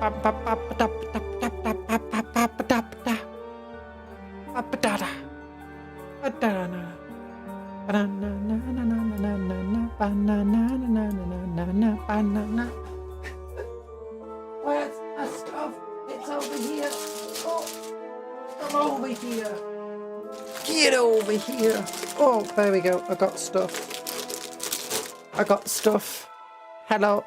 Where's my stuff? It's over here. Oh, come over here. Get over here. Oh, there we go. I got stuff. Hello.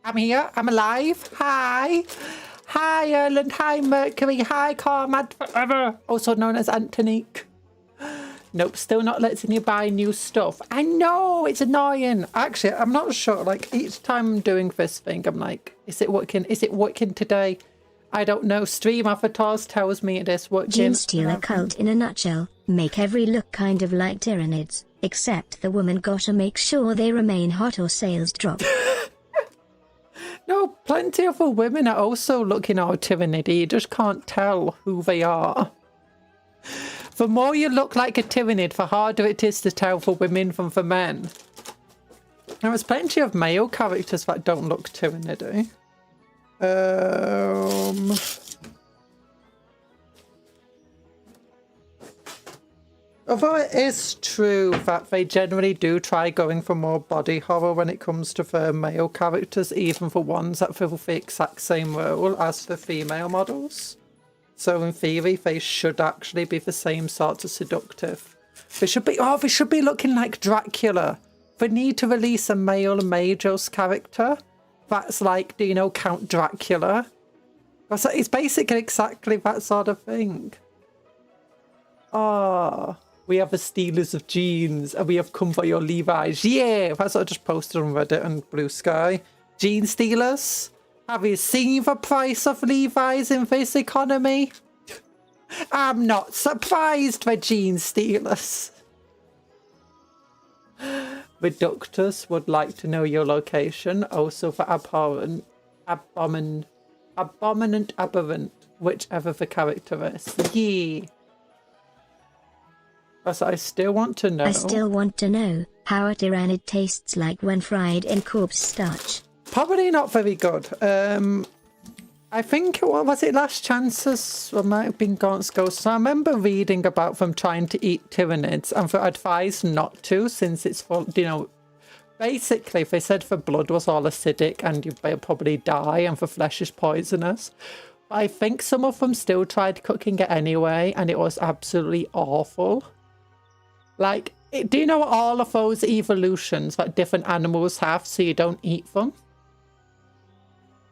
I'm here. I'm alive. Hi, Ireland. Hi, Mercury. Hi, Cormad Forever. Also known as Antonique. Nope, still not letting you buy new stuff. I know, it's annoying. Actually, I'm not sure. Like, each time I'm doing this thing, I'm like, is it working? Is it working today? I don't know. Stream Avatars tells me it is working. Genestealer cult in a nutshell. Make every look kind of like Tyranids, except the woman gotta make sure they remain hot or sales drop. No, plenty of the women are also looking all Tyranidy. You just can't tell who they are. The more you look like a Tyranid, the harder it is to tell for women from the men. There's plenty of male characters that don't look Tyranidy. Although it is true that they generally do try going for more body horror when it comes to the male characters, even for ones that fill the exact same role as the female models. So in theory, they should actually be the same sort of seductive. They should be looking like Dracula. They need to release a male Magus character that's like, do you know, Count Dracula? It's basically exactly that sort of thing. We have the Stealers of Jeans, and we have come for your Levi's. Yeah, that's what I just posted on Reddit and Blue Sky. Jean Stealers? Have you seen the price of Levi's in this economy? I'm not surprised by Jean Stealers. Reductors would like to know your location. Also for abhorrent, abominant, aberrant, whichever the character is. Yeah. But I still want to know. I still want to know how a Tyranid tastes like when fried in corpse starch. Probably not very good. I think, what was it, Last Chances? Or might have been Gaunt's Ghost. So I remember reading about them trying to eat Tyranids and were advised not to, since it's for, you know, basically they said the blood was all acidic and you'd probably die and the flesh is poisonous. But I think some of them still tried cooking it anyway and it was absolutely awful. Like, do you know all of those evolutions that different animals have so you don't eat them?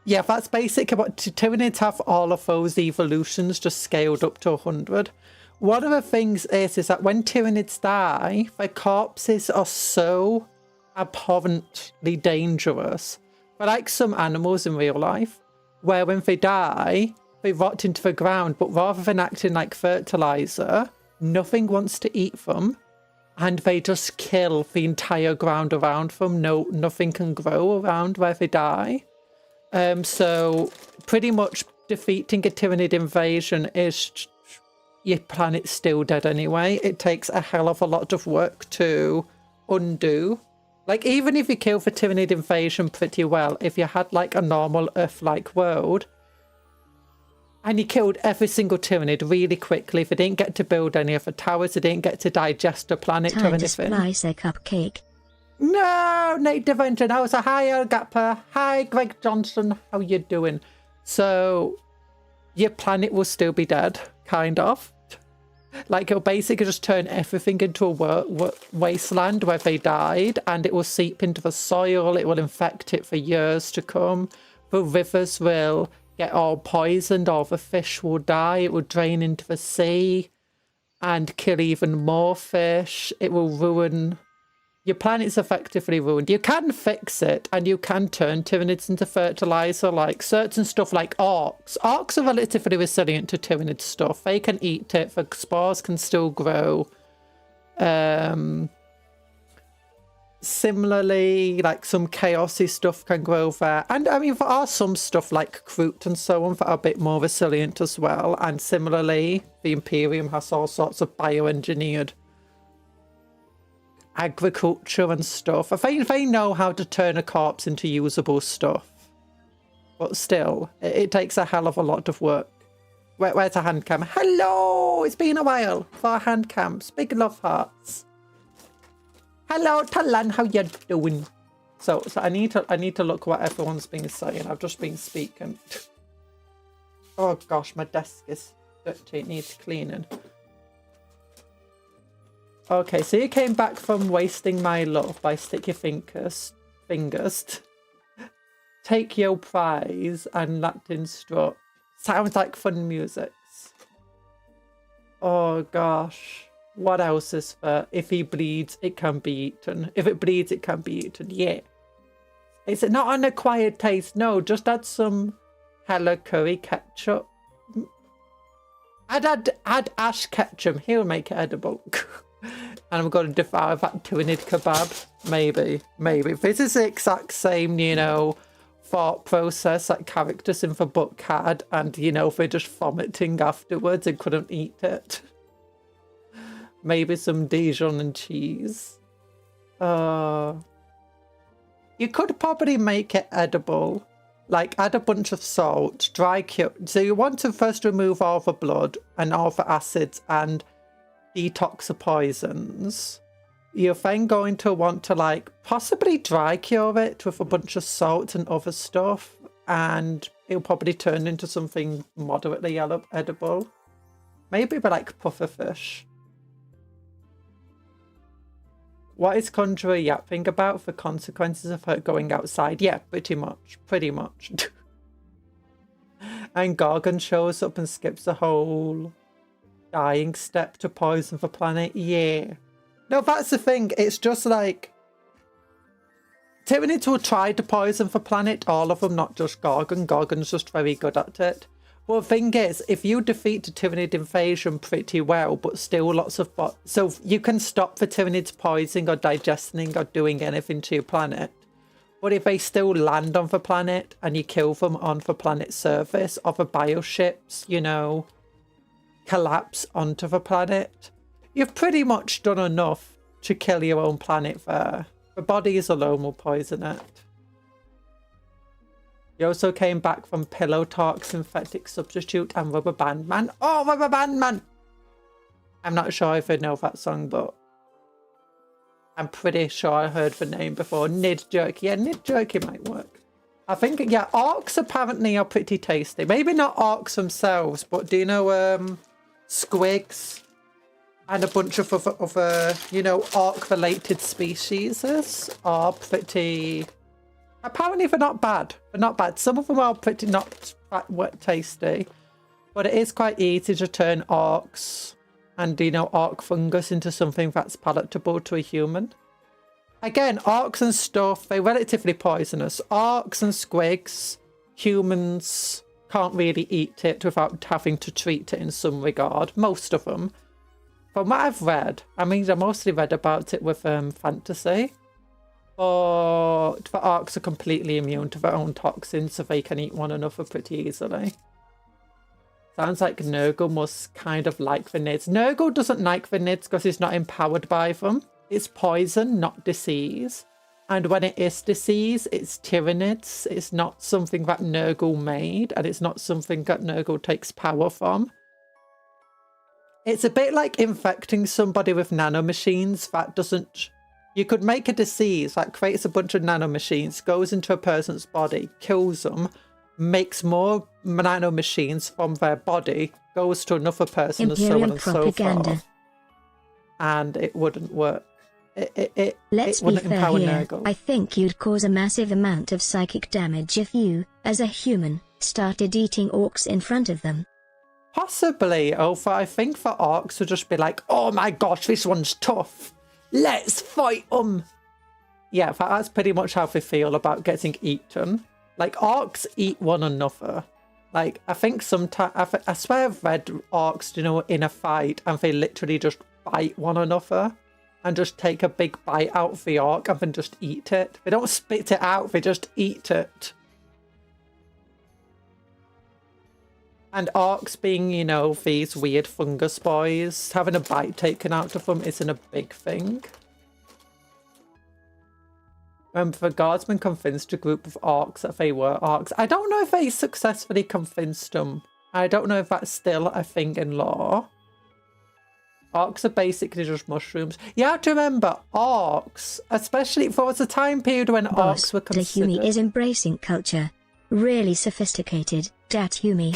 Yeah, that's basically what Tyranids have, all of those evolutions just scaled up to 100. One of the things is that when Tyranids die, their corpses are so abhorrently dangerous. They're like some animals in real life, where when they die, they rot into the ground, but rather than acting like fertilizer, nothing wants to eat them, and they just kill the entire ground around them. Nothing can grow around where they die. So pretty much defeating a Tyranid invasion is your planet's still dead anyway. It takes a hell of a lot of work to undo. Like, even if you kill the Tyranid invasion pretty well, if you had like a normal Earth-like world and you killed every single Tyranid really quickly, if they didn't get to build any of the towers, they didn't get to digest a planet or anything. Time to splice a cupcake. No, Native Engine. I was a hi, Gapper. Hi, Greg Johnson. How you doing? So, your planet will still be dead, kind of. Like, it'll basically just turn everything into a wasteland where they died, and it will seep into the soil. It will infect it for years to come. The rivers will get all poisoned. All the fish will die. It will drain into the sea and kill even more fish. It will ruin... Your planet's effectively ruined. You can fix it, and you can turn Tyranids into fertilizer, like certain stuff like orcs. Orcs are relatively resilient to Tyranid stuff. They can eat it, the spores can still grow. Similarly, like some chaosy stuff can grow there. And I mean, there are some stuff like Kroot and so on that are a bit more resilient as well. And similarly, the Imperium has all sorts of bioengineered agriculture and stuff. I think they know how to turn a corpse into usable stuff. but still, it takes a hell of a lot of work. Where's a hand cam? Hello! It's been a while for hand cams. Big love hearts. Hello, Talan. How you doing? So I need to look what everyone's been saying. I've just been speaking. Oh gosh, my desk is dirty. It needs cleaning. Okay, so you came back from wasting my love by stick your fingers. Take your prize and Latin strut. Sounds like fun music. Oh gosh. What else is there? If he bleeds, it can be eaten. If it bleeds, it can be eaten. Yeah. Is it not an acquired taste? No, just add some hella curry ketchup. I'd add ash ketchup. He'll make it edible. And I'm going to devour that tynid kebab. Maybe. If this is the exact same, you know, thought process that characters in the book had, and, you know, they're just vomiting afterwards and couldn't eat it. Maybe some Dijon and cheese. You could probably make it edible. Like, add a bunch of salt, dry cure. So you want to first remove all the blood and all the acids and detox the poisons. You're then going to want to, like, possibly dry cure it with a bunch of salt and other stuff, and it'll probably turn into something moderately edible. Maybe by, like, pufferfish. What is Conjuror yapping about? The consequences of her going outside? Yeah, pretty much. And Gorgon shows up and skips the whole dying step to poison the planet. Yeah. No, that's the thing. It's just like Tyranids will try to poison the planet, all of them, not just Gorgon. Gorgon's just very good at it. Well, the thing is, if you defeat the Tyranid invasion pretty well, but still lots of so you can stop the Tyranids poisoning or digesting or doing anything to your planet. But if they still land on the planet and you kill them on the planet's surface, or the bioships, you know, collapse onto the planet, you've pretty much done enough to kill your own planet there. The bodies alone will poison it. You also came back from Pillow Talk, Synthetic Substitute, and Rubber Band Man. Oh, Rubber Band Man! I'm not sure if I know that song, but I'm pretty sure I heard the name before. Nid Jerky. Yeah, Nid Jerky might work. I think, yeah, orcs apparently are pretty tasty. Maybe not orcs themselves, but do you know squigs and a bunch of other, you know, orc-related species are pretty... Apparently they're not bad. They're not bad. Some of them are pretty not tasty. But it is quite easy to turn orcs and, you know, orc fungus into something that's palatable to a human. Again, orcs and stuff, they're relatively poisonous. Orcs and squigs, humans can't really eat it without having to treat it in some regard. Most of them. From what I've read, I mean, I mostly read about it with fantasy. But the orcs are completely immune to their own toxins, so they can eat one another pretty easily. Sounds like Nurgle must kind of like the Nids. Nurgle doesn't like the Nids because he's not empowered by them. It's poison, not disease. And when it is disease, it's Tyranids. It's not something that Nurgle made, and it's not something that Nurgle takes power from. It's a bit like infecting somebody with nanomachines that doesn't... You could make a disease that creates a bunch of nanomachines, goes into a person's body, kills them, makes more nanomachines from their body, goes to another person, and so on and so forth. And it wouldn't work. Let's be fair here. I think you'd cause a massive amount of psychic damage if you, as a human, started eating orcs in front of them. Possibly. I think the orcs would just be like, oh my gosh, this one's tough. Let's fight them. Yeah, that's pretty much how they feel about getting eaten. Like, orcs eat one another. Like, I think sometimes, I swear I've read orcs, you know, in a fight, and they literally just bite one another and just take a big bite out of the orc and then just eat it. They don't spit it out, they just eat it. And orcs being, you know, these weird fungus boys, having a bite taken out of them isn't a big thing. Remember, the guardsman convinced a group of orcs that they were orcs. I don't know if they successfully convinced them. I don't know if that's still a thing in lore. Orcs are basically just mushrooms. You have to remember, orcs, especially for a time period when orcs were considered... Humi is embracing culture. Really sophisticated, dat Humi.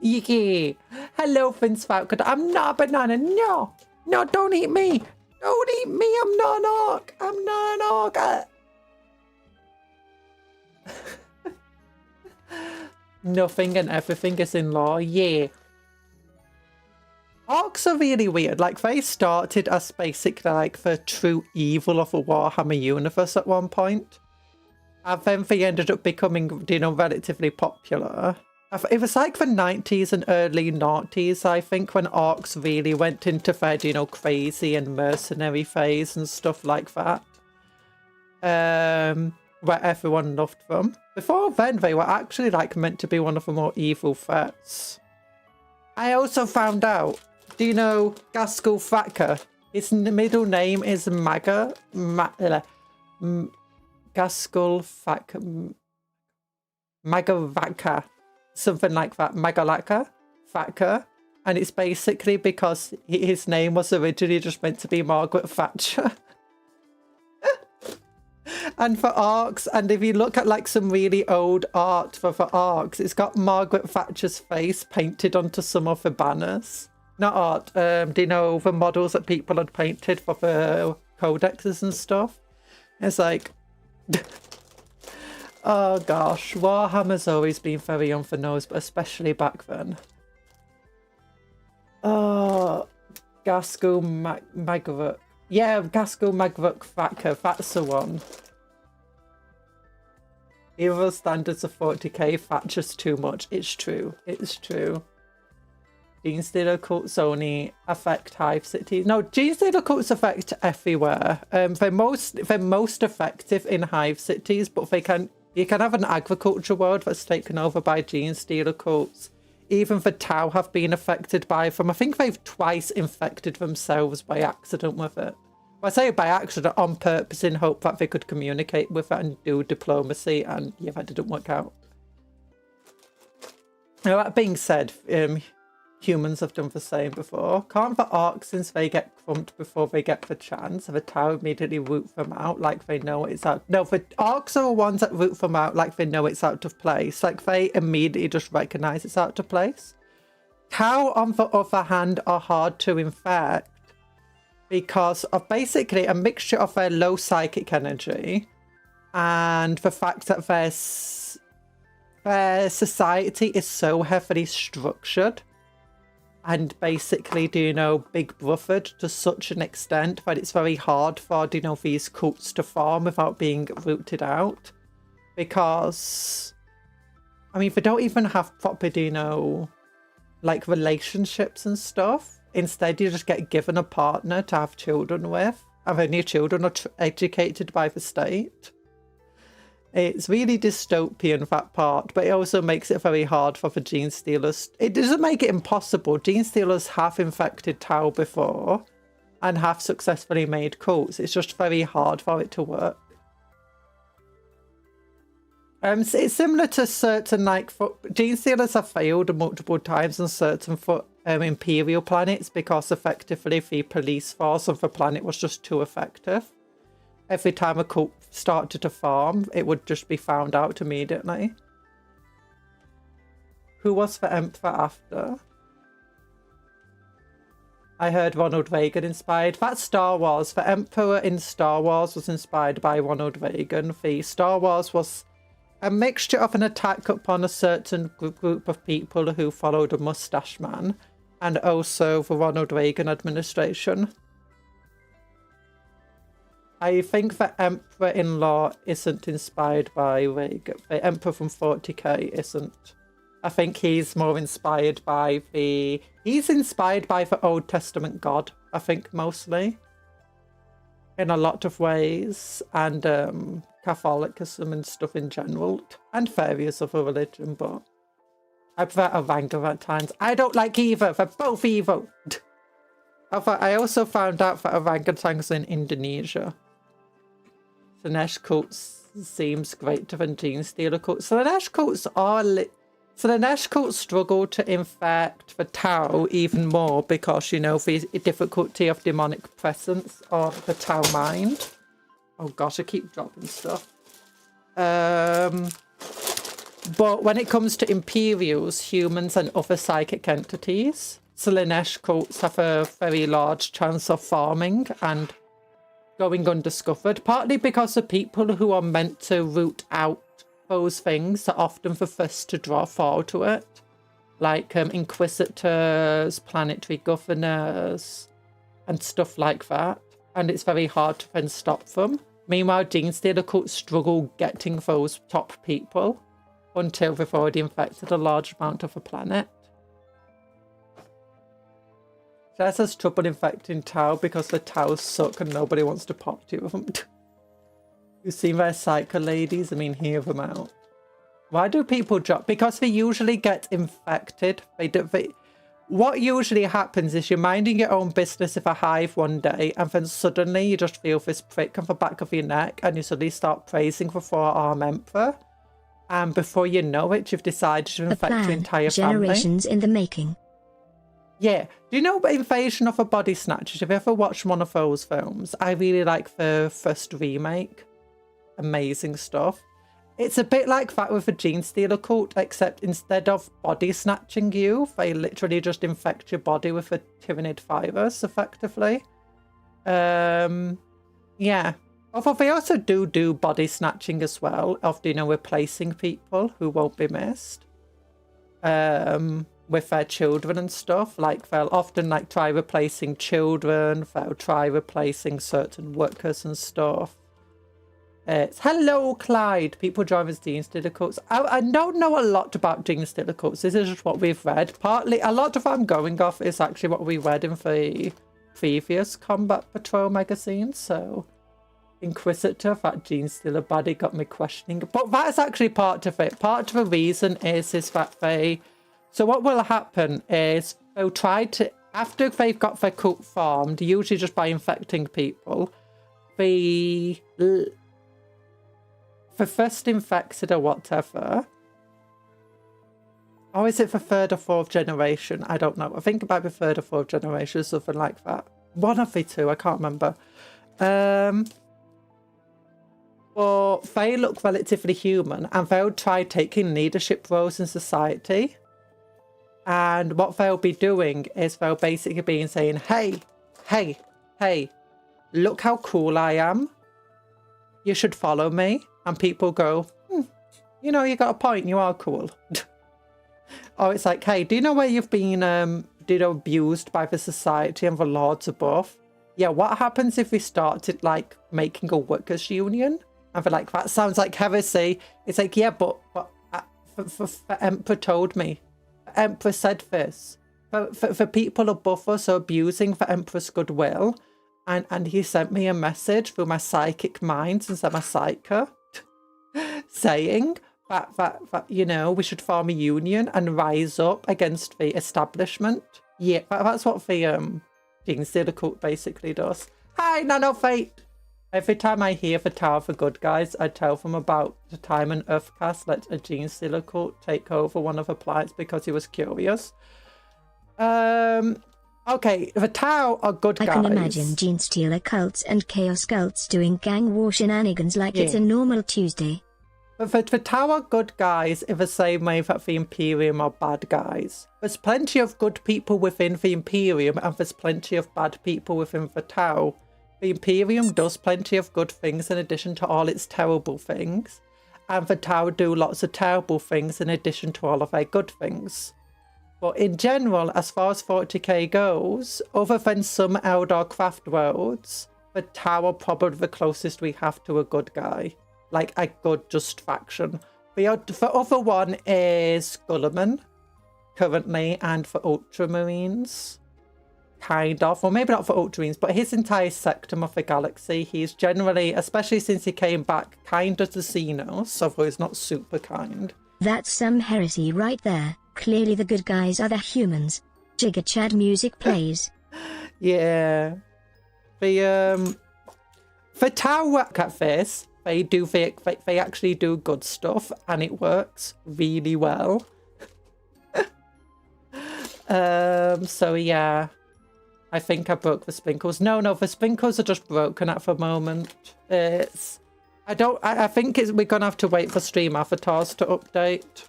Yeah. Hello, Vince Falcon. I'm not a banana. No. No, don't eat me. Don't eat me. I'm not an orc. I'm not an orc. Nothing and everything is in law. Yeah. Orcs are really weird. Like, they started as basically like the true evil of the Warhammer universe at one point. And then they ended up becoming, you know, relatively popular. It was like the 90s and early 90s, I think, when orcs really went into their, you know, crazy and mercenary phase and stuff like that. Where everyone loved them. Before then, they were actually like meant to be one of the more evil threats. I also found out, do you know Gaskell Thacker? His middle name is Gaskell Thacker. Magavaka. Something like that. Magalaka Thacker. And it's basically because his name was originally just meant to be Margaret Thatcher. And for orcs, and if you look at like some really old art for orcs, it's got Margaret Thatcher's face painted onto some of the banners. Not art, do you know the models that people had painted for the codexes and stuff? It's like, oh gosh, Warhammer's always been very on the nose, but especially back then. Oh, Gaskell Magavuk. Yeah, Gaskell Magavuk Thacker, that's the one. Even the standards of 40k, Thatcher's too much. It's true. It's true. Genestealer cults only affect hive cities. No, Genestealer cults affect everywhere. They're most effective in hive cities, but you can have an agriculture world that's taken over by Genestealer cults. Even the Tau have been affected by them. I think they've twice infected themselves by accident with it. Well, I say by accident, on purpose, in hope that they could communicate with it and do diplomacy, and yeah, that didn't work out. Now, that being said, humans have done the same before. Can't the orcs, since they get crumped before they get the chance, the Tau immediately root them out like they know it's out? No, the orcs are the ones that root them out like they know it's out of place. Like they immediately just recognise it's out of place. Tau, on the other hand, are hard to infect because of basically a mixture of their low psychic energy and the fact that their society is so heavily structured and basically, do you know, big brothered to such an extent that it's very hard for, do you know, these cults to form without being rooted out. Because, I mean, they don't even have proper, do you know, like relationships and stuff. Instead, you just get given a partner to have children with, and then your children are educated by the state. It's really dystopian, that part, but it also makes it very hard for the Genestealers. It doesn't make it impossible. Genestealers have infected Tau before and have successfully made cults. It's just very hard for it to work. It's similar to certain, like, Genestealers have failed multiple times on certain Imperial planets because effectively the police force of the planet was just too effective. Every time a cult started to form, it would just be found out immediately. Who was the Emperor after? I heard Ronald Reagan inspired. That's Star Wars. The Emperor in Star Wars was inspired by Ronald Reagan. The Star Wars was a mixture of an attack upon a certain group of people who followed a mustache man, and also the Ronald Reagan administration. I think the Emperor-in-law isn't inspired by Reagan. The Emperor from 40k isn't. I think he's more inspired by he's inspired by the Old Testament God, I think, mostly. In a lot of ways. And Catholicism and stuff in general. And various other religion, but I prefer Avanga at times. I don't like either. They're both evil. I also found out that orangutans in Indonesia. Slanesh cults seems greater than Genestealer cults. Slanesh cults are Slanesh cults struggle to infect the Tau even more because, you know, the difficulty of demonic presence of the Tau mind. Oh gosh, I keep dropping stuff. But when it comes to Imperials, humans and other psychic entities, Slanesh cults have a very large chance of farming and going undiscovered, partly because the people who are meant to root out those things are often the first to draw foul to it, like Inquisitors, planetary governors, and stuff like that, and it's very hard to then stop them. Meanwhile, Genestealer cults struggle getting those top people until they've already infected a large amount of the planet. Jess has trouble infecting Tau because the Tau suck and nobody wants to pop to them. You've seen their psycho ladies? I mean, hear them out. Why do people drop? Because they usually get infected. What usually happens is you're minding your own business with a hive one day, and then suddenly you just feel this prick on the back of your neck, and you suddenly start praising the four-arm emperor. And before you know it, you've decided to infect your entire family. Generations in the making. Yeah. Do you know Invasion of the Body Snatchers? Have you ever watched one of those films? I really like the first remake. Amazing stuff. It's a bit like that with a Genestealer cult, except instead of body snatching you, they literally just infect your body with a tyrannid virus, effectively. Yeah. Although they also do body snatching as well, of, you know, replacing people who won't be missed. With their children and stuff. Like, they'll often, like, try replacing children. They'll try replacing certain workers and stuff. It's hello, Clyde. People drive as Genestealer cults. I don't know a lot about Genestealer cults. This is just what we've read. Partly, a lot of what I'm going off is actually what we read in the previous Combat Patrol magazine. So, Inquisitor, that Genestealer body got me questioning. But that's actually part of it. Part of the reason is that they... So what will happen is they'll try to... After they've got their cult formed, usually just by infecting people, the first infected or whatever... Or is it the third or fourth generation? I don't know. I think it might be third or fourth generation or something like that. One of the two, I can't remember. But they look relatively human, and they'll try taking leadership roles in society. And what they'll be doing is they'll basically be saying, hey, look how cool I am. You should follow me. And people go, you know, you got a point. You are cool. Or it's like, hey, do you know where you've been abused by the society and the lords above? Yeah, what happens if we started, like, making a workers' union? And they're like, that sounds like heresy. It's like, yeah, but the Emperor told me. The Emperor said this. For people above us are abusing the Emperor's goodwill. And he sent me a message through my psychic mind, since I'm a psyker, saying that, you know, we should form a union and rise up against the establishment. Yeah, that's what the Genestealer cult basically does. Hi, Nano Fate! Every time I hear the Tower of the Good Guys, I tell them about the time an Earthcast let a Genestealer cult take over one of the planets because he was curious. Okay, the Tau are good guys. I can imagine Genestealer cults and Chaos cults doing gang war shenanigans like it's a normal Tuesday. But the Tau are good guys in the same way that the Imperium are bad guys. There's plenty of good people within the Imperium, and there's plenty of bad people within the Tau. The Imperium does plenty of good things in addition to all its terrible things, and the Tau do lots of terrible things in addition to all of their good things. But in general, as far as 40k goes, other than some Eldar craft worlds, the Tau are probably the closest we have to a good guy. Like a good just faction. The other one is Gulliman, currently, and for Ultramarines. Kind of, or maybe not for Ultramarines, but his entire sectum of the galaxy, he's generally, especially since he came back, kinder to Xenos, although he's not super kind. That's some heresy right there. Clearly the good guys are the humans. Jigga Chad music plays. Yeah. The Tau work at this. They actually do good stuff, and it works really well. So yeah, I think I broke the sprinkles. No, the sprinkles are just broken at the moment. I think we're gonna have to wait for stream avatars to update.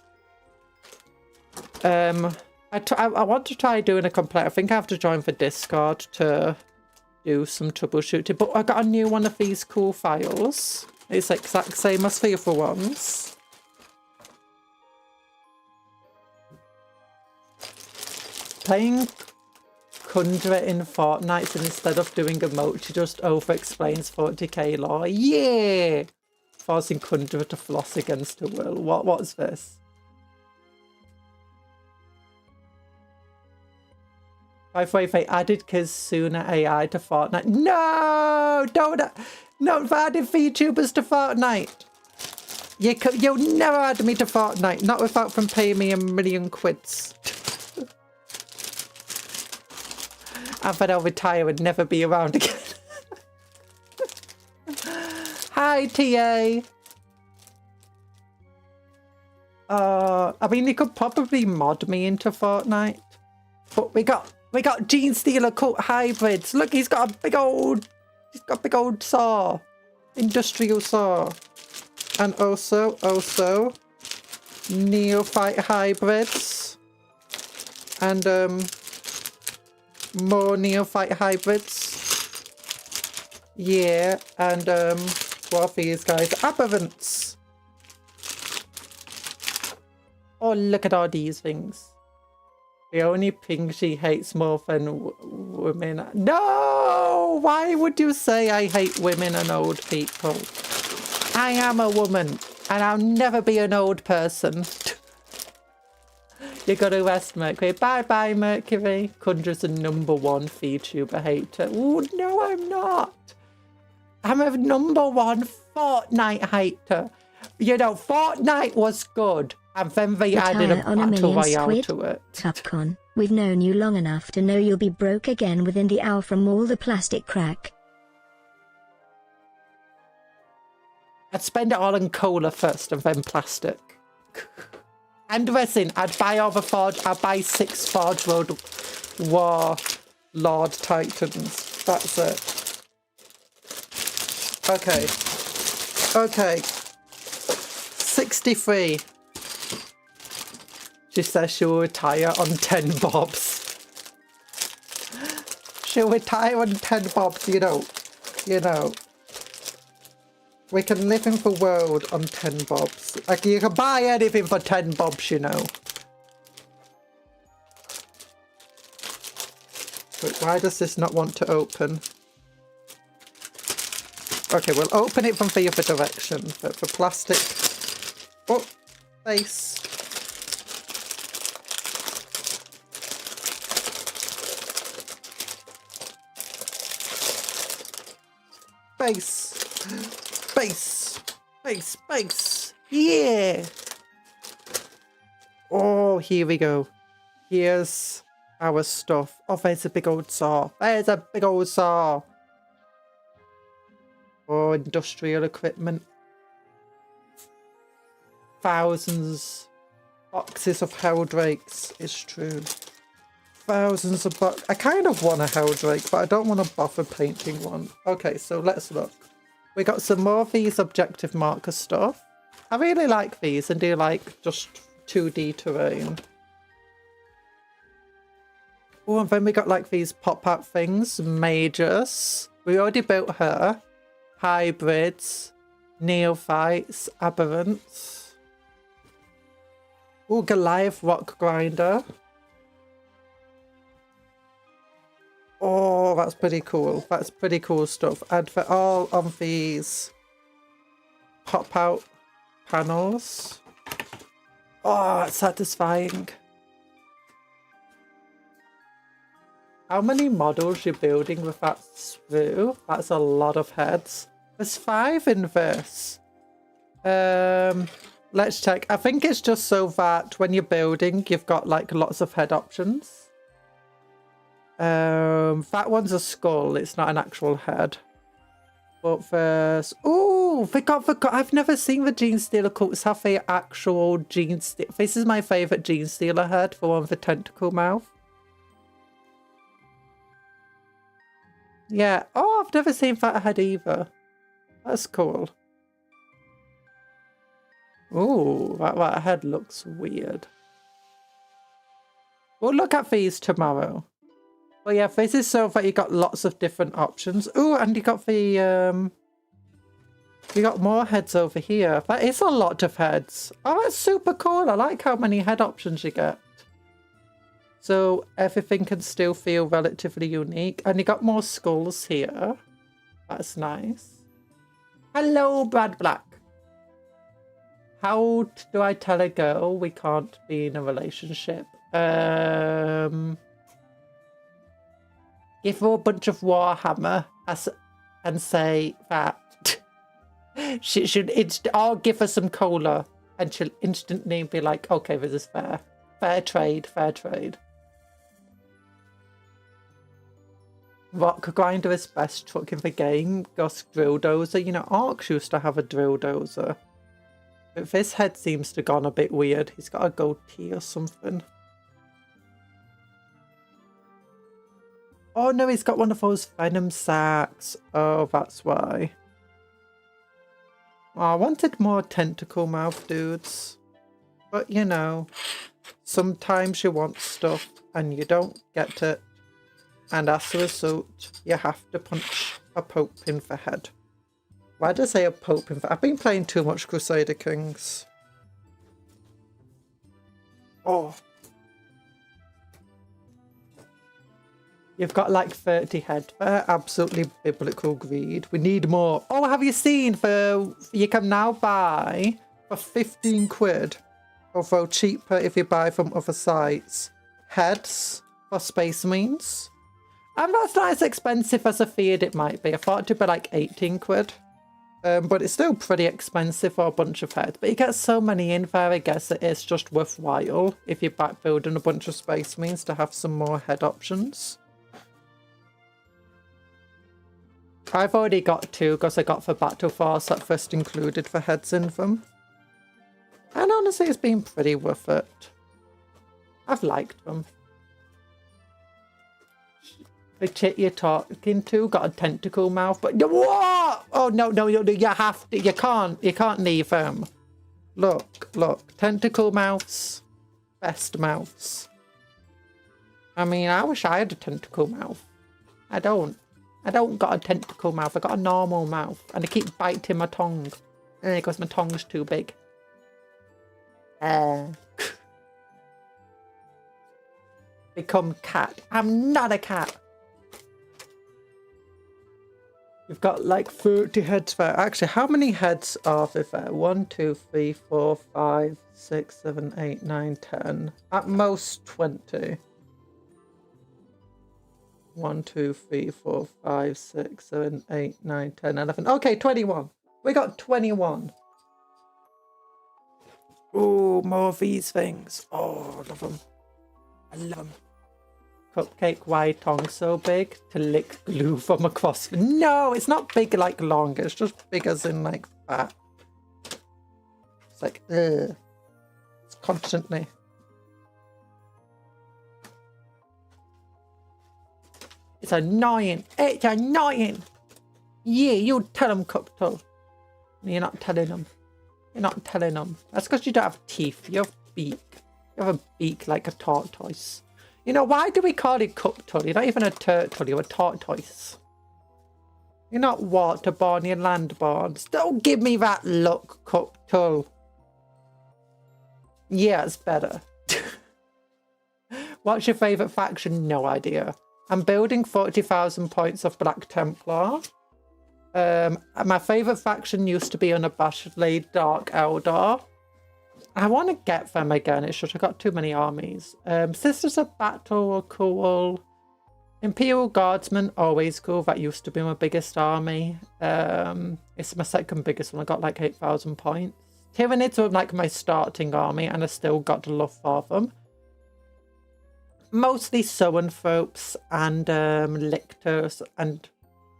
I want to try doing a complete. I think I have to join the Discord to do some troubleshooting. But I got a new one of these cool files. It's the exact same as the other ones. Playing Conjuror in Fortnite instead of doing emotes, she just over-explains 40k lore. Yeah! Forcing Conjuror to floss against her will. What's this? By the way, they added Kizuna AI to Fortnite. No! Don't add VTubers to Fortnite. You'll never add me to Fortnite. Not without them paying me $1 million quids. And then I'll retire and never be around again. Hi, TA. I mean, you could probably mod me into Fortnite. But we got Genestealer cult hybrids. Look, he's got a big old saw. Industrial saw. And also neophyte hybrids. And more neophyte hybrids. Yeah, and what are these guys? Aberrants. Oh, look at all these things. The only thing she hates more than women. No! Why would you say I hate women and old people? I am a woman, and I'll never be an old person. You gotta rest, Mercury. Bye-bye, Mercury. Conjuror's the #1 VTuber hater. Oh, no, I'm not. I'm a #1 Fortnite hater. You know, Fortnite was good, and then they added a battle royale to it. Capcom, we've known you long enough to know you'll be broke again within the hour from all the plastic crack. I'd spend it all on cola first, and then plastic. And resin. I'd buy all the Forge. I'd buy 6 Forge Road War Lord Titans. That's it. Okay. 63. She says she'll retire on 10 bobs. She'll retire on 10 bobs, you know. We can live in the world on 10 bobs. Like, you can buy anything for 10 bobs, you know. But why does this not want to open? Okay, we'll open it from the other direction. But for plastic... Oh, face. Base. Yeah. Oh, here we go. Here's our stuff. Oh, there's a big old saw. Oh, industrial equipment. Thousands. Boxes of Helldrakes. It's true. Thousands of boxes. I kind of want a Helldrake, but I don't want to bother painting one. Okay, so let's look. We got some more of these objective marker stuff. I really like these and do like just 2D terrain. Oh, and then we got like these pop-out things. Majors. We already built her. Hybrids. Neophytes. Aberrants. Oh, Goliath Rock Grinder. Oh, that's pretty cool. That's pretty cool stuff. And for all of these pop-out panels. Oh, it's satisfying. How many models you're building with that through? That's a lot of heads. There's 5 in this. Let's check. I think it's just so that when you're building, you've got like lots of head options. That one's a skull. It's not an actual head. But there's... Ooh, Oh, forgot. I've never seen the Genestealer cults have the actual Genestealer. This is my favourite Genestealer head, the one with the tentacle mouth. Yeah. Oh, I've never seen that head either. That's cool. Oh, that head looks weird. We'll look at these tomorrow. Well, yeah, this is so that you got lots of different options. Oh, and you got the you got more heads over here. That is a lot of heads. Oh, that's super cool. I like how many head options you get. So everything can still feel relatively unique. And you got more skulls here. That's nice. Hello, Brad Black. How do I tell a girl we can't be in a relationship? Give her a bunch of Warhammer and say that she should or give her some cola and she'll instantly be like, okay, this is fair. Fair trade, fair trade. Rock Grinder is best truck in the game. Gus Drill Dozer. You know, Arx used to have a Drill Dozer. But this head seems to have gone a bit weird. He's got a goatee or something. Oh no, he's got one of those venom sacks. Oh, that's why. Oh, I wanted more tentacle mouth dudes. But you know, sometimes you want stuff and you don't get it. And as a result, you have to punch a Pope in the head. Why did I say a Pope in the head? I've been playing too much Crusader Kings. Oh. You've got like 30 head there. Absolutely biblical greed. We need more. Oh, have you seen you can now buy for 15 quid, although cheaper if you buy from other sites, heads for Space Marines. And that's not as expensive as I feared it might be. I thought it'd be like 18 quid. But it's still pretty expensive for a bunch of heads. But you get so many in there, I guess it is just worthwhile if you're back building a bunch of Space Marines to have some more head options. I've already got two because I got for Battle Force that first included the heads in them. And honestly, it's been pretty worth it. I've liked them. The chit you're talking to got a tentacle mouth, but what? Oh no, you have to. You can't leave them. Look, tentacle mouths, best mouths. I mean, I wish I had a tentacle mouth. I don't got a tentacle mouth. I got a normal mouth, and I keep biting my tongue, because my tongue's too big. Become cat. I'm not a cat. You've got like 30 heads there. Actually, how many heads are there? 1, 2, 3, 4, 5, 6, 7, 8, 9, 10. At most 20. 1, 2, 3, 4, 5, 6, 7, 8, 9, 10, 11. Okay, 21. We got 21. Oh, more of these things. Oh, I love them. I love them. Cupcake, why tongue so big? To lick glue from across. No, it's not big like long. It's just big as in like fat. It's like, ugh. It's constantly. It's annoying. It's annoying. Yeah, you tell them, Cuptle. You're not telling them. You're not telling them. That's because you don't have teeth. You have beak. You have a beak like a tortoise. You know, why do we call it Cuptle? You're not even a turtle, you're a tortoise. You're not waterborne, you're landborn. Don't give me that look, Cuptle. Yeah, it's better. What's your favourite faction? No idea. I'm building 40,000 points of Black Templar. My favourite faction used to be unabashedly Dark Eldar. I want to get them again. It's just I've got too many armies. Sisters of Battle are cool. Imperial Guardsmen, always cool. That used to be my biggest army. It's my second biggest one. I got like 8,000 points. Tyranids were like my starting army, and I still got love for them. Mostly Zoanthropes and Lictors, and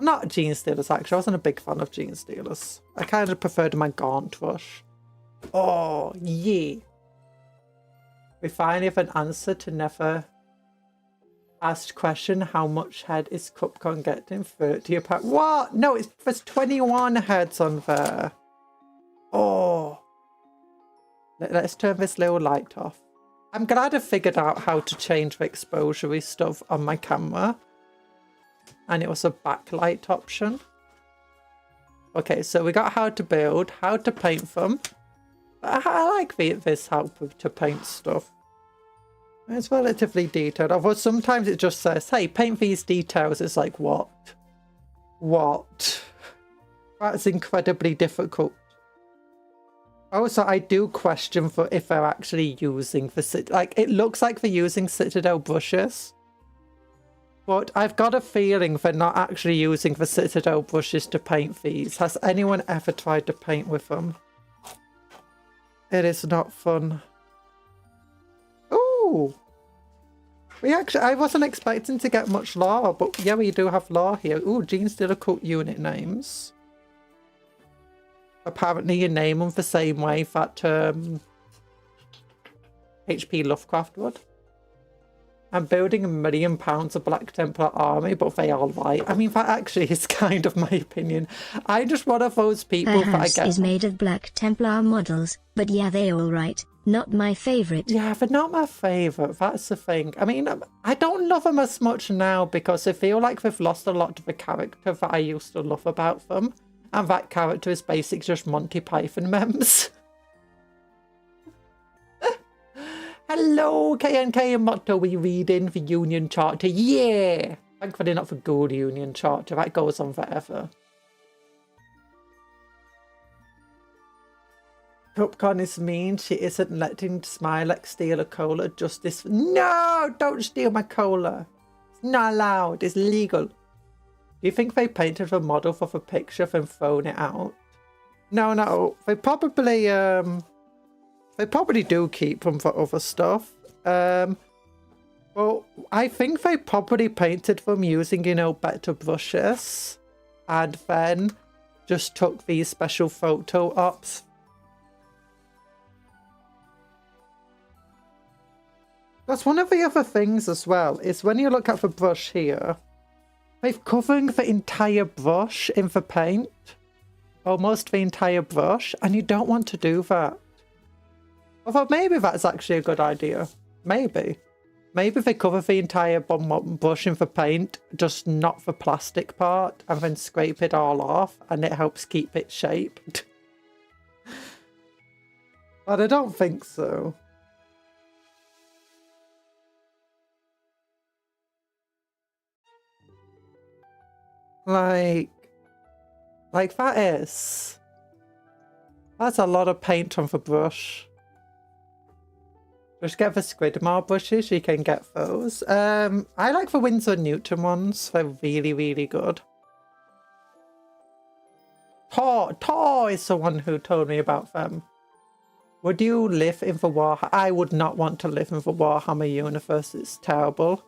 Not Genestealers, actually. I wasn't a big fan of Genestealers. I kind of preferred my Gaunt Rush. Oh, yeah. We finally have an answer to never asked question. How much head is Cupcake getting? 30 apart. What? No, there's 21 heads on there. Oh. Let's turn this little light off. I'm glad I figured out how to change the exposure stuff on my camera. And it was a backlight option. Okay, so we got how to build, how to paint them. I like this help to paint stuff. It's relatively detailed. Although sometimes it just says, hey, paint these details. It's like, what? What? That's incredibly difficult. Also, I do question for if they're actually using the... Like, it looks like they're using Citadel brushes. But I've got a feeling they're not actually using the Citadel brushes to paint these. Has anyone ever tried to paint with them? It is not fun. Ooh! I wasn't expecting to get much lore, but yeah, we do have lore here. Ooh, Genestealer cult unit names. Apparently you name them the same way that H.P. Lovecraft would. I'm building £1 million of Black Templar army, but they are light. I mean, that actually is kind of my opinion. I'm just one of those people that I get... is made of Black Templar models, but yeah, they're all right. Not my favourite. Yeah, they're not my favourite. That's the thing. I mean, I don't love them as much now because I feel like they've lost a lot of the character that I used to love about them. And that character is basically just Monty Python memes. Hello, KNK and Motto, we reading the Union Charter. Yeah! Thankfully not the Gold Union Charter. That goes on forever. Cupcon is mean. She isn't letting Smilex steal a cola just this... No! Don't steal my cola. It's not allowed. It's legal. Do you think they painted the model for the picture and thrown it out? No. They probably... They probably do keep them for other stuff. Well, I think they probably painted them using, you know, better brushes. And then just took these special photo ops. That's one of the other things as well, is when you look at the brush here, they've covered the entire brush in the paint. Almost the entire brush, and you don't want to do that. Although maybe that's actually a good idea. Maybe. Maybe they cover the entire brush in the paint, just not the plastic part, and then scrape it all off, and it helps keep it shaped. But I don't think so. Like that is... That's a lot of paint on the brush. Just get the Squidmore brushes, you can get those. I like the Winsor Newton ones. They're really, really good. Tor is the one who told me about them. Would you live in the Warhammer? I would not want to live in the Warhammer universe. It's terrible.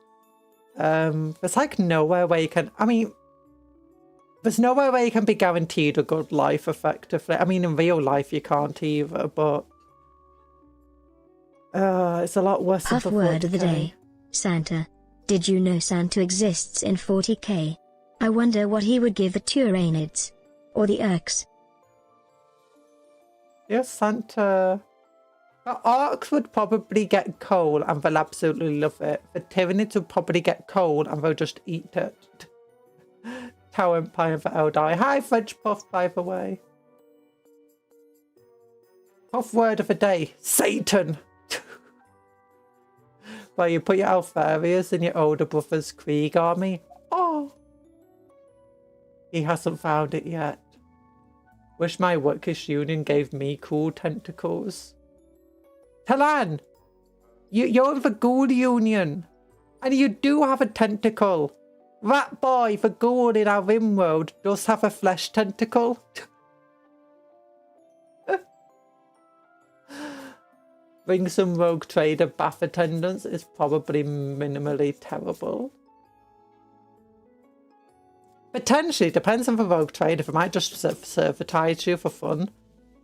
There's like nowhere where you can... I mean... There's nowhere where you can be guaranteed a good life, effectively. I mean, in real life you can't either, but... it's a lot worse than Puff word of the day. Santa. Did you know Santa exists in 40k? I wonder what he would give the Tyranids. Or the Urks. Yes, Santa... The Orcs would probably get coal and they'll absolutely love it. The Tyranids would probably get coal and they'll just eat it. Tau Empire for Eldai. Hi, French Puff, by the way. Puff word of the day. Satan! Well, you put your Alfarius in your older brother's Krieg army. Oh! He hasn't found it yet. Wish my Workish Union gave me cool tentacles. Talan! You're in the Ghoul Union. And you do have a tentacle. That boy, the Ghoul in our Rimworld, does have a flesh tentacle. Bring some rogue trader bath attendants is probably minimally terrible. Potentially, depends on the rogue trader. If it might just servitize you for fun.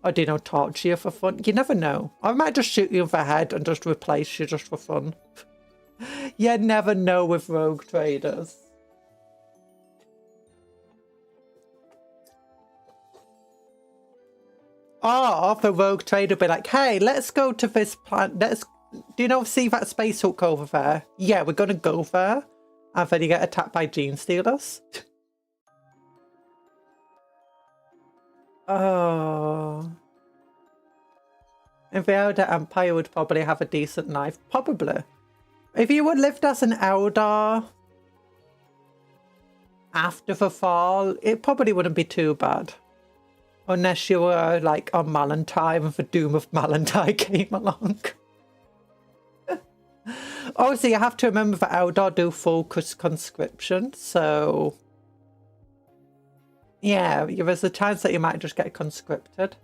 Or, do you know, torture you for fun. You never know. Or it might just shoot you in the head and just replace you just for fun. You never know with rogue traders. Or the rogue trader be like, hey, let's go to this planet. Do you know, see that space hook over there? Yeah, we're going to go there. And then you get attacked by Genestealers. Oh. If the Elder Empire would probably have a decent knife. Probably. If you would lived as an Elder after the fall, it probably wouldn't be too bad. Unless you were like on Malantine and the doom of Malantine came along. Also, you have to remember that Eldar do full conscription, so yeah, there's a chance that you might just get conscripted.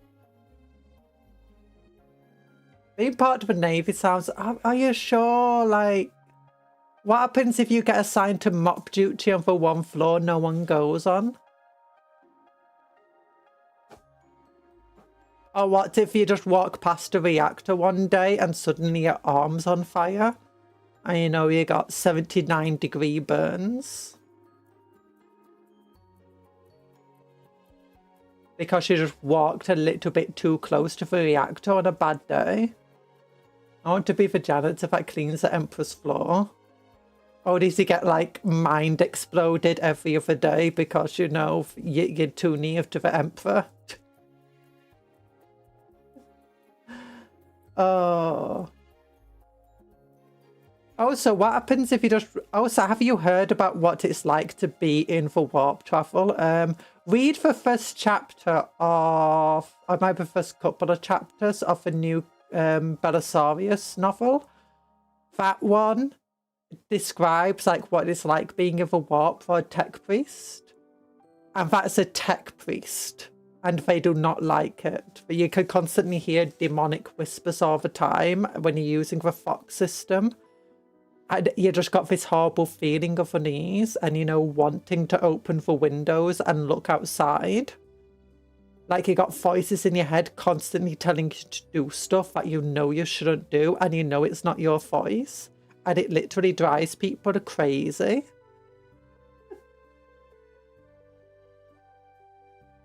Being part of the Navy sounds... Are you sure? Like, what happens if you get assigned to mop duty on the one floor no one goes on? Or what if you just walk past a reactor one day and suddenly your arm's on fire? And you know you got 79-degree burns? Because you just walked a little bit too close to the reactor on a bad day. I want to be the janitor that cleans the Emperor's floor. Or does he get like mind exploded every other day because, you know, you're too near to the Emperor? Oh. Also, what happens if you just... Also, have you heard about what it's like to be in for warp travel? Read the first chapter of... Or maybe the first couple of chapters of the new Belisarius novel. That one describes like what it's like being in the warp for a tech priest. And that's a tech priest. And they do not like it. But you can constantly hear demonic whispers all the time when you're using the Fox system. And you just got this horrible feeling of unease and, you know, wanting to open the windows and look outside. Like you got voices in your head constantly telling you to do stuff that you know you shouldn't do and you know it's not your voice. And it literally drives people crazy.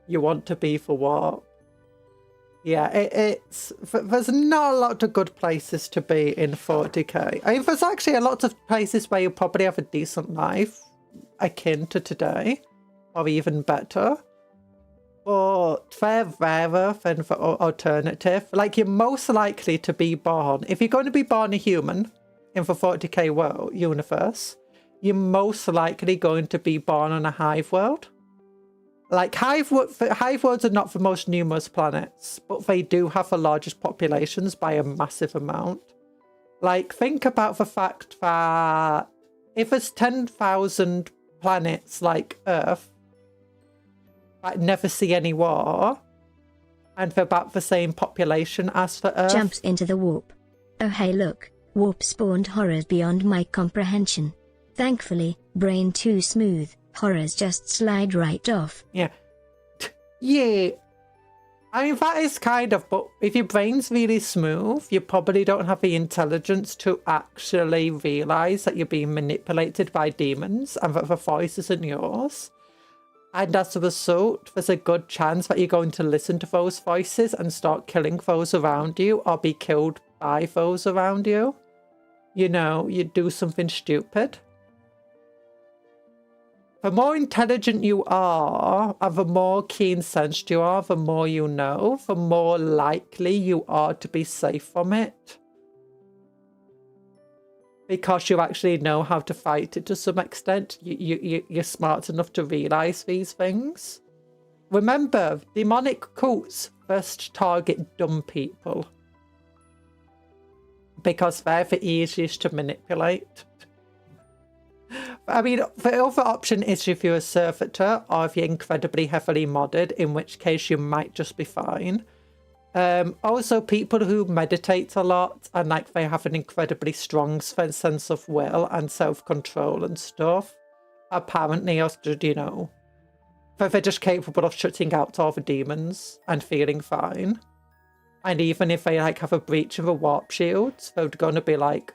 You want to be for what? Yeah, there's not a lot of good places to be in 40k. I mean, there's actually a lot of places where you probably have a decent life, akin to today, or even better. But they're rarer than the alternative. Like, you're most likely to be born, if you're going to be born a human in the 40k world universe, you're most likely going to be born on a hive world. Like, hive worlds are not the most numerous planets, but they do have the largest populations by a massive amount. Like, think about the fact that if there's 10,000 planets like Earth that never see any war, and they're about the same population as for Earth... Jumps into the warp. Oh hey look, warp spawned horrors beyond my comprehension. Thankfully, brain too smooth. Horrors just slide right off. Yeah. Yeah. I mean, that is kind of, but if your brain's really smooth, you probably don't have the intelligence to actually realise that you're being manipulated by demons and that the voice isn't yours. And as a result, there's a good chance that you're going to listen to those voices and start killing those around you or be killed by those around you. You know, you do something stupid. The more intelligent you are, and the more keen-sensed you are, the more you know, the more likely you are to be safe from it. Because you actually know how to fight it to some extent. You're smart enough to realise these things. Remember, demonic cults first target dumb people. Because they're the easiest to manipulate. I mean, the other option is if you're a servitor or if you're incredibly heavily modded, in which case you might just be fine. Also, people who meditate a lot and like they have an incredibly strong sense of will and self-control and stuff, apparently are, you know, But they're just capable of shutting out all the demons and feeling fine. And even if they like have a breach of a warp shield, they're going to be like,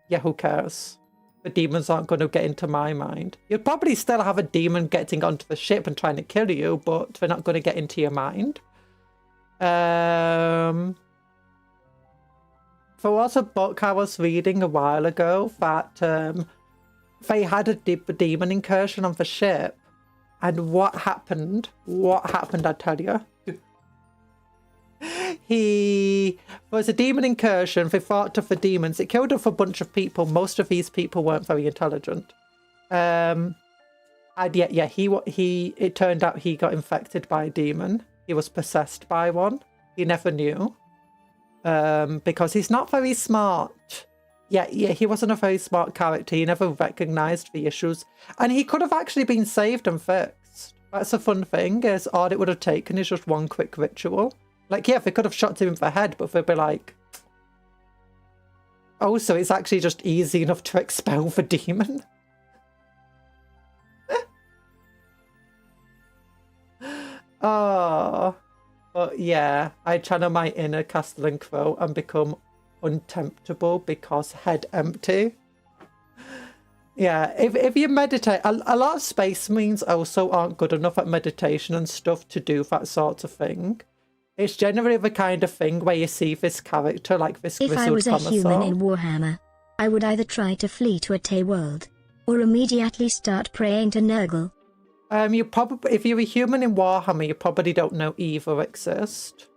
yeah, who cares? The demons aren't going to get into my mind. You'll probably still have a demon getting onto the ship and trying to kill you, but they're not going to get into your mind. There was a book I was reading a while ago that they had a demon incursion on the ship. And what happened, I tell you. There was a demon incursion. They fought off the demons. It killed off a bunch of people. Most of these people weren't very intelligent. And yeah, it turned out he got infected by a demon. He was possessed by one. He never knew. Because he's not very smart. Yeah, he wasn't a very smart character. He never recognized the issues. And he could have actually been saved and fixed. That's a fun thing, is all it would have taken is just one quick ritual. Like, yeah, they could have shot him in the head, but they'd be like, oh, so it's actually just easy enough to expel the demon? Oh, but yeah, I channel my inner Castellan Crow and become untemptable because head empty. Yeah, if you meditate, a lot of Space Marines also aren't good enough at meditation and stuff to do that sort of thing. It's generally the kind of thing where you see this character, like this grizzled If I was a commissar. human in Warhammer, I would either try to flee to a Tay world, or immediately start praying to Nurgle. You probably, if you're a human in Warhammer, you probably don't know either exist.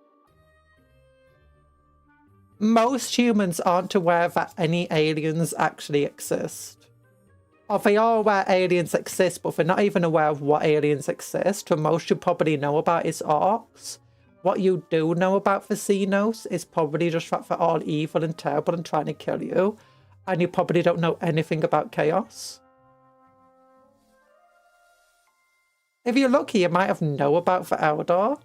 Most humans aren't aware that any aliens actually exist. Or they are aware aliens exist, but they're not even aware of what aliens exist. The most you probably know about is orcs. What you do know about the Xenos is probably just that they're all evil and terrible and trying to kill you. And you probably don't know anything about chaos. If you're lucky, you might have know about the Eldar.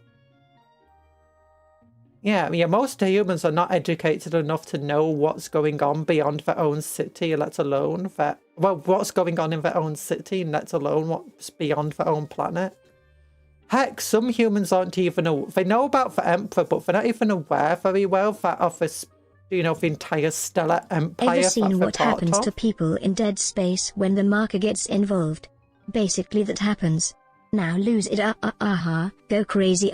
Yeah, most humans are not educated enough to know what's going on beyond their own city, let alone what's going on in their own city, let alone what's beyond their own planet. Heck, some humans aren't even they know about the Emperor, but they're not even aware very well that of this, the entire stellar empire. Ever seen what happens to people in Dead Space when the marker gets involved? Basically that happens. Now lose it, go crazy,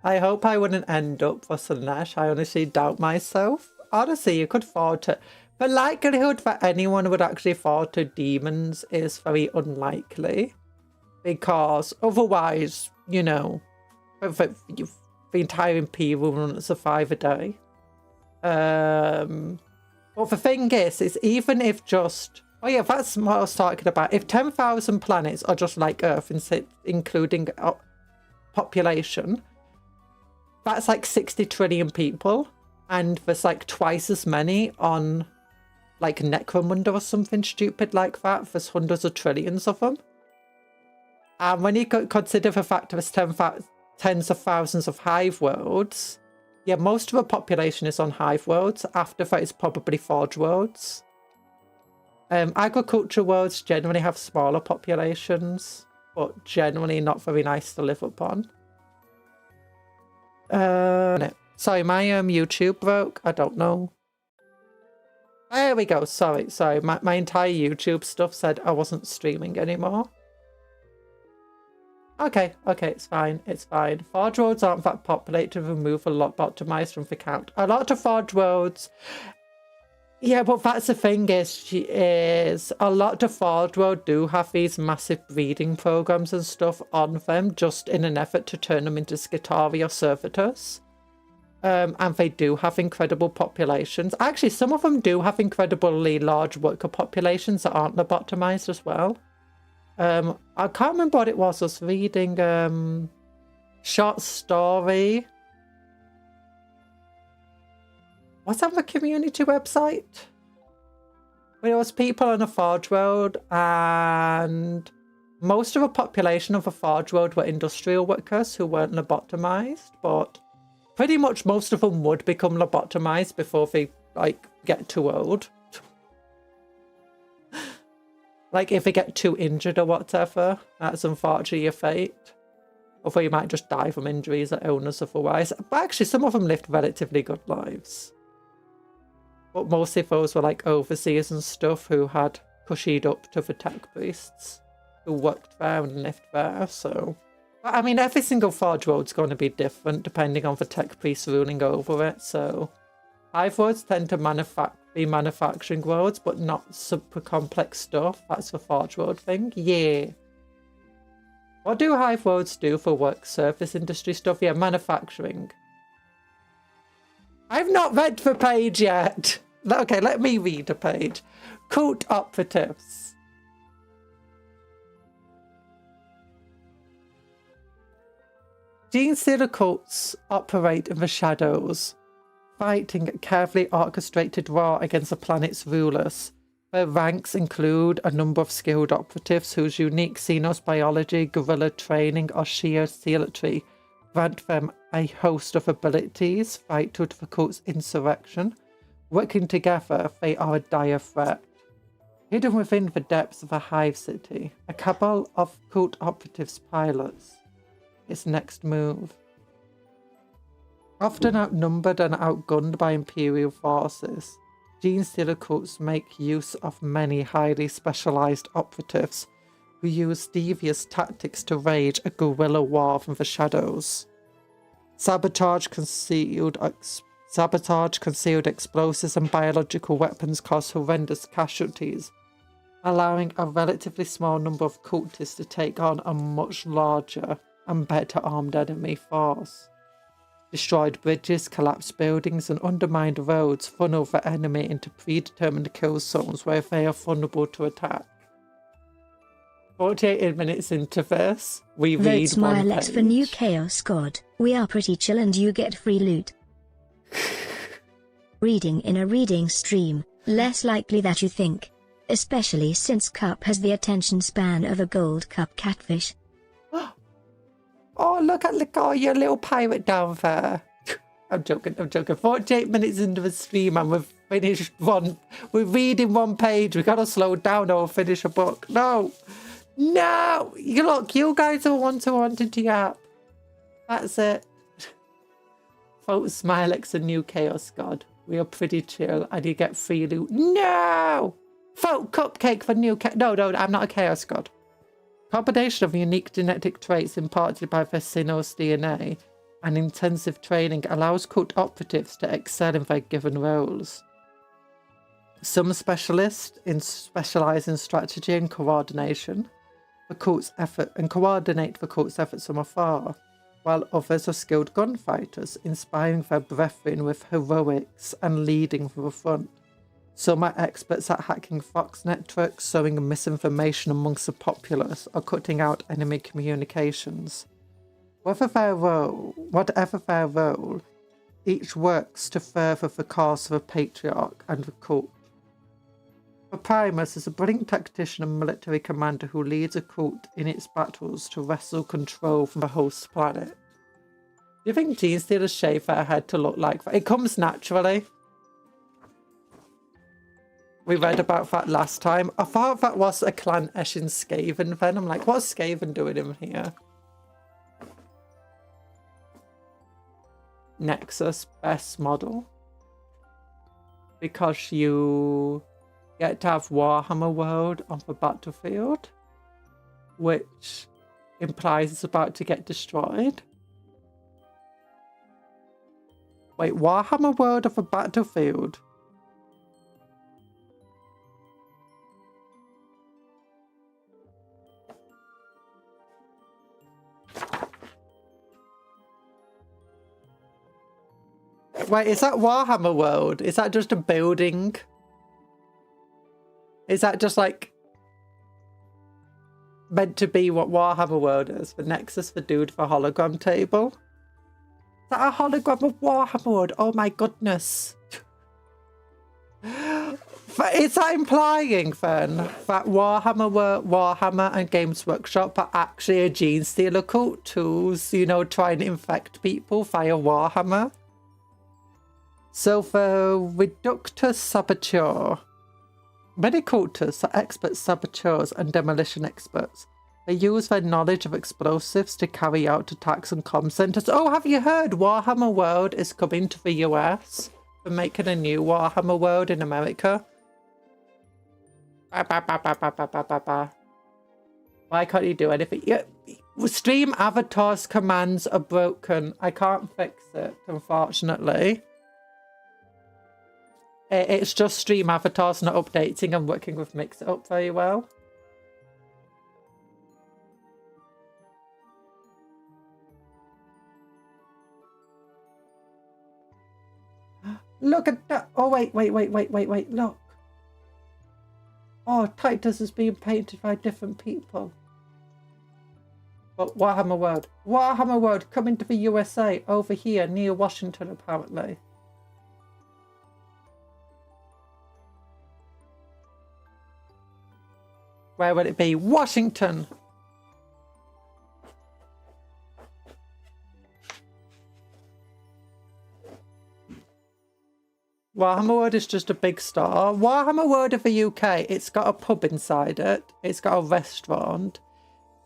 I hope I wouldn't end up for Slanesh. I honestly doubt myself. Honestly, you could fall to... The likelihood that anyone would actually fall to demons is very unlikely. Because otherwise, the entire Imperial wouldn't survive a day. But the thing is even if just... Oh yeah, that's what I was talking about. If 10,000 planets are just like Earth, including population, that's like 60 trillion people. And there's like twice as many on like Necromunda or something stupid like that. There's hundreds of trillions of them. And when you consider the fact there's tens of thousands of hive worlds, yeah, most of the population is on hive worlds. After that is probably forge worlds. Agriculture worlds generally have smaller populations, but generally not very nice to live upon. Sorry, my YouTube broke. I don't know. There we go. Sorry. My entire YouTube stuff said I wasn't streaming anymore. Okay, it's fine. Forge worlds aren't that populated. Remove a lot optimized from the count. A lot of forge worlds. Yeah, but that's the thing is a lot of forge worlds do have these massive breeding programs and stuff on them, just in an effort to turn them into Skitarii or Servitors. And they do have incredible populations. Actually, some of them do have incredibly large worker populations that aren't lobotomized as well. I can't remember what it was. I was reading short story. What's on the community website? Well, it was people on a forge world, and most of the population of a forge world were industrial workers who weren't lobotomized, but pretty much most of them would become lobotomized before they get too old. Like, if they get too injured or whatever, that's unfortunately your fate. Although you might just die from injuries or illness otherwise. But actually, some of them lived relatively good lives. But mostly those were like overseers and stuff who had cushied up to the tech priests who worked there and lived there, so... But I mean, every single Forge World's going to be different depending on the tech priests ruling over it, so... Hive worlds tend to be manufacturing worlds, but not super complex stuff. That's the Forge World thing. Yeah. What do Hive worlds do for work surface industry stuff? Yeah, manufacturing. I've not read the page yet. Okay, let me read a page. Cult operatives. Genestealer cults operate in the shadows, fighting a carefully orchestrated war against the planet's rulers. Their ranks include a number of skilled operatives whose unique xenos guerrilla training, or sheer zealotry grant them a host of abilities vital to the cult's insurrection. Working together, they are a dire threat. Hidden within the depths of a hive city, a cabal of cult operatives pilots its next move. Often outnumbered and outgunned by Imperial forces, Genestealer cults make use of many highly specialized operatives who use devious tactics to wage a guerrilla war from the shadows. Sabotage, concealed explosives and biological weapons cause horrendous casualties, allowing a relatively small number of cultists to take on a much larger and better armed enemy force. Destroyed bridges, collapsed buildings, and undermined roads funnel the enemy into predetermined kill zones where they are vulnerable to attack. 48 minutes into this, we read one page. Smile X for new Chaos God. We are pretty chill and you get free loot. Reading in a reading stream, less likely that you think. Especially since Cup has the attention span of a gold cup catfish. Oh, look at your little pirate down there. I'm joking. 48 minutes into the stream and we've finished one. We're reading one page. We gotta slow down or finish a book. No! Look, you guys are wanted to yap. That's it. Vote Smilex a new Chaos God. We are pretty chill and you get free loot. No! Vote Cupcake for new No, I'm not a Chaos God. Combination of unique genetic traits imparted by their Xenos DNA and intensive training allows cult operatives to excel in their given roles. Some specialists specialize in strategy and coordination coordinate the cult's efforts from afar, while others are skilled gunfighters, inspiring their brethren with heroics and leading from the front. Some are experts at hacking Fox networks, sowing misinformation amongst the populace, or cutting out enemy communications. Whatever their role, each works to further the cause of the Patriarch and the cult. The Primus is a brilliant tactician and military commander who leads a cult in its battles to wrestle control from the host planet. Do you think Genestealers shave their head to look like that? It comes naturally. We read about that last time. I thought that was a Clan Eshin Skaven then. I'm like, what's Skaven doing in here? Nexus, best model. Because you get to have Warhammer World on the battlefield, which implies it's about to get destroyed. Wait, Warhammer World of the battlefield? Wait, is that Warhammer World? Is that just a building? Is that just like meant to be what Warhammer World is? The Nexus, the dude for hologram table? Is that a hologram of Warhammer World? Oh my goodness. Is that implying then that Warhammer and Games Workshop are actually a Genestealer cult who's, try and infect people via Warhammer? So the Reductus Saboteur Many cultists are expert saboteurs and demolition experts. They use their knowledge of explosives to carry out attacks on comm centers. Oh, have you heard? Warhammer World is coming to the US. They're making a new Warhammer World in America. Why can't you do anything? Stream avatars commands are broken. I can't fix it, unfortunately. It's just stream avatars not updating and working with Mix It Up very well. Look at that. Oh, wait, look. Oh, Titus is being painted by different people. But Warhammer World. Warhammer World coming to the USA over here near Washington, apparently. Where would it be? Washington! Warhammer World is just a big store. Warhammer World of the UK, it's got a pub inside it. It's got a restaurant.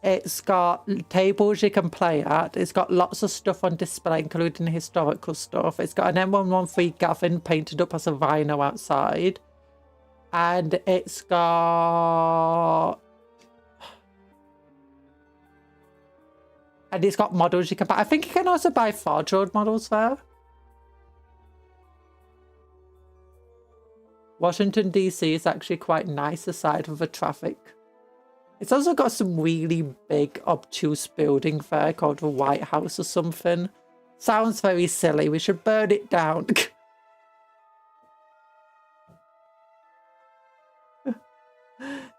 It's got tables you can play at. It's got lots of stuff on display, including historical stuff. It's got an M113 Gavin painted up as a rhino outside. And it's got... And it's got models you can buy. I think you can also buy Forge Road models there. Washington, D.C. is actually quite nice aside from the traffic. It's also got some really big, obtuse building there called the White House or something. Sounds very silly. We should burn it down.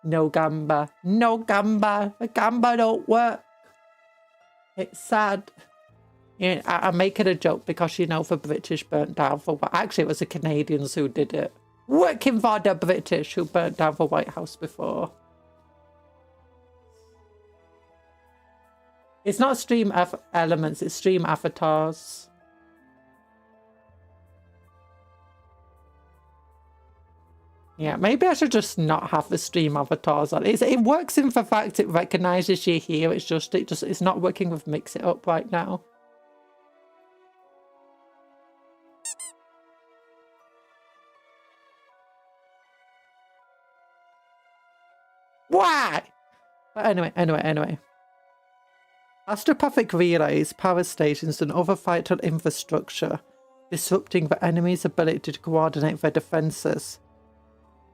No gamba. No gamba. The gamba don't work. It's sad. Yeah, I'm making a joke because, you know, the British burnt down for... Actually, it was the Canadians who did it. Working for the British who burnt down the White House before. It's not stream elements, it's stream avatars. Yeah, maybe I should just not have the stream avatars on. It works in the fact it recognizes you here. It's not working with Mix It Up right now. Why? But anyway. Astropathic relays, power stations, and other vital infrastructure, disrupting the enemy's ability to coordinate their defences.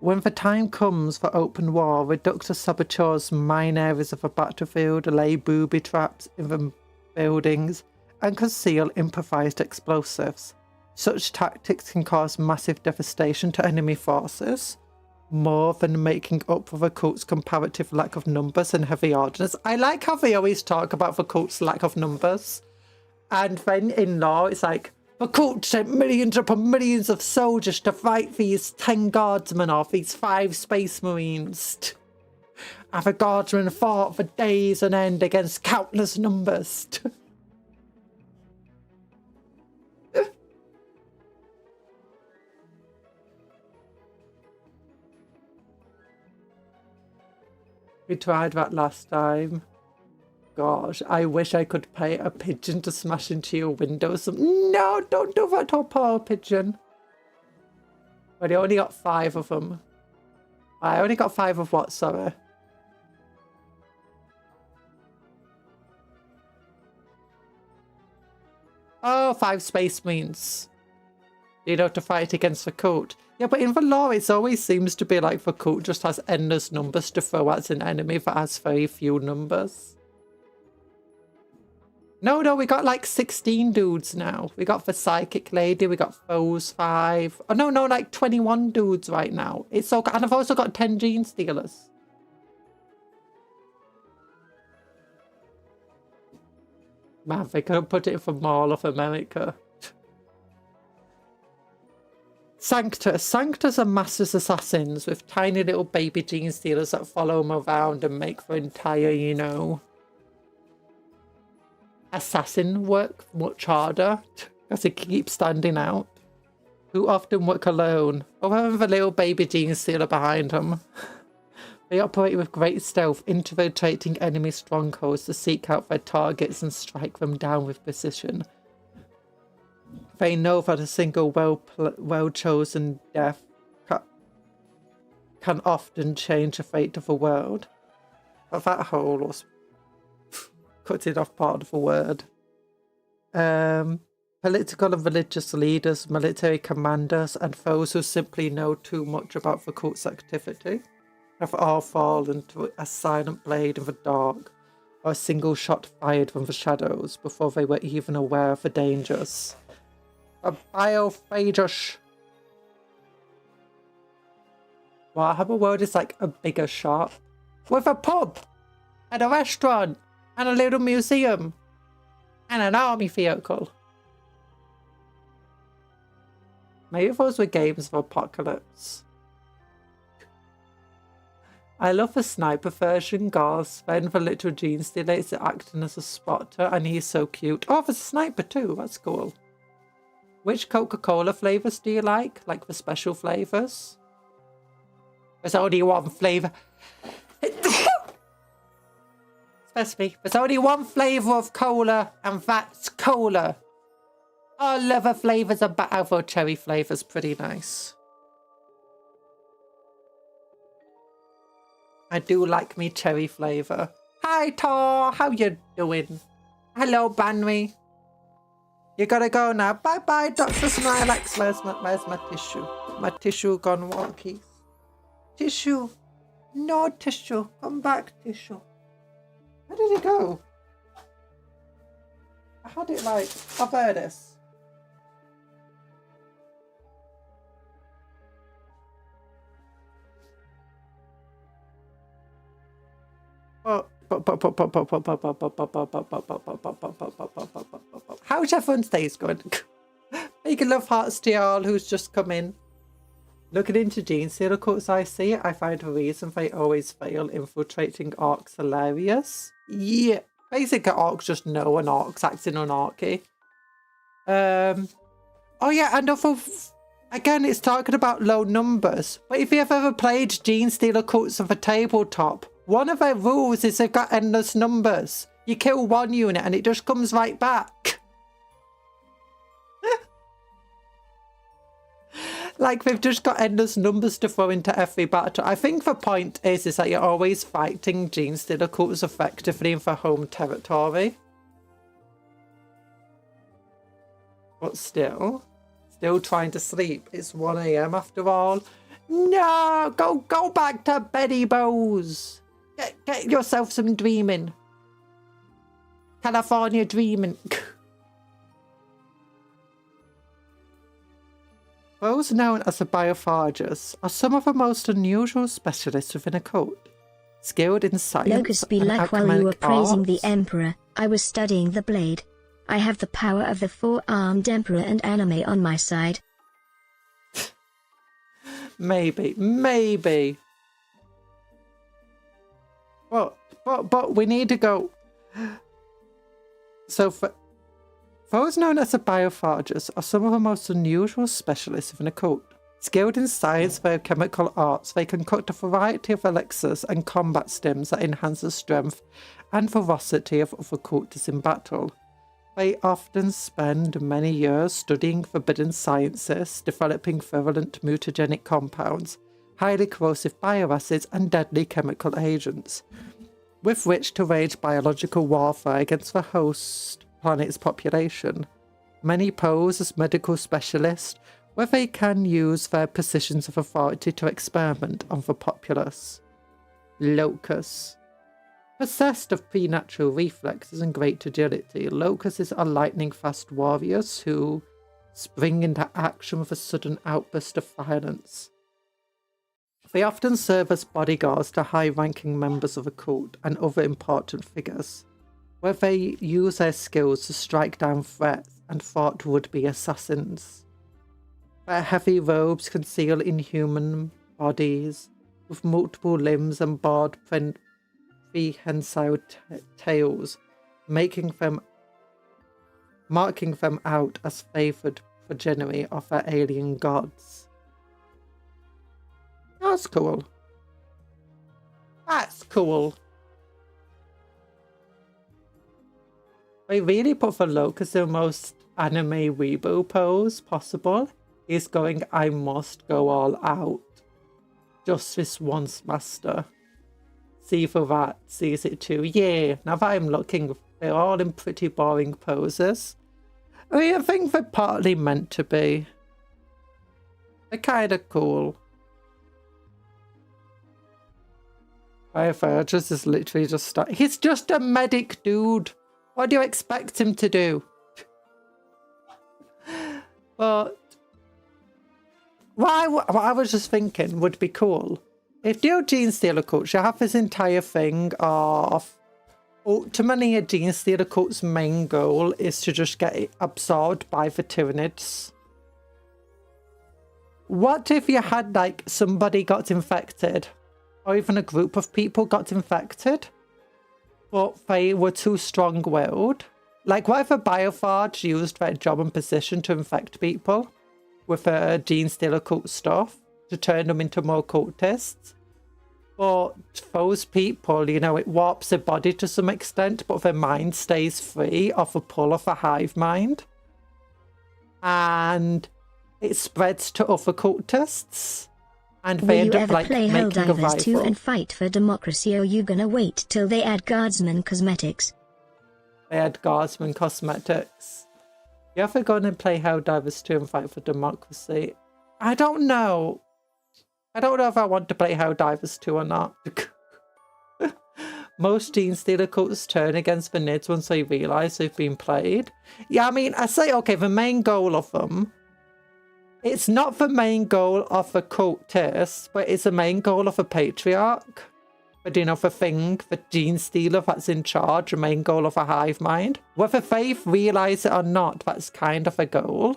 When the time comes for open war, reductor saboteurs mine areas of the battlefield, lay booby traps in the buildings, and conceal improvised explosives. Such tactics can cause massive devastation to enemy forces, more than making up for the cult's comparative lack of numbers and heavy ordnance. I like how they always talk about the cult's lack of numbers. And then in law, it's like, the cult sent millions upon millions of soldiers to fight these 10 guardsmen or these 5 space marines. And the guardsmen fought for days on end against countless numbers. We tried that last time. Gosh, I wish I could pay a pigeon to smash into your windows. No, don't do that to a poor pigeon. But I only got 5 of them. I only got 5 of what, sorry? Oh, 5 space marines. You know, to fight against the cult. Yeah, but in the lore, it always seems to be like the cult just has endless numbers to throw at an enemy that has very few numbers. No, we got like 16 dudes now. We got the psychic lady, we got foes 5. Oh, no, like 21 dudes right now. It's so, and I've also got 10 Genestealers. Man, they could have put it for Mall of America. Sanctus are masters assassins with tiny little baby Genestealers that follow them around and make the entire, you know, assassin work much harder because it keeps standing out. who often work alone, or with a little baby Genestealer behind them. They operate with great stealth, infiltrating enemy strongholds to seek out their targets and strike them down with precision. They know that a single well-chosen death can often change the fate of a world. But that hole was cutting off part of the word. Political and religious leaders, military commanders, and those who simply know too much about the cult's activity have all fallen to a silent blade in the dark, or a single shot fired from the shadows before they were even aware of the dangers. A biophagus. Warhammer World is like a bigger shop with a pub and a restaurant and a little museum and an army vehicle. Maybe those were games of Apocalypse. I love the sniper version, guys. Then the little Genestealer is acting as a spotter and he's so cute. Oh, there's a sniper too. That's cool. Which Coca-Cola flavours do you like? Like the special flavours? There's only one flavour. Excuse me. There's only one flavour of cola, and that's cola. All other flavours are better, although cherry flavour's pretty nice. I do like me cherry flavour. Hi, Tor. How you doing? Hello, Banry. You gotta go now. Bye-bye, Dr. Smilex. Where's my tissue? My tissue gone wonky. Tissue. No tissue. Come back, tissue. Where did it go? I had it like... I've heard this. How's everyone's days going? Big love hearts to y'all who's just come in. Looking into Genestealer cults I see, I find a reason they always fail infiltrating orcs hilarious. Yeah, basically orcs just know an orc's acting anarchy. Oh yeah, and again, it's talking about low numbers. But if you've ever played Genestealer cults of a tabletop, one of their rules is they've got endless numbers. You kill one unit and it just comes right back. Like they've just got endless numbers to throw into every battle. I think the point is that you're always fighting Genestealer cults effectively in their home territory. But still trying to sleep. It's 1 AM after all. No, go back to Betty Bows. Get yourself some dreaming. California dreaming. Those known as the biophagus are some of the most unusual specialists within a cult. Skilled in science Locust be and like while you were praising arts. the Emperor, I was studying the blade. I have the power of the four-armed Emperor and anime on my side. Maybe. But we need to go. So for those known as the biophagus are some of the most unusual specialists within a cult. Skilled in science, biochemical arts, they concoct a variety of elixirs and combat stims that enhance the strength and ferocity of other cultists in battle. They often spend many years studying forbidden sciences, developing virulent mutagenic compounds, highly corrosive bioacids, and deadly chemical agents, with which to wage biological warfare against the host planet's population. Many pose as medical specialists, where they can use their positions of authority to experiment on the populace. Locusts. Possessed of preternatural reflexes and great agility, locusts are lightning-fast warriors who spring into action with a sudden outburst of violence. They often serve as bodyguards to high-ranking members of a cult and other important figures, where they use their skills to strike down threats and thwart would-be assassins. Their heavy robes conceal inhuman bodies, with multiple limbs and barred prehensile tails, marking them out as favoured progeny of our alien gods. That's cool. That's cool. I really put for Locus the most anime weebo pose possible. He's going, I must go all out. Justice once master. See for that, sees it too. Yeah, now that I'm looking, they're all in pretty boring poses. I mean, I think they're partly meant to be. They're kind of cool. Firefighters is literally just he's just a medic, dude. What do you expect him to do? But what I was just thinking would be cool. If the Genestealer cult should have this entire thing of ultimately a Genestealer cult's main goal is to just get absorbed by the Tyranids. What if you had like somebody got infected? Or even a group of people got infected, but they were too strong-willed. Like, what if a Biophage used their job and position to infect people with Genestealer cult stuff to turn them into more cultists? But those people, you know, it warps their body to some extent, but their mind stays free of the pull of a hive mind. And it spreads to other cultists. And they end up like making a rival. Will you ever play Helldivers 2 and fight for democracy, or are you gonna wait till they add Guardsman cosmetics? They add Guardsman cosmetics. You ever gonna play Helldivers 2 and fight for democracy? I don't know. I don't know if I want to play Helldivers 2 or not. Most Genestealer cults turn against the Nids once they realise they've been played. Yeah, I mean, I say, okay, the main goal of them, it's not the main goal of a cultist, but it's the main goal of a patriarch. But you know, the thing, the Genestealer that's in charge, the main goal of a hive mind. Whether they realise it or not, that's kind of a goal.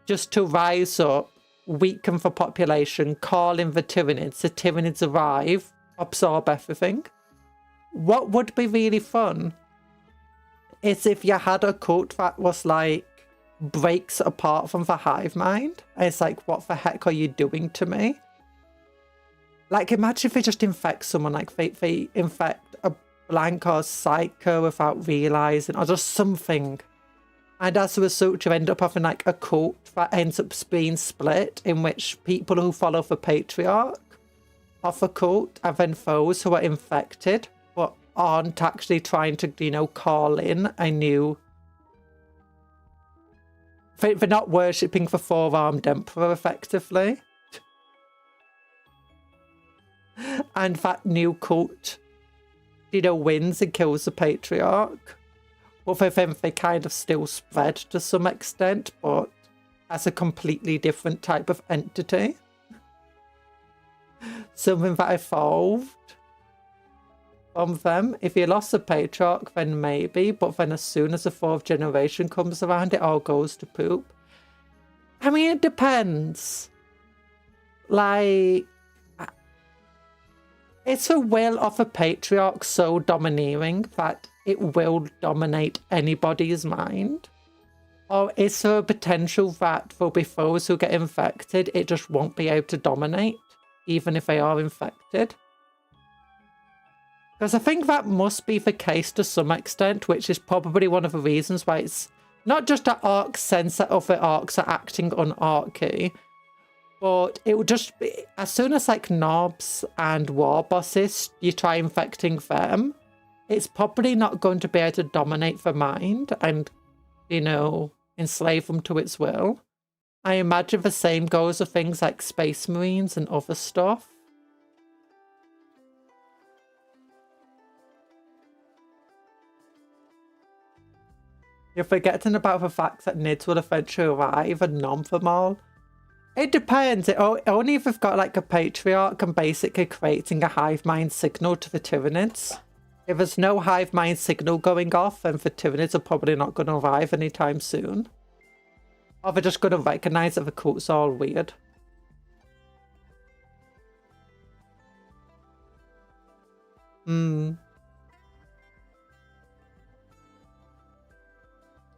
Just to rise up, weaken the population, call in the Tyranids arrive, absorb everything. What would be really fun is if you had a cult that was like, breaks apart from the hive mind. And it's like, what the heck are you doing to me? Like, imagine if they just infect someone, like they infect a blank or psycho without realising, or just something. And as a result, you end up having like a cult that ends up being split, in which people who follow the patriarch of the cult are then those who are infected, but aren't actually trying to, you know, call in a new... They're not worshipping the four-armed emperor, effectively. And that new cult, you know, wins and kills the patriarch. Other than they kind of still spread to some extent, but as a completely different type of entity. Something that evolved from them. If you lost the patriarch, then maybe, but then as soon as the fourth generation comes around, it all goes to poop. I mean, it depends. Like, it's a will of a patriarch so domineering that it will dominate anybody's mind? Or is there a potential that there'll be those who get infected, it just won't be able to dominate, even if they are infected? Because I think that must be the case to some extent, which is probably one of the reasons why it's not just that Arcs sense that other Arcs are acting unarchy, but it would just be, as soon as like knobs and war bosses, you try infecting them, it's probably not going to be able to dominate the mind and, you know, enslave them to its will. I imagine the same goes for things like Space Marines and other stuff. You're forgetting about the fact that Nids will eventually arrive and nom them all. It depends. Only if they've got like a patriarch and basically creating a hive mind signal to the Tyranids. If there's no hive mind signal going off, then the Tyranids are probably not going to arrive anytime soon. Or they're just going to recognise that the cult's all weird.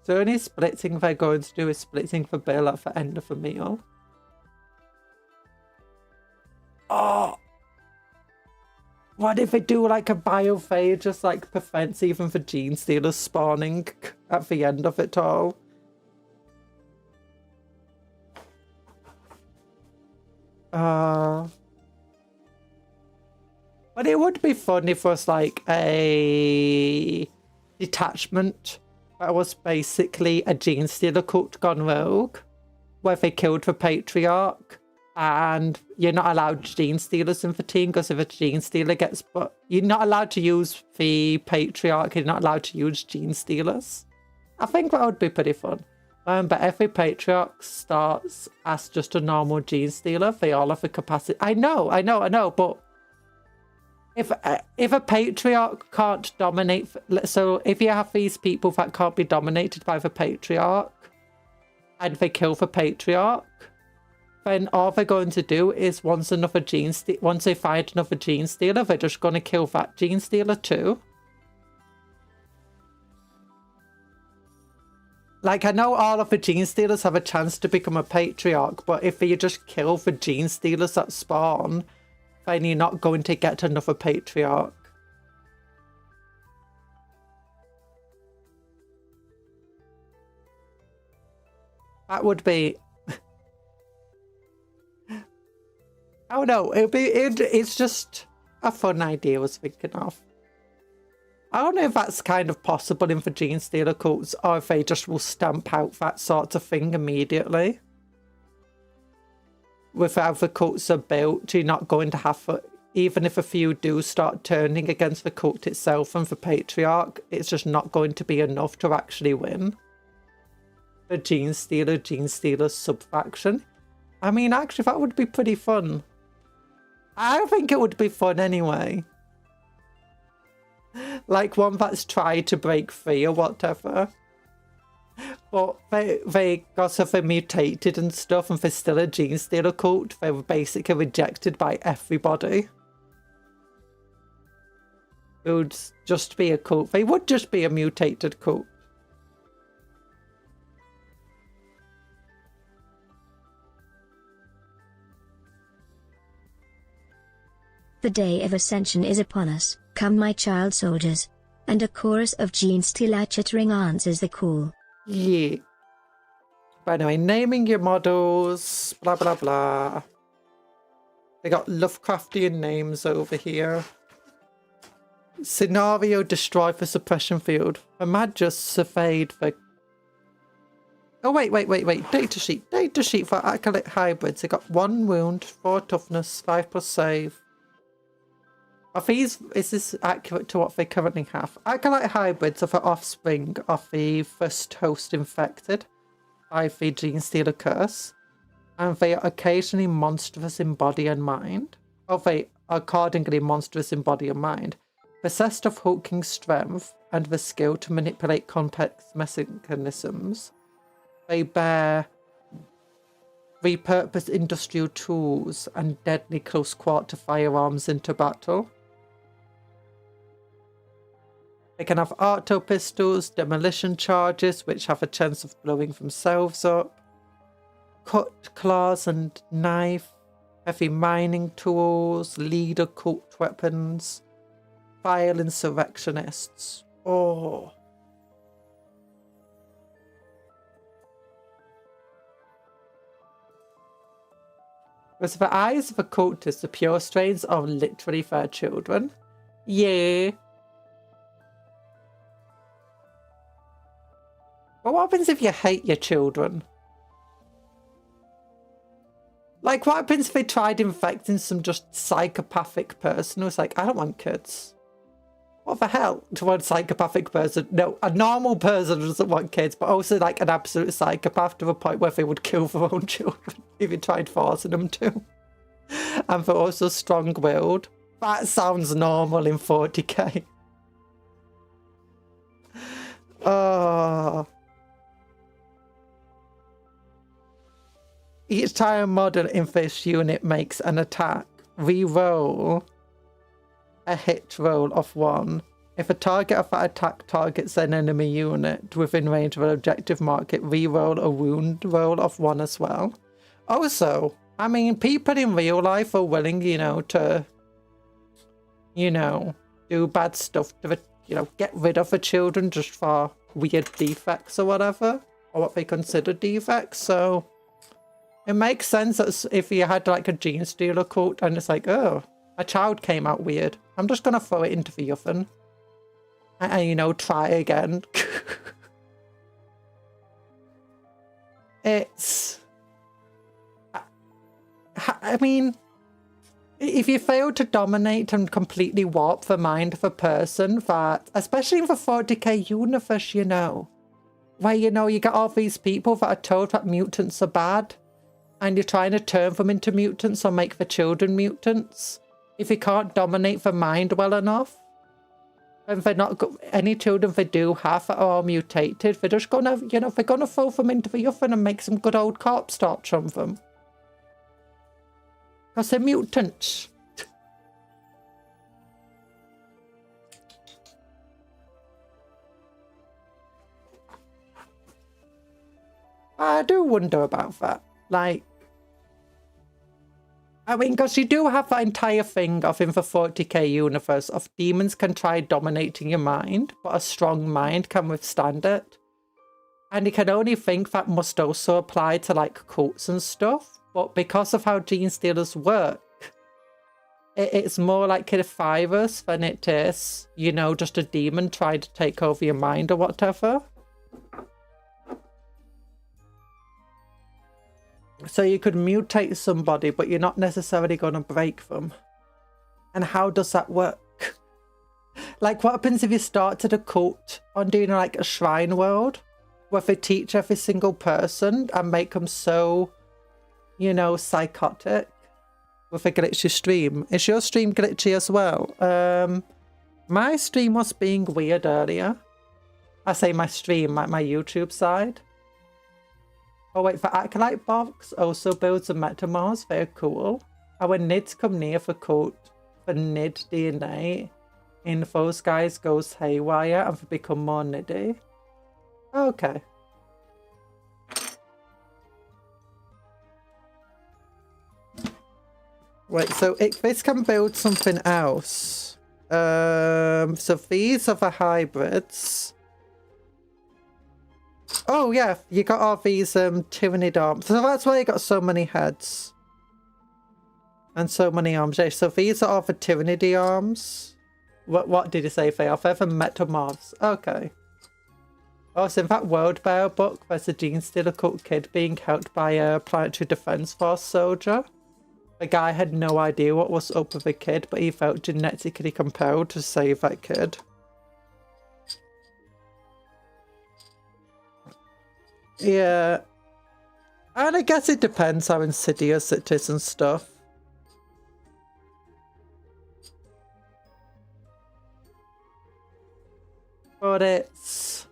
So only splitting they're going to do is splitting for Bill at the end of the meal. Oh! What if they do like a biophage just like prevents even the Genestealers spawning at the end of it all? But it would be fun if it was like a detachment that was basically a Genestealer cult gone rogue, where they killed the Patriarch, and you're not allowed Genestealers in the team because if a Genestealer gets... But you're not allowed to use the Patriarch, you're not allowed to use Genestealers. I think that would be pretty fun. But every Patriarch starts as just a normal Genestealer. They all have the capacity... I know, but... If a Patriarch can't dominate... So if you have these people that can't be dominated by the Patriarch, and they kill the Patriarch, then all they're going to do is once they find another Genestealer, they're just going to kill that Genestealer too. Like, I know all of the Genestealers have a chance to become a Patriarch, but if you just kill the Genestealers that spawn, then you're not going to get another Patriarch. That would be... I don't know, it's just a fun idea I was thinking of. I don't know if that's kind of possible in the Genestealer cults, or if they just will stamp out that sort of thing immediately. With how the cults are built, you're not going to have... Even if a few do start turning against the cult itself and the Patriarch, it's just not going to be enough to actually win. The Genestealer sub-faction. I mean, actually, that would be pretty fun. I think it would be fun anyway. Like one that's tried to break free or whatever. But because of they mutated and stuff and they're still a Genestealer cult, they were basically rejected by everybody. It would just be a cult. They would just be a mutated cult. The day of ascension is upon us, come my child soldiers. And a chorus of Genestealer chittering answers the call. Yeah. But anyway, naming your models, blah blah blah. They got Lovecraftian names over here. Scenario destroy the suppression field. The Mad just surveyed the... Oh wait. Data sheet for Acolyte hybrids. They got 1 wound, 4 toughness, 5+ save. Is this accurate to what they currently have? Acolyte hybrids are the offspring of the first host infected by the Genestealer curse, and they are occasionally monstrous in body and mind. Or they are accordingly monstrous in body and mind, possessed of hulking strength and the skill to manipulate complex mechanisms. They bear repurposed industrial tools and deadly close-quarter firearms into battle. They can have auto pistols, demolition charges, which have a chance of blowing themselves up, cut claws and knife, heavy mining tools, leader cult weapons, vile insurrectionists. Oh. With the eyes of a cultist, the pure strains are literally their children. Yeah. But what happens if you hate your children? Like, what happens if they tried infecting some just psychopathic person who's like, I don't want kids? What the hell? To one psychopathic person? No, a normal person doesn't want kids, but also like an absolute psychopath to the point where they would kill their own children if you tried forcing them to. And they're also strong-willed. That sounds normal in 40k. Oh... Each time a model in this unit makes an attack, re-roll a hit roll of 1 If a target of that attack targets an enemy unit within range of an objective market, re-roll a wound roll of 1 as well. Also, I mean, people in real life are willing, you know, to, you know, do bad stuff to, you know, get rid of the children just for weird defects or whatever, or what they consider defects. So it makes sense that if you had like a Genestealer cult and it's like, oh, a child came out weird, I'm just gonna throw it into the oven and you know, try again. It's, I mean, if you fail to dominate and completely warp the mind of a person, that, especially in the 40k universe, you know, where, you know, you get all these people that are told that mutants are bad, and you're trying to turn them into mutants or make the children mutants. If you can't dominate the mind well enough, and they're not, any children they do have that are all mutated, they're just gonna, you know, they're gonna throw them into the oven and make some good old corpse torch on them. Because they're mutants. I do wonder about that. Like, I mean, because you do have that entire thing of in the 40k universe of demons can try dominating your mind, but a strong mind can withstand it. And you can only think that must also apply to like cults and stuff. But because of how Genestealers work, it's more like a virus than it is, you know, just a demon trying to take over your mind or whatever. So you could mutate somebody, but you're not necessarily going to break them. And how does that work? Like, what happens if you started a cult on doing like a shrine world, where they teach every single person and make them so, you know, psychotic with a glitchy stream? Is your stream glitchy as well? My stream was being weird earlier. I say my stream, my YouTube side. Oh wait, the Acolyte box also builds a Metamorphs, very cool. And when NIDs come near the cult, the NID DNA in those guys goes haywire and they become more NIDy. Okay. Wait, so this can build something else. So these are the hybrids. Oh yeah, you got all these tyrannid arms. So that's why you got so many heads. And so many arms. Yeah, so these are all the tyrannidy arms. What did you say they are? They're the Metamorphs. Okay. Oh, so in that World Bear book, there's a Genestealer cult kid being helped by a Planetary Defense Force soldier. The guy had no idea what was up with the kid, but he felt genetically compelled to save that kid. Yeah. And I guess it depends how insidious it is and stuff. But it's...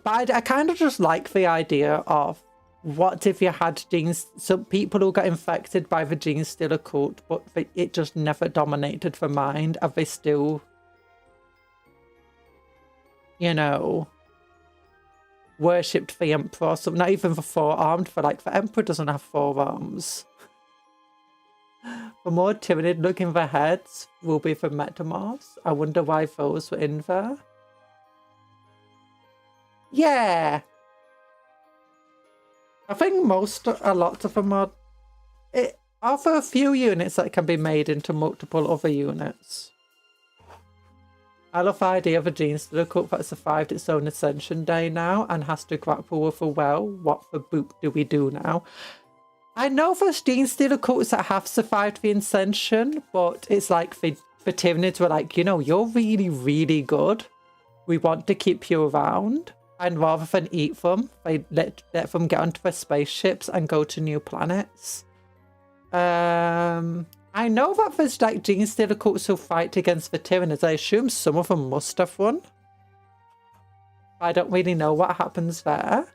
But I kind of just like the idea of what if you had some people who got infected by the Genestealer cult, but it just never dominated the mind, and they still, you know, worshipped the Emperor or something. Not even the four-armed, for like the Emperor doesn't have 4 arms. The more timid looking the heads will be for Metamorphs. I wonder why those were in there. Yeah. I think a lot of them are... Are there a few units that can be made into multiple other units? I love the idea of a Genestealer cult that survived its own Ascension Day now and has to grapple with what the boop do we do now? I know there's Genestealer cults that have survived the Ascension, but it's like the Tyranids were like, you know, you're really, really good. We want to keep you around. And rather than eat them, they let them get onto their spaceships and go to new planets. I know that there's like Genestealer cults who fight against the Tyranids. I assume some of them must have won. I don't really know what happens there.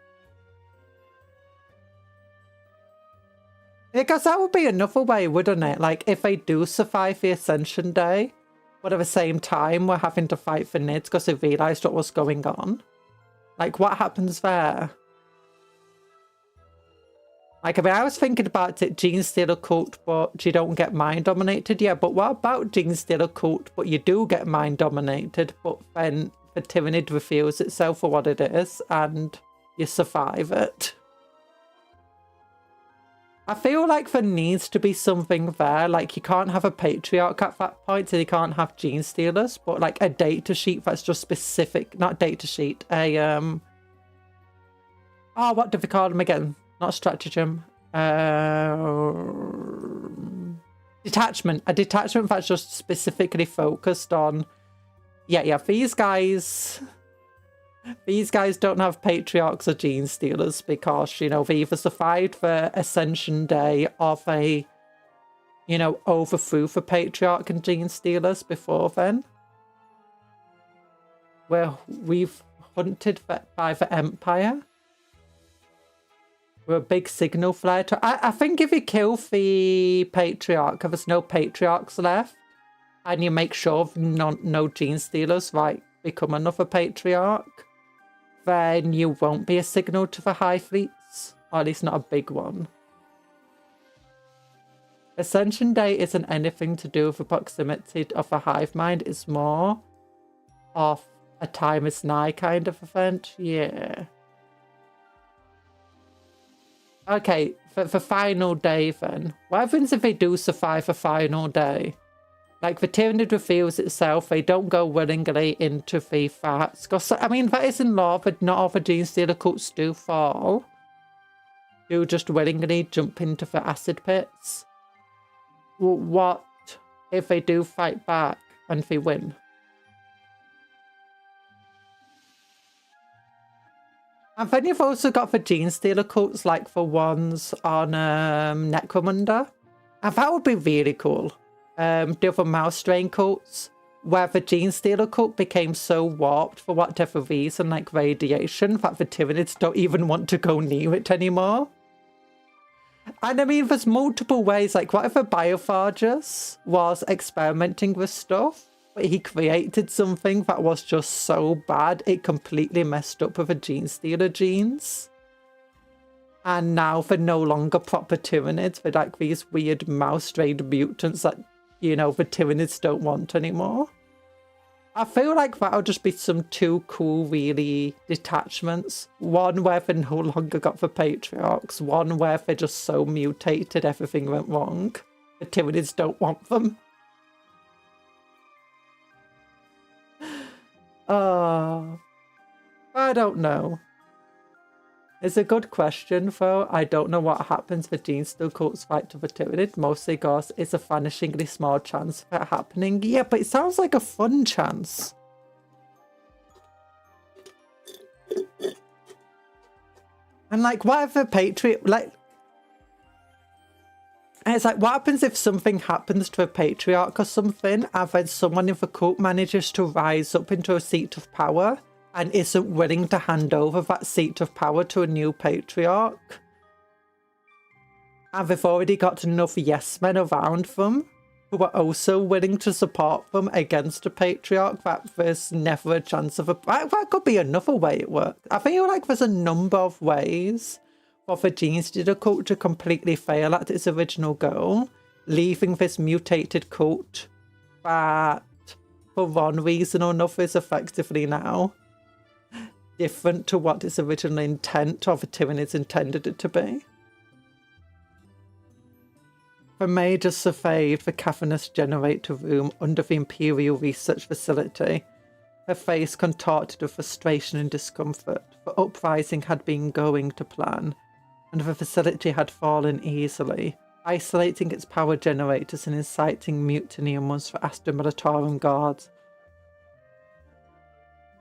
Because that would be another way, wouldn't it? Like, if they do survive the Ascension Day, but at the same time we're having to fight for Nids because they realised what was going on. Like, what happens there? Like, I mean, I was thinking about it, Genestealer cult, but you don't get mind dominated. Yeah, but what about Genestealer cult, but you do get mind dominated, but then the Tyranid reveals itself for what it is, and you survive it? I feel like there needs to be something there. Like, you can't have a patriarch at that point, so you can't have Genestealers, but like a data sheet that's just specific, not data sheet, a, oh, what do they call them again? Not stratagem. Detachment. A detachment that's just specifically focused on, yeah, these guys don't have patriarchs or Genestealers because, you know, they either survived the Ascension Day or they, you know, overthrew the patriarch and Genestealers before then. Where we've hunted by the Empire. We're a big signal flare. I think if you kill the patriarch, if there's no patriarchs left, and you make sure no Genestealers, like, become another patriarch, then you won't be a signal to the high fleets, or at least not a big one. Ascension Day isn't anything to do with the proximity of the hive mind. It's more of a time is nigh kind of event. Yeah. Okay, for the final day then. What happens if they do survive the final day? Like, the Tyranid reveals itself, they don't go willingly into the fats. Because, I mean, that is in law, but not all the Genestealer cults do fall. Do just willingly jump into the acid pits. Well, what if they do fight back and they win? And then you've also got the Genestealer cults, like the ones on Necromunda. And that would be really cool. The other mouse strain cults, where the Genestealer cult became so warped for whatever reason, like radiation, that the Tyranids don't even want to go near it anymore. And I mean, there's multiple ways, like what if a Biophagus was experimenting with stuff, but he created something that was just so bad, it completely messed up with the Genestealer genes. And now they're no longer proper Tyranids, they're like these weird mouse-strained mutants that, you know, the Tyranids don't want anymore. I feel like that'll just be some two cool, really, detachments. One where they no longer got the patriarchs, one where they're just so mutated everything went wrong. The Tyranids don't want them. I don't know. It's a good question, though. I don't know what happens if Genestealer cults fight to the Tyranid, mostly because it's a vanishingly small chance of it happening. Yeah, but it sounds like a fun chance. And like, what if a patriot, like, and it's like, what happens if something happens to a patriarch or something, and then someone in the cult manages to rise up into a seat of power and isn't willing to hand over that seat of power to a new patriarch? And they've already got enough yes men around them who are also willing to support them against a patriarch that there's never a chance of a... That could be another way it works. I feel like there's a number of ways for the Genestealer cult to completely fail at its original goal, leaving this mutated cult that, for one reason or another, is effectively now different to what its original intent of the Tyranids intended it to be. The Major surveyed the cavernous generator room under the Imperial Research Facility, her face contorted with frustration and discomfort. The uprising had been going to plan, and the facility had fallen easily, isolating its power generators and inciting mutiny amongst the Astra Militarum guards.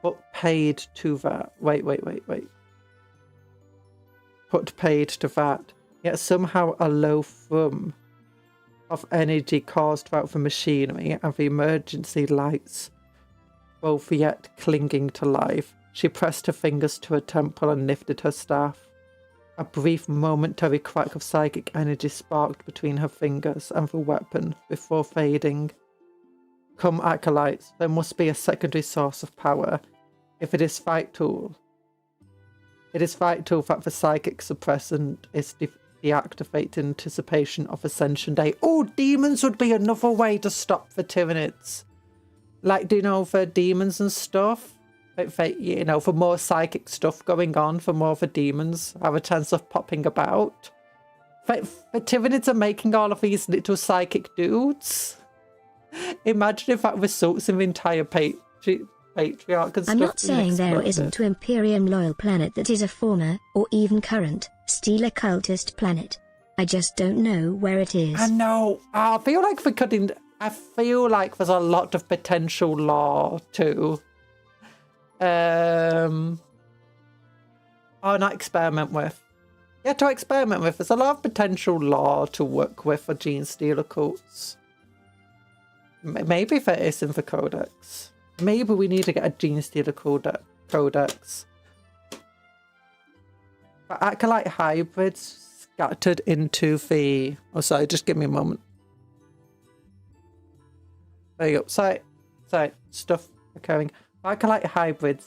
But paid to that. Wait. Put paid to that. Yet somehow a low thrum of energy caused throughout the machinery and the emergency lights, both yet clinging to life. She pressed her fingers to her temple and lifted her staff. A brief momentary crack of psychic energy sparked between her fingers and the weapon before fading. Come acolytes, there must be a secondary source of power. If it is fight tool, it is fight tool that the psychic suppressant is deactivated in anticipation of Ascension Day. Oh, demons would be another way to stop the Tyranids. Like, do you know, for demons and stuff? You know, for more psychic stuff going on, for more of the demons have a chance of popping about. The Tyranids are making all of these little psychic dudes. Imagine if that results in the entire patriarch and stuff. I'm not saying there isn't an Imperium loyal planet that is a former, or even current, Steel occultist planet. I just don't know where it is. I know. I feel like we could... I feel like there's a lot of potential lore too. Oh, not experiment with. Yeah, to experiment with. There's a lot of potential lore to work with for Genestealer cults. Maybe there is in the Codex. Maybe we need to get a Genestealer Codex. But Acolyte hybrids scattered into the... Oh, sorry, just give me a moment. There you go. Sorry, stuff occurring. Acolyte hybrids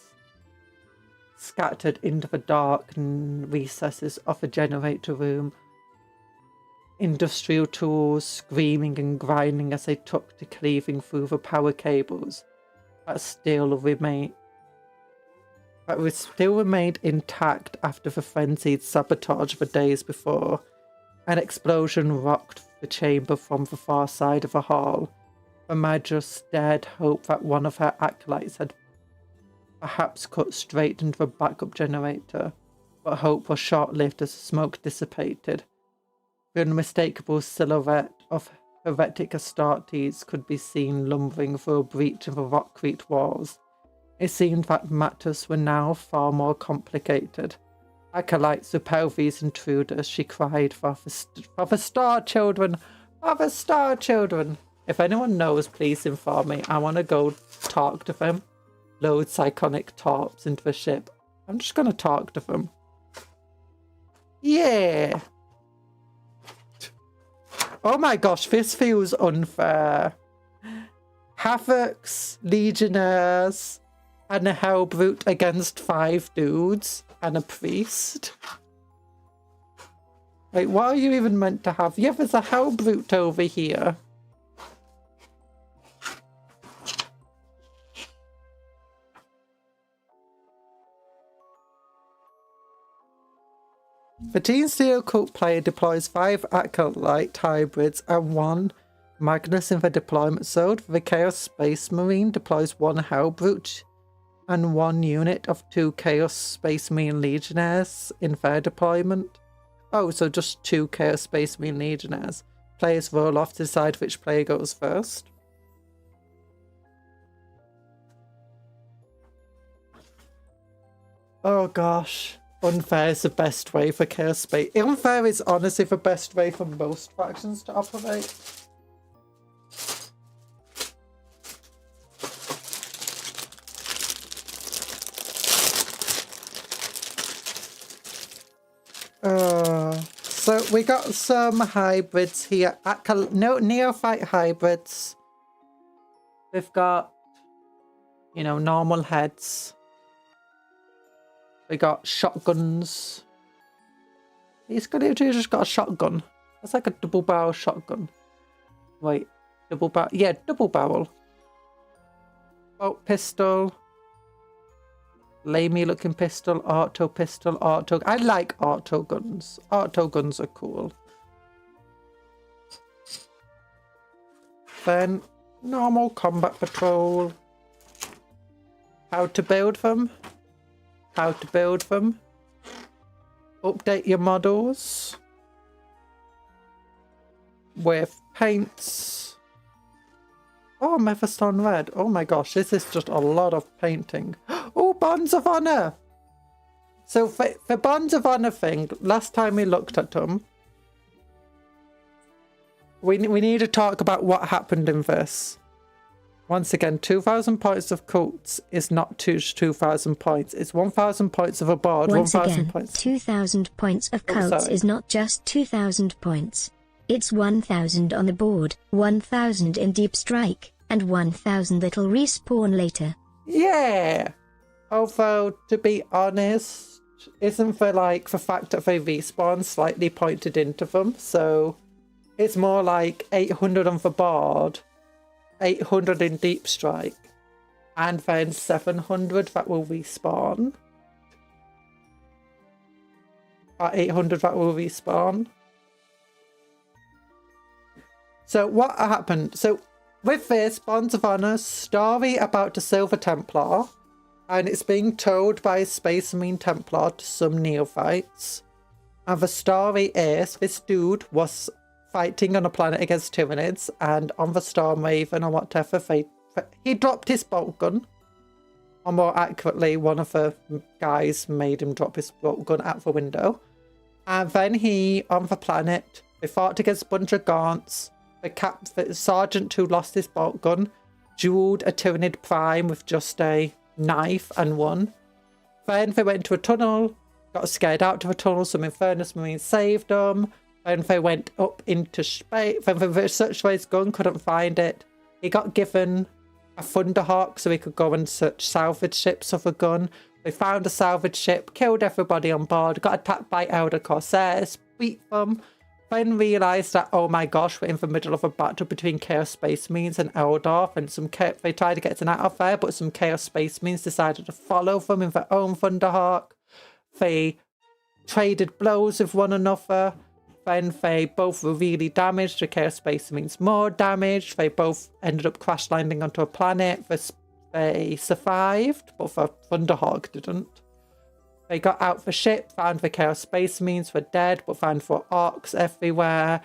scattered into the dark recesses of a generator room. Industrial tools screaming and grinding as they took to cleaving through the power cables that still remained intact after the frenzied sabotage of the days before. An explosion rocked the chamber from the far side of the hall. The Magus dared hope that one of her acolytes had perhaps cut straight into the backup generator, but hope was short-lived as the smoke dissipated. The unmistakable silhouette of heretic Astartes could be seen lumbering through a breach in the rockcrete walls. It seemed that matters were now far more complicated. Acolytes repel these intruders, she cried, for the Star Children! For the Star Children! If anyone knows, please inform me. I want to go talk to them. Load psychonic torps into the ship. I'm just going to talk to them. Yeah! Oh my gosh, this feels unfair. Havoc's Legionnaires and a Hellbrute against 5 dudes and a priest. Wait, what are you even meant to have? Yeah, there's a Hellbrute over here. The Genestealer cult player deploys 5 Acolyte hybrids and 1 Magnus in the deployment zone. The Chaos Space Marine deploys 1 Hellbrute and 1 unit of 2 Chaos Space Marine Legionnaires in their deployment. Oh, so just 2 Chaos Space Marine Legionnaires. Players roll off to decide which player goes first. Oh gosh. Unfair is the best way for Chaos Space. Unfair is honestly the best way for most factions to operate. So we got some hybrids here. No neophyte hybrids. We've got, you know, normal heads. We got shotguns. He's just got a shotgun. That's like a double barrel shotgun. Wait, double barrel? Yeah, double barrel. Bolt pistol. Lamey looking pistol. Auto pistol. Auto. I like auto guns. Auto guns are cool. Then normal combat patrol. How to build them. How to build them. Update your models with paints. Oh, Mephiston Red. Oh my gosh, this is just a lot of painting. Oh, Bonds of Honor. So for the Bonds of Honor thing, last time we looked at them, we need to talk about what happened in this. Once again, 2,000 points of cults is not 2,000 points. It's 1,000 points of a board. Once again, 2,000 points of cults is not just 2,000 points. It's 1,000 on the board, 1,000 in deep strike, and 1000 that'll respawn later. Yeah. Although, to be honest, isn't the the fact that they respawn slightly pointed into them? So it's more like 800 on the board, 800 in Deep Strike, and then 700 that will respawn. Or 800 that will respawn. So what happened? So with this, Bonds of Honor story about the Silver Templar, and it's being told by a Space Marine Templar to some neophytes. And the story is, this dude was fighting on a planet against Tyranids, and on the Storm Raven or whatever, he dropped his bolt gun. Or more accurately, one of the guys made him drop his bolt gun out the window. And then on the planet, they fought against a bunch of Gaunts. The sergeant who lost his bolt gun dueled a Tyranid Prime with just a knife and won. Then they went to a tunnel, got scared out of a tunnel, some Infernus Marines saved them. Then they went up into space. Then they searched for his gun, couldn't find it. He got given a Thunderhawk so he could go and search salvage ships of a gun. They found a salvage ship, killed everybody on board, got attacked by Elder Corsairs, beat them. Then realised that, oh my gosh, we're in the middle of a battle between Chaos Space Marines and Eldar, and they tried to get an out of there, but some Chaos Space Marines decided to follow them in their own Thunderhawk. They traded blows with one another. Then they both were really damaged. The Chaos Space Marines more damaged. They both ended up crash landing onto a planet. They survived, but the Thunderhawk didn't. They got out the ship, found the Chaos Space Marines were dead, but found there were orcs everywhere.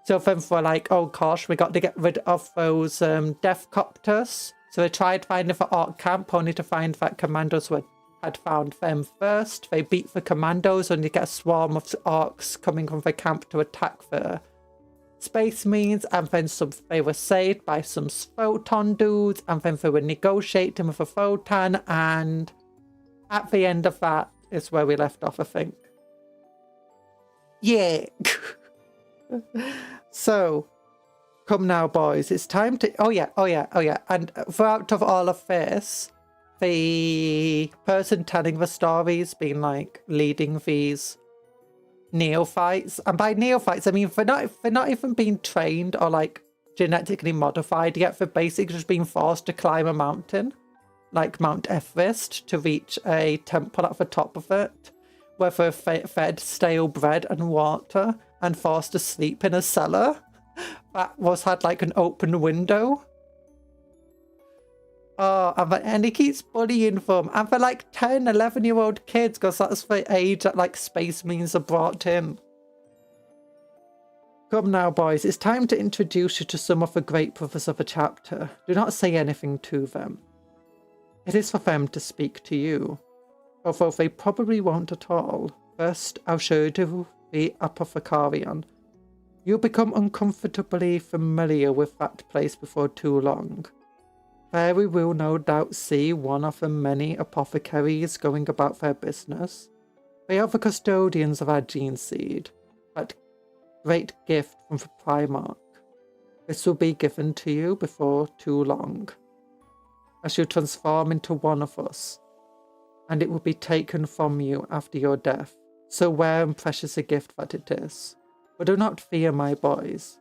So then they were like, oh gosh, we got to get rid of those death copters. So they tried finding the orc camp, only to find that commandos had found them first. They beat the commandos, and you get a swarm of orcs coming from the camp to attack the Space Marines. And then they were saved by some photon dudes, and then they were negotiating with a photon, and at the end of that is where we left off, I think. Yeah. So, come now, boys. It's time to... Oh, yeah. And throughout of all of this, the person telling the stories been, leading these neophytes. And by neophytes, I mean, they're not even being trained or, genetically modified yet. They're basically just being forced to climb a mountain, like Mount Everest, to reach a temple at the top of it, where they're fed stale bread and water and forced to sleep in a cellar that had an open window. Oh, and he keeps bullying them. And they're 10, 11-year-old kids, because that's the age that Space Marines are brought in. Come now, boys. It's time to introduce you to some of the great brothers of the chapter. Do not say anything to them. It is for them to speak to you, although they probably won't at all. First, I'll show you the Apothecarion. You'll become uncomfortably familiar with that place before too long. There we will no doubt see one of the many apothecaries going about their business. They are the custodians of our gene seed, that great gift from the Primarch. This will be given to you before too long, as you transform into one of us, and it will be taken from you after your death. So rare and precious a gift that it is. But do not fear, my boys.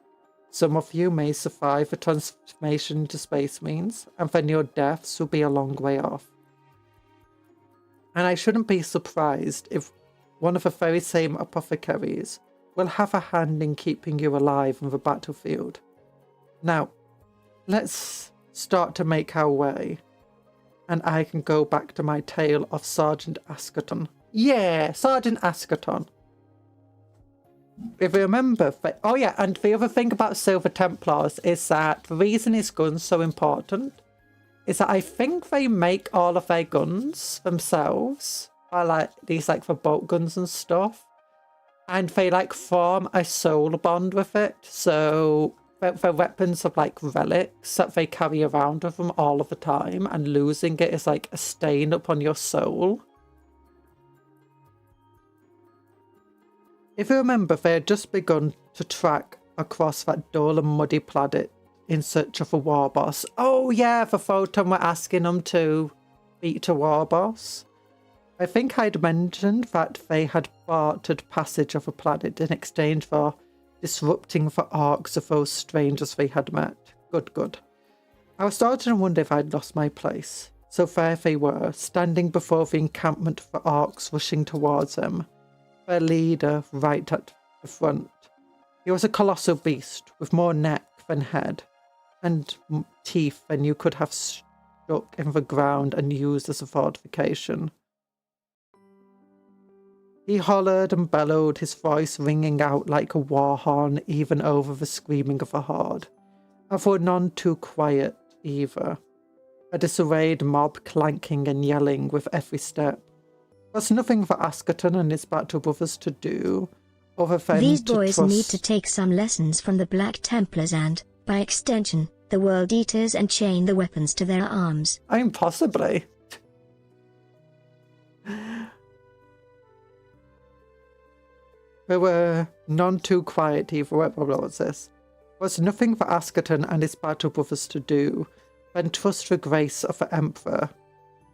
Some of you may survive the transformation into Space Marines, and then your deaths will be a long way off. And I shouldn't be surprised if one of the very same apothecaries will have a hand in keeping you alive on the battlefield. Now, let's start to make our way, and I can go back to my tale of Sergeant Askerton. Yeah, Sergeant Askerton. If you remember, oh yeah, and the other thing about Silver Templars is that the reason his gun's so important is that I think they make all of their guns themselves, or these for bolt guns and stuff, and they form a soul bond with it. So they're weapons of relics that they carry around with them all of the time, and losing it is a stain upon your soul. If you remember, they had just begun to track across that dull and muddy planet in search of a war boss. Oh yeah, for Photon we're asking them to beat a war boss. I think I'd mentioned that they had bartered passage of a planet in exchange for disrupting the arcs of those strangers they had met. Good. I was starting to wonder if I'd lost my place. So there they were, standing before the encampment of the arcs rushing towards them. Their leader right at the front. He was a colossal beast with more neck than head, and teeth than you could have stuck in the ground and used as a fortification. He hollered and bellowed, his voice ringing out like a war horn even over the screaming of a horde. And for none too quiet either. A disarrayed mob clanking and yelling with every step. There's nothing for Askerton and his battle brothers to do, other than these to boys trust... need to take some lessons from the Black Templars and, by extension, the World Eaters and chain the weapons to their arms. I mean, possibly. There were none too quiet either. What was this? There was nothing for Askerton and his battle brothers to do than trust the grace of the Emperor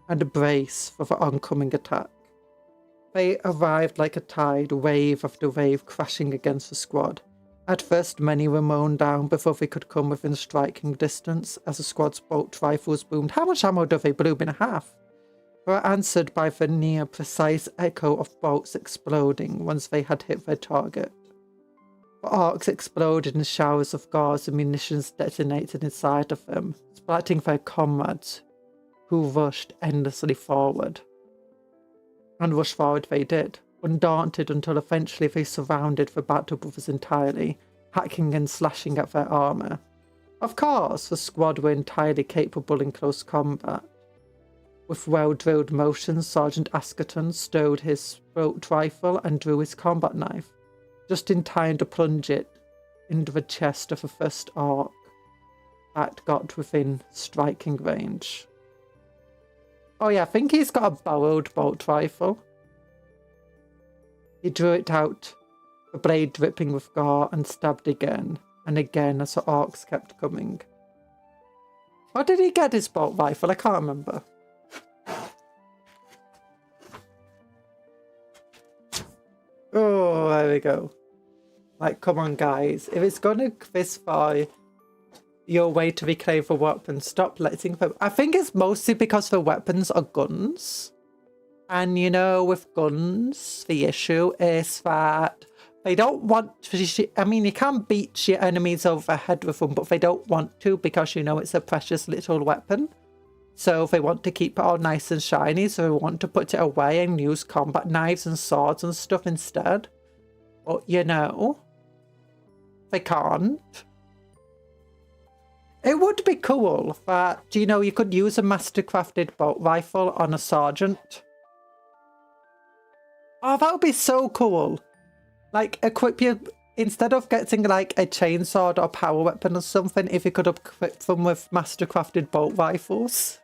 and brace for the oncoming attack. They arrived like a tide, wave after wave crashing against the squad. At first many were mown down before they could come within striking distance as the squad's bolt rifles boomed. How much ammo do they bloom in half? They were answered by the near-precise echo of bolts exploding once they had hit their target. The arcs exploded in showers of gauze and munitions detonated inside of them, splatting their comrades, who rushed endlessly forward. And rush forward they did, undaunted until eventually they surrounded the battle brothers entirely, hacking and slashing at their armour. Of course, the squad were entirely capable in close combat. With well-drilled motions, Sergeant Askerton stowed his bolt rifle and drew his combat knife, just in time to plunge it into the chest of the first arc that got within striking range. Oh yeah, I think he's got a borrowed bolt rifle. He drew it out, the blade dripping with gore, and stabbed again and again as the arcs kept coming. How did he get his bolt rifle? I can't remember. Oh, there we go. Like, come on, guys. If it's gonna this far, your way to reclaim the weapons, stop letting them... I think it's mostly because the weapons are guns. And, you know, with guns, the issue is that they don't want to... I mean, you can beat your enemies over the head with them, but they don't want to because, you know, it's a precious little weapon. So they want to keep it all nice and shiny, so they want to put it away and use combat knives and swords and stuff instead. But, you know, they can't. It would be cool that, you know, you could use a master-crafted bolt rifle on a sergeant. Oh, that would be so cool. Like, equip you... Instead of getting, like, a chainsaw or a power weapon or something, if you could equip them with master-crafted bolt rifles.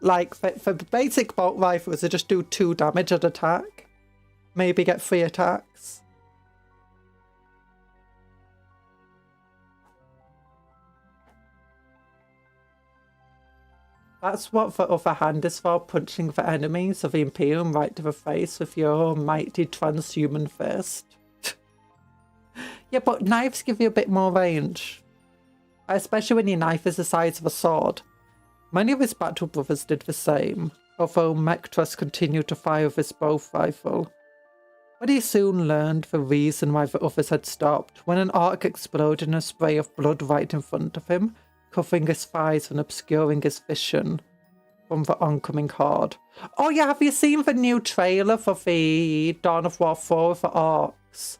Like, for basic bolt rifles, they just do 2 damage at attack. Maybe get 3 attacks. That's what the other hand is for, punching the enemies of the Imperium right to the face with your mighty transhuman fist. Yeah, but knives give you a bit more range. Especially when your knife is the size of a sword. Many of his battle brothers did the same, although Mectrus continued to fire with his bolt rifle. But he soon learned the reason why the others had stopped, when an arc exploded in a spray of blood right in front of him, covering his thighs and obscuring his vision from the oncoming horde. Oh yeah, have you seen the new trailer for the Dawn of War 4 with the arcs?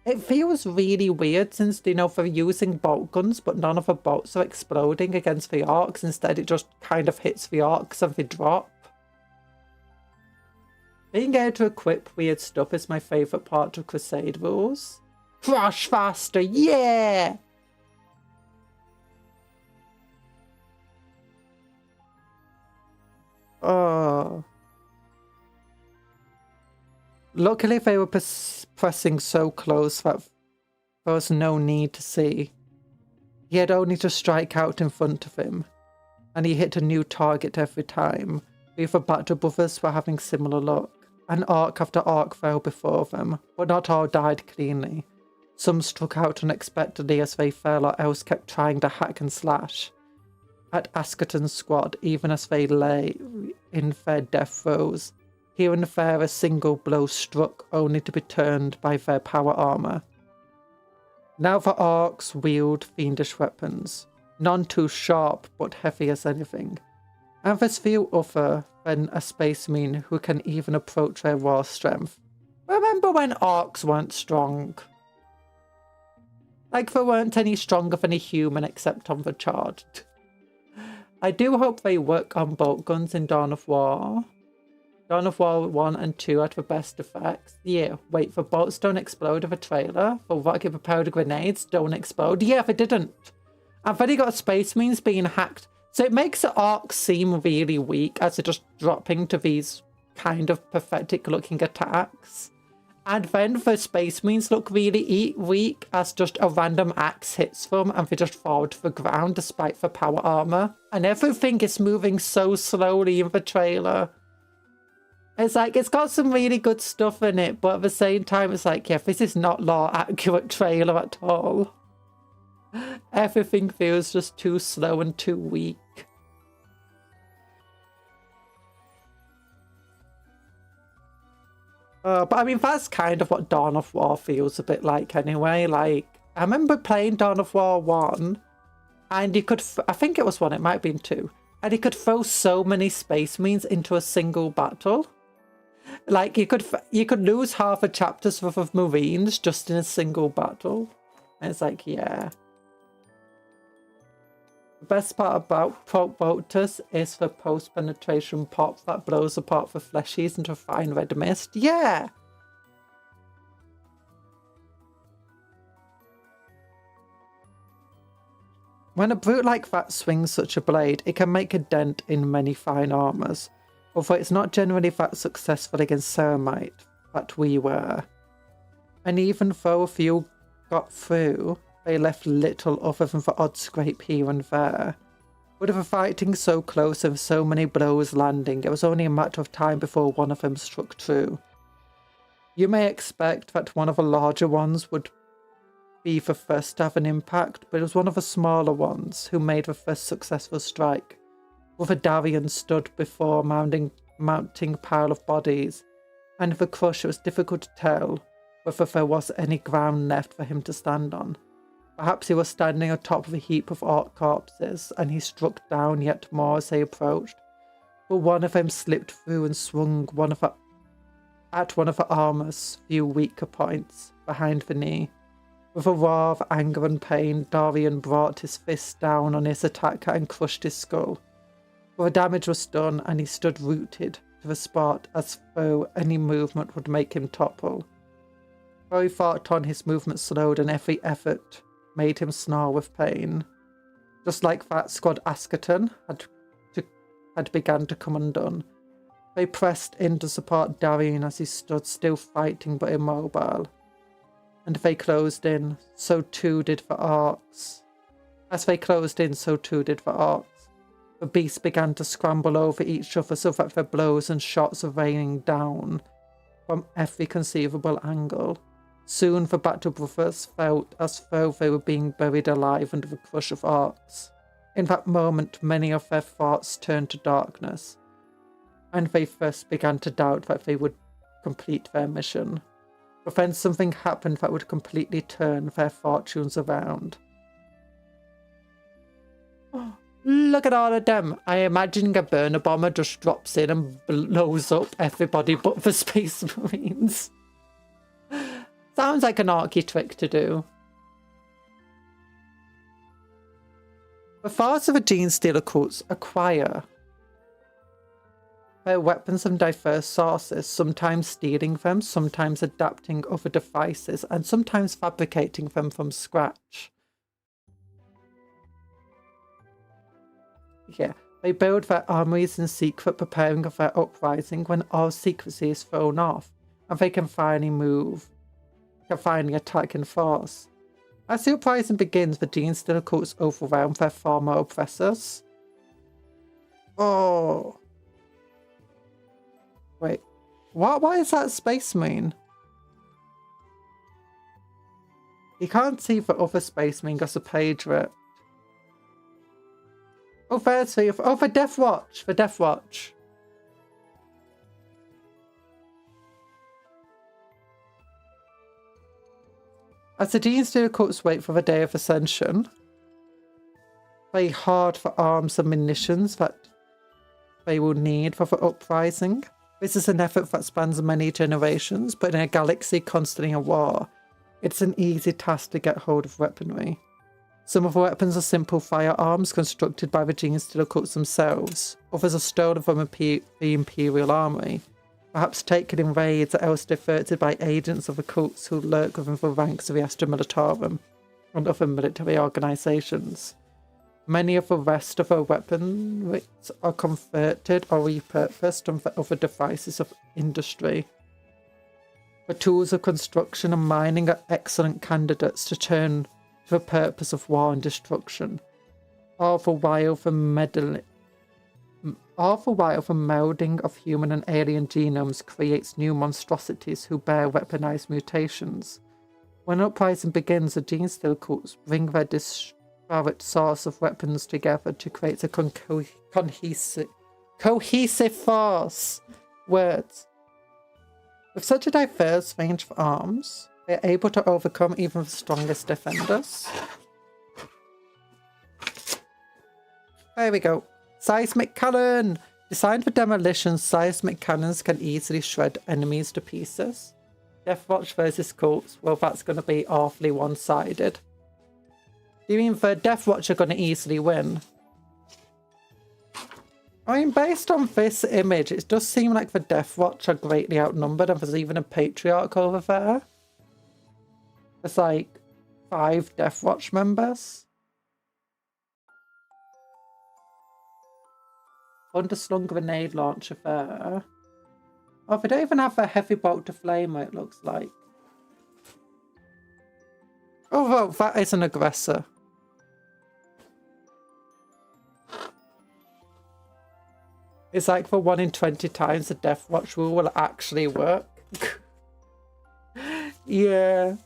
It feels really weird since, you know, they're using bolt guns, but none of the bolts are exploding against the arcs. Instead, it just kind of hits the arcs and they drop. Being able to equip weird stuff is my favourite part of Crusade rules. Crush faster, yeah! Oh. Luckily, they were pressing so close that there was no need to see. He had only to strike out in front of him, and he hit a new target every time. The other Battle Brothers were having similar luck, and arc after arc fell before them, but not all died cleanly. Some struck out unexpectedly as they fell, or else kept trying to hack and slash at Askerton's squad, even as they lay in their death throes. Here and there a single blow struck, only to be turned by their power armor. Now the orcs wield fiendish weapons, none too sharp but heavy as anything, and there's few other than a space marine who can even approach their raw strength. Remember when orcs weren't strong? Like there weren't any stronger than a human except on the charged. I do hope they work on bolt guns in Dawn of War. Dawn of War 1 and 2 had the best effects. Yeah, wait, the bolts don't explode in the trailer. The rocket propelled grenades don't explode. Yeah, they didn't. And then you got space marines being hacked. So it makes the orcs seem really weak as they're just dropping to these kind of pathetic looking attacks. And then the space marines look really weak as just a random axe hits them and they just fall to the ground despite the power armor. And everything is moving so slowly in the trailer. It's like, it's got some really good stuff in it, but at the same time, it's like, yeah, this is not lore-accurate trailer at all. Everything feels just too slow and too weak. But I mean, that's kind of what Dawn of War feels a bit like anyway. Like, I remember playing Dawn of War 1, and you could, I think it was 1, it might have been 2, and you could throw so many space marines into a single battle. Like, you could lose half a chapter's worth of Marines just in a single battle. And it's like, yeah. The best part about Proc Bolters is the post-penetration pop that blows apart the fleshies into a fine red mist. Yeah! When a brute like that swings such a blade, it can make a dent in many fine armours. Although it's not generally that successful against Ceramite that we were. And even though a few got through, they left little other than the odd scrape here and there. With the fighting so close and so many blows landing, it was only a matter of time before one of them struck true. You may expect that one of the larger ones would be the first to have an impact, but it was one of the smaller ones who made the first successful strike. With a Darian stood before a mounting pile of bodies, and with a crush it was difficult to tell whether there was any ground left for him to stand on. Perhaps he was standing atop of a heap of orc corpses, and he struck down yet more as they approached. But one of them slipped through and swung at one of the armor's few weaker points, behind the knee. With a roar of anger and pain, Darian brought his fist down on his attacker and crushed his skull. But the damage was done, and he stood rooted to the spot as though any movement would make him topple. Though he fought on, his movement slowed, and every effort made him snarl with pain. Just like that, Squad Askerton had begun to come undone. They pressed in to support Darian as he stood still fighting but immobile. And they closed in, so too did the orcs. As they closed in, so too did the orcs. The beasts began to scramble over each other so that their blows and shots were raining down from every conceivable angle. Soon the Battle Brothers felt as though they were being buried alive under the crush of orcs. In that moment, many of their thoughts turned to darkness, and they first began to doubt that they would complete their mission. But then something happened that would completely turn their fortunes around. Look at all of them. I imagine a burner bomber just drops in and blows up everybody but the Space Marines. Sounds like an orky trick to do. The thoughts of the Genestealer cults acquire their weapons from diverse sources, sometimes stealing them, sometimes adapting other devices, and sometimes fabricating them from scratch. Yeah, they build their armories in secret, preparing for their uprising when all secrecy is thrown off, and they can finally attack in force. As the uprising begins, the Genestealer cults overwhelm their former oppressors. Oh. Wait. Why is that Space Marine? You can't see the other Space Marine got a page ripped. Oh, there's the... Oh, for Death Watch. For Death Watch. As the Genestealer cults wait for the day of ascension, play hard for arms and munitions that they will need for the uprising. This is an effort that spans many generations, but in a galaxy constantly at war, it's an easy task to get hold of weaponry. Some of the weapons are simple firearms constructed by the Genestealer cults themselves. Others are stolen from the Imperial Army, perhaps taken in raids or else diverted by agents of the cults who lurk within the ranks of the Astra Militarum and other military organisations. Many of the rest of the weapons are converted or repurposed on the other devices of industry. The tools of construction and mining are excellent candidates to turn to the purpose of war and destruction. All the while the melding of human and alien genomes creates new monstrosities who bear weaponized mutations. When uprising begins, the Genestealer cults bring their disparate source of weapons together to create a cohesive force. Words. With such a diverse range of arms, they are able to overcome even the strongest defenders. There we go. Seismic cannon! Designed for demolition, seismic cannons can easily shred enemies to pieces. Deathwatch versus cults, well, that's going to be awfully one-sided. Do you mean the Deathwatch are going to easily win? I mean, based on this image, it does seem like the Deathwatch are greatly outnumbered, and there's even a Patriarch over there. There's like 5 Deathwatch members. Underslung grenade launcher there. Oh, they don't even have a heavy bolt to flame, it looks like. Oh, well, that is an aggressor. It's like for 1 in 20 times the Deathwatch rule will actually work. Yeah.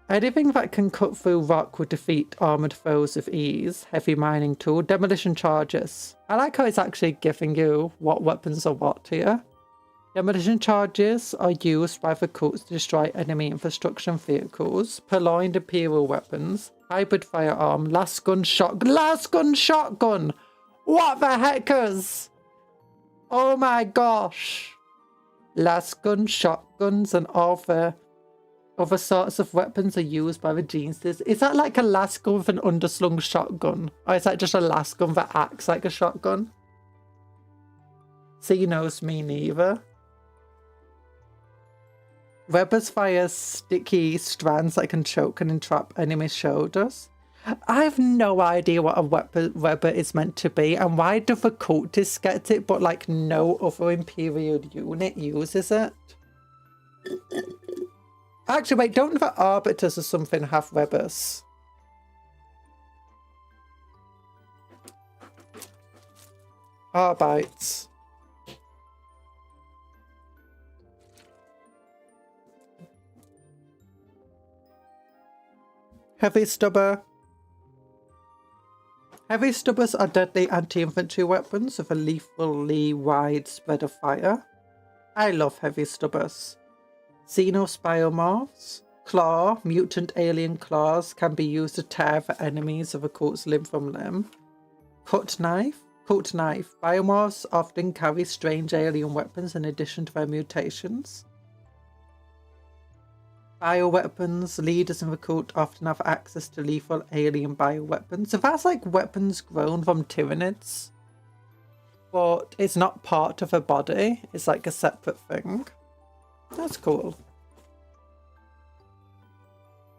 Anything that can cut through rock will defeat armoured foes with ease. Heavy mining tool. Demolition charges. I like how it's actually giving you what weapons are what here. Demolition charges are used by the cults to destroy enemy infrastructure and vehicles. Purloined Imperial weapons. Hybrid firearm. Last gun shotgun. Last gun shotgun! What the heckers? Oh my gosh. Last gun shotguns and all the other sorts of weapons are used by the Genestealers. Is that like a last gun with an underslung shotgun? Or is that just a last gun that acts like a shotgun? See, knows me neither. Webbers fire sticky strands that can choke and entrap enemy shoulders. I have no idea what a Webber is meant to be, and why do the cultists get it but like no other Imperial unit uses it? Actually, wait, don't the Arbiters or something have Webbers? Arbites. Heavy stubber. Heavy stubbers are deadly anti-infantry weapons with a lethally wide spread of fire. I love heavy stubbers. Xenospiomorphs. Claw, mutant alien claws can be used to tear the enemies of a cult's limb from limb. Cut knife. Cut knife. Biomorphs often carry strange alien weapons in addition to their mutations. Bioweapons. Leaders in the cult often have access to lethal alien bioweapons. So that's like weapons grown from Tyranids. But it's not part of a body. It's like a separate thing. That's cool.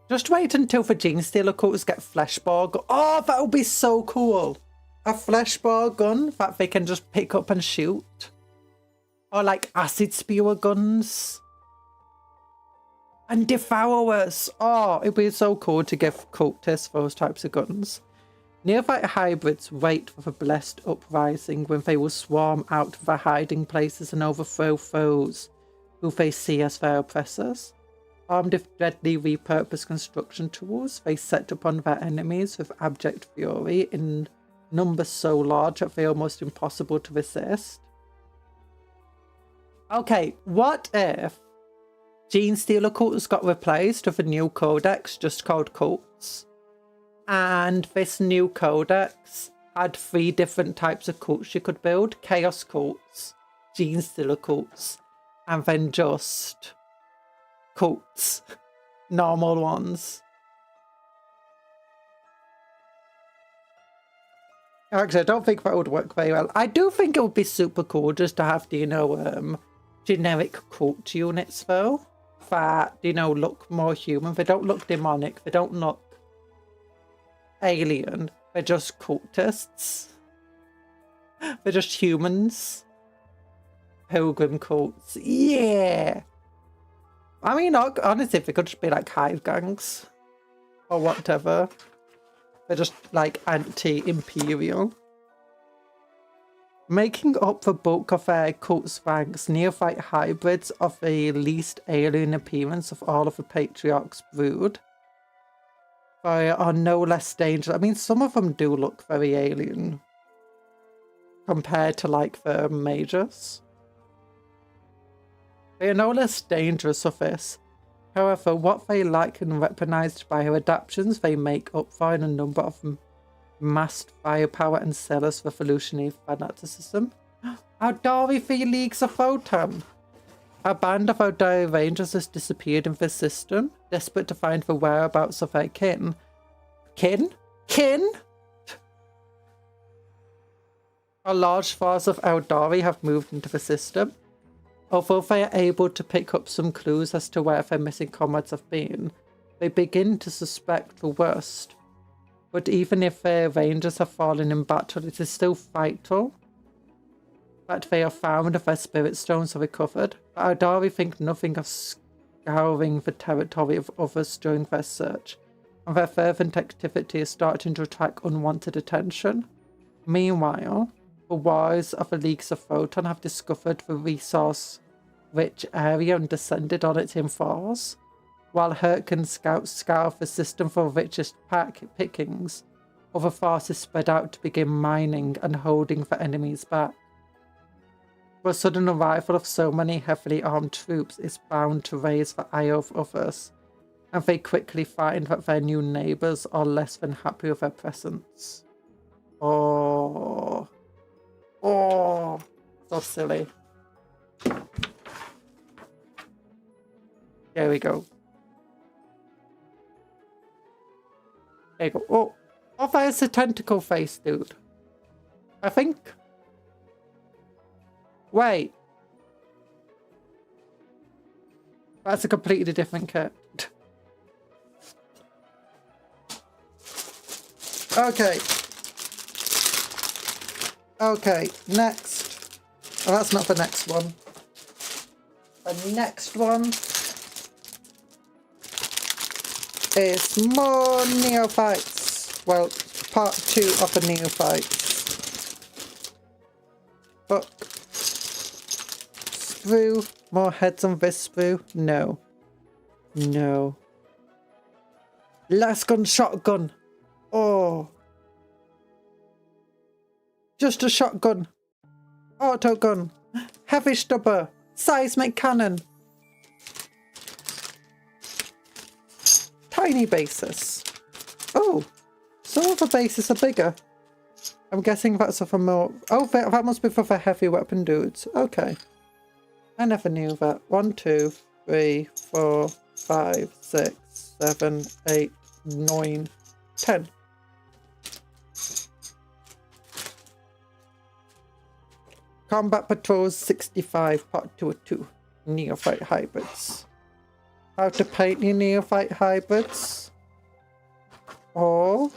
Just wait until the Genestealer cults get fleshball gun. Oh, that would be so cool. A fleshball gun that they can just pick up and shoot. Or like acid spewer guns. And Devourers! Oh, it'd be so cool to give cultists those types of guns. Neophyte hybrids wait for the blessed uprising when they will swarm out of their hiding places and overthrow foes who they see as their oppressors. Armed with deadly repurposed construction tools, they set upon their enemies with abject fury in numbers so large that they are almost impossible to resist. Okay, what if Genestealer cults got replaced with a new codex just called cults? And this new codex had 3 different types of cults you could build. Chaos cults, Genestealer cults, and then just cults. Normal ones. Actually, I don't think that would work very well. I do think it would be super cool just to have, you know, generic cult units though. That, you know, look more human. They don't look demonic. They don't look alien. They're just cultists. They're just humans. Pilgrim cults. Yeah. I mean, honestly, they could just be like hive gangs or whatever. They're just like anti-imperial. Making up the bulk of their cult's ranks, neophyte hybrids of the least alien appearance of all of the Patriarch's brood. They are no less dangerous. I mean, some of them do look very alien compared to like the mages. They are no less dangerous of this. However, what they lack and weaponized by her adaptations, they make up for in a number of massed firepower and zealous revolutionary fanaticism. Audari leagues of Photon. A band of Audari Rangers has disappeared in this system, desperate to find the whereabouts of their kin. Kin? A large force of Audari have moved into the system. Although they are able to pick up some clues as to where their missing comrades have been, they begin to suspect the worst. But even if their rangers have fallen in battle, it is still vital that they are found and their spirit stones are recovered. But Audari think nothing of scouring the territory of others during their search, and their fervent activity is starting to attract unwanted attention. Meanwhile, the warriors of the Leagues of Photon have discovered the resource-rich area and descended on it in force. While Hurricane scouts scour the system for the richest pickings, other forces spread out to begin mining and holding the enemies back. The sudden arrival of so many heavily armed troops is bound to raise the ire of others, and they quickly find that their new neighbours are less than happy with their presence. Oh, so silly. There we go. There you go. Oh, there's a tentacle face, dude. I think. Wait. That's a completely different kit. Okay. Okay, next. Oh, that's not the next one. The next one is more neophytes. Well, part 2 of the neophytes. Book. Sprue. More heads on this sprue? No. No. Last gun shotgun. Oh. Just a shotgun. Auto gun. Heavy stubber. Seismic cannon. Tiny bases. Oh. Some of the bases are bigger. I'm guessing that's for more... Oh, that must be for the heavy weapon dudes. Okay. I never knew that. 1, 2, 3, 4, 5, 6, 7, 8, 9, 10. Combat Patrols 65, Part 2 of 2. Neophyte Hybrids. How to paint your Neophyte Hybrids. Or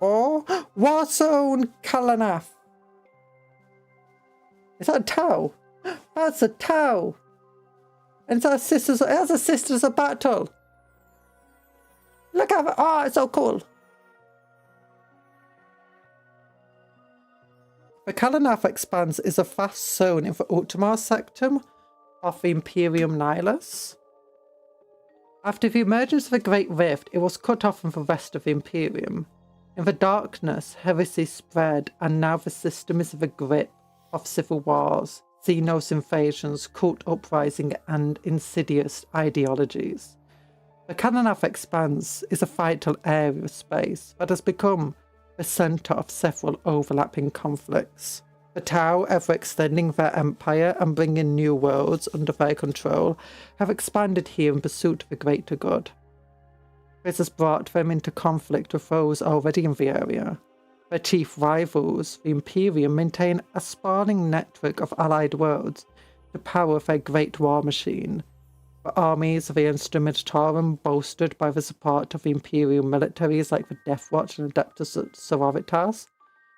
Warzone Kalanath. Is that a Tau? That's a Tau. And so it has a sisters of battle. Look at it. Oh, it's so cool. The Kalanath Expanse is a fast zone in the Ultramar sector of the Imperium Nihilus. After the emergence of the Great Rift, it was cut off from the rest of the Imperium. In the darkness, heresy spread, and now the system is in the grip of civil wars, Xenos invasions, cult uprising, and insidious ideologies. The Kalanath Expanse is a vital area of space that has become the centre of several overlapping conflicts. The Tau, ever extending their empire and bringing new worlds under their control, have expanded here in pursuit of the greater good. This has brought them into conflict with those already in the area. Their chief rivals, the Imperium, maintain a sprawling network of allied worlds to power their great war machine. The armies of the Instrumentarum, bolstered by the support of the Imperial militaries like the Death Watch and Adeptus Sororitas.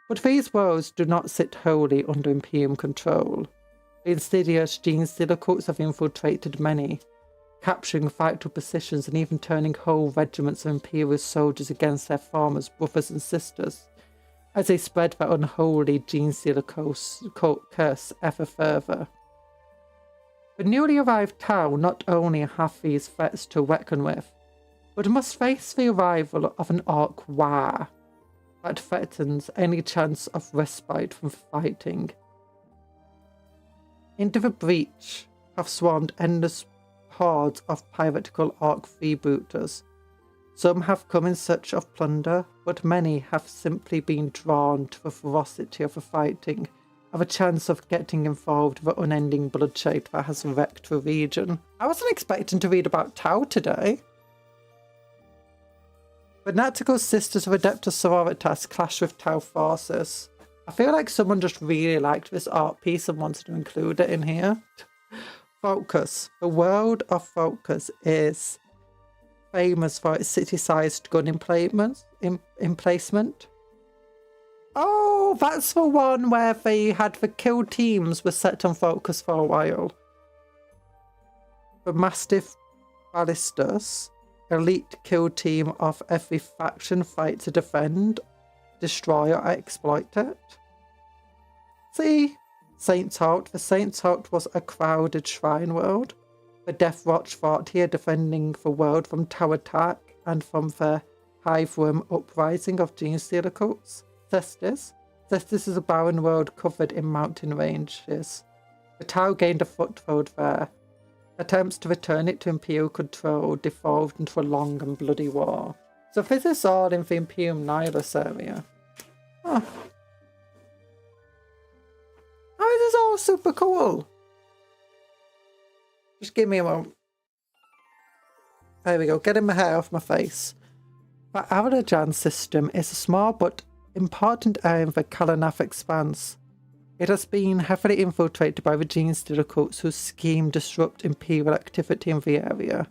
But these worlds do not sit wholly under Imperium control. The insidious Genestealer cults have infiltrated many, capturing vital positions and even turning whole regiments of Imperial soldiers against their farmers, brothers and sisters, as they spread their unholy Genestealer cult curse ever further. The newly arrived Tau not only have these threats to reckon with, but must face the arrival of an Orc War that threatens any chance of respite from fighting. Into the breach have swarmed endless hordes of piratical Orc freebooters. Some have come in search of plunder, but many have simply been drawn to the ferocity of the fighting, of a chance of getting involved with the unending bloodshed that has wrecked the region. I wasn't expecting to read about Tau today. The Natical Sisters of Adeptus Sororitas clash with Tau forces. I feel like someone just really liked this art piece and wanted to include it in here. Focus. The world of Focus is famous for its city-sized gun emplacement. Oh, that's the one where they had the kill teams were set on Focus for a while. The Mastiff Ballistus, elite kill team of every faction fight to defend, destroy or exploit it. See? Saints Halt. The Saints Halt was a crowded shrine world. The Death Watch fought here, defending the world from Tau attack and from the Hiveworm uprising of Genestealer cults. Cestus. Cestus is a barren world covered in mountain ranges. The Tau gained a foothold there. Attempts to return it to Imperial control devolved into a long and bloody war. So this is all in the Imperium Nihilus area. Oh. Oh, this is all super cool. Just give me a moment. There we go, getting my hair off my face. The Arajan system is a small but important area in the Kalanath Expanse. It has been heavily infiltrated by the Genestealer cults whose scheme disrupt Imperial activity in the area.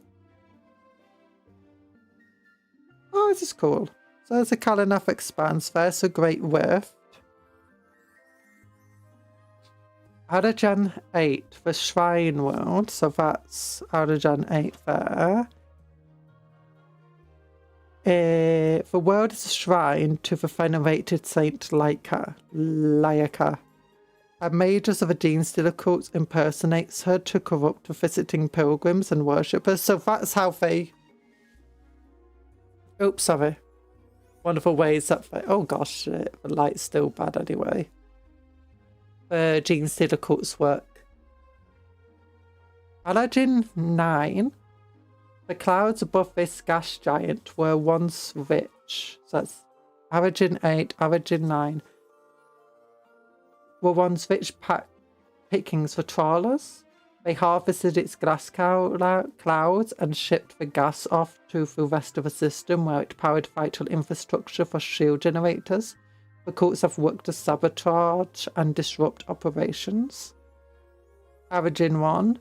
Oh, this is cool. So there's the Kalanath Expanse, there's a Great Rift. Arajan 8, the Shrine World, so that's Arajan 8 there. The world is a shrine to the venerated Saint Laika. A mages of the Genestealer cults impersonates her to corrupt the visiting pilgrims and worshippers. So that's how they... Oops, sorry. One of the ways that they... Oh gosh, the light's still bad anyway. The Genestealer cults work. Aladdin 9. The clouds above this gas giant were once rich. So that's Arajan 8, Arajan 9. Were once rich pickings for trawlers. They harvested its gas clouds and shipped the gas off to the rest of the system where it powered vital infrastructure for shield generators. The cults have worked to sabotage and disrupt operations. Arajan 1.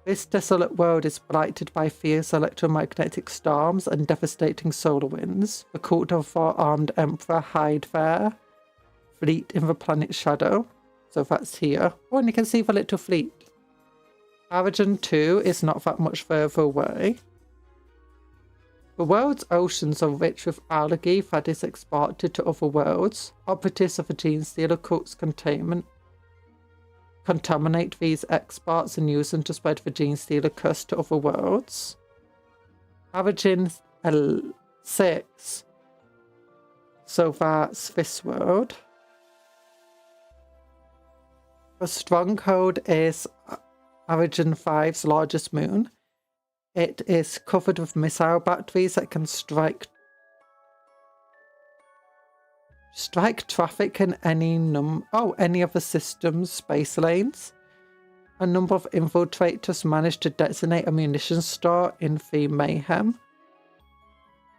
This desolate world is blighted by fierce electromagnetic storms and devastating solar winds. The cult of four-armed emperor hide there. Fleet in the planet's shadow. So that's here. Oh, and you can see the little fleet. Origin 2 is not that much further away. The world's oceans are rich with algae that is exported to other worlds. Operatives of the Genestealer cults contaminate these exports and use them to spread the Genestealer curse to other worlds. Origin 6. So that's this world. The stronghold is Origin 5's largest moon. It is covered with missile batteries that can strike traffic in any of the system's space lanes. A number of infiltrators managed to detonate a munitions store in the mayhem.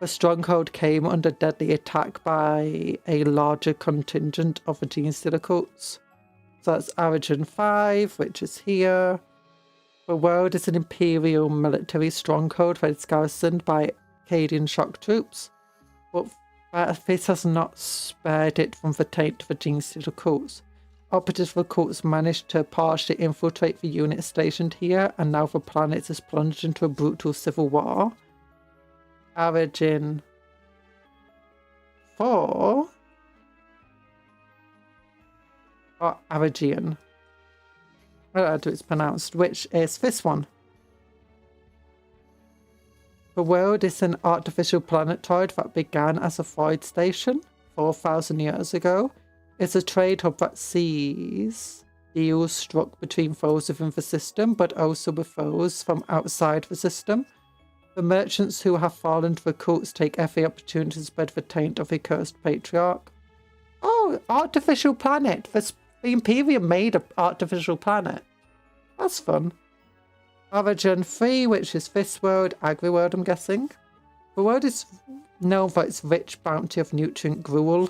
The stronghold came under deadly attack by a larger contingent of the Genestealer cults. So that's Origin 5, which is here. The world is an Imperial military stronghold that is garrisoned by Acadian shock troops, but this has not spared it from the taint of the Genestealer cults. Operatives of the cults managed to partially infiltrate the unit stationed here, and now the planet is plunged into a brutal civil war. Origin 4, or Origin, I don't know how it's pronounced, which is this one. The world is an artificial planetoid that began as a void station 4,000 years ago. It's a trade hub that sees deals struck between foes within the system, but also with foes from outside the system. The merchants who have fallen to the cults take every opportunity to spread the taint of a cursed patriarch. Oh, artificial planet. The Imperium made an artificial planet. That's fun. Origin 3, which is this world, Agri-world, I'm guessing. The world is known for its rich bounty of nutrient gruel.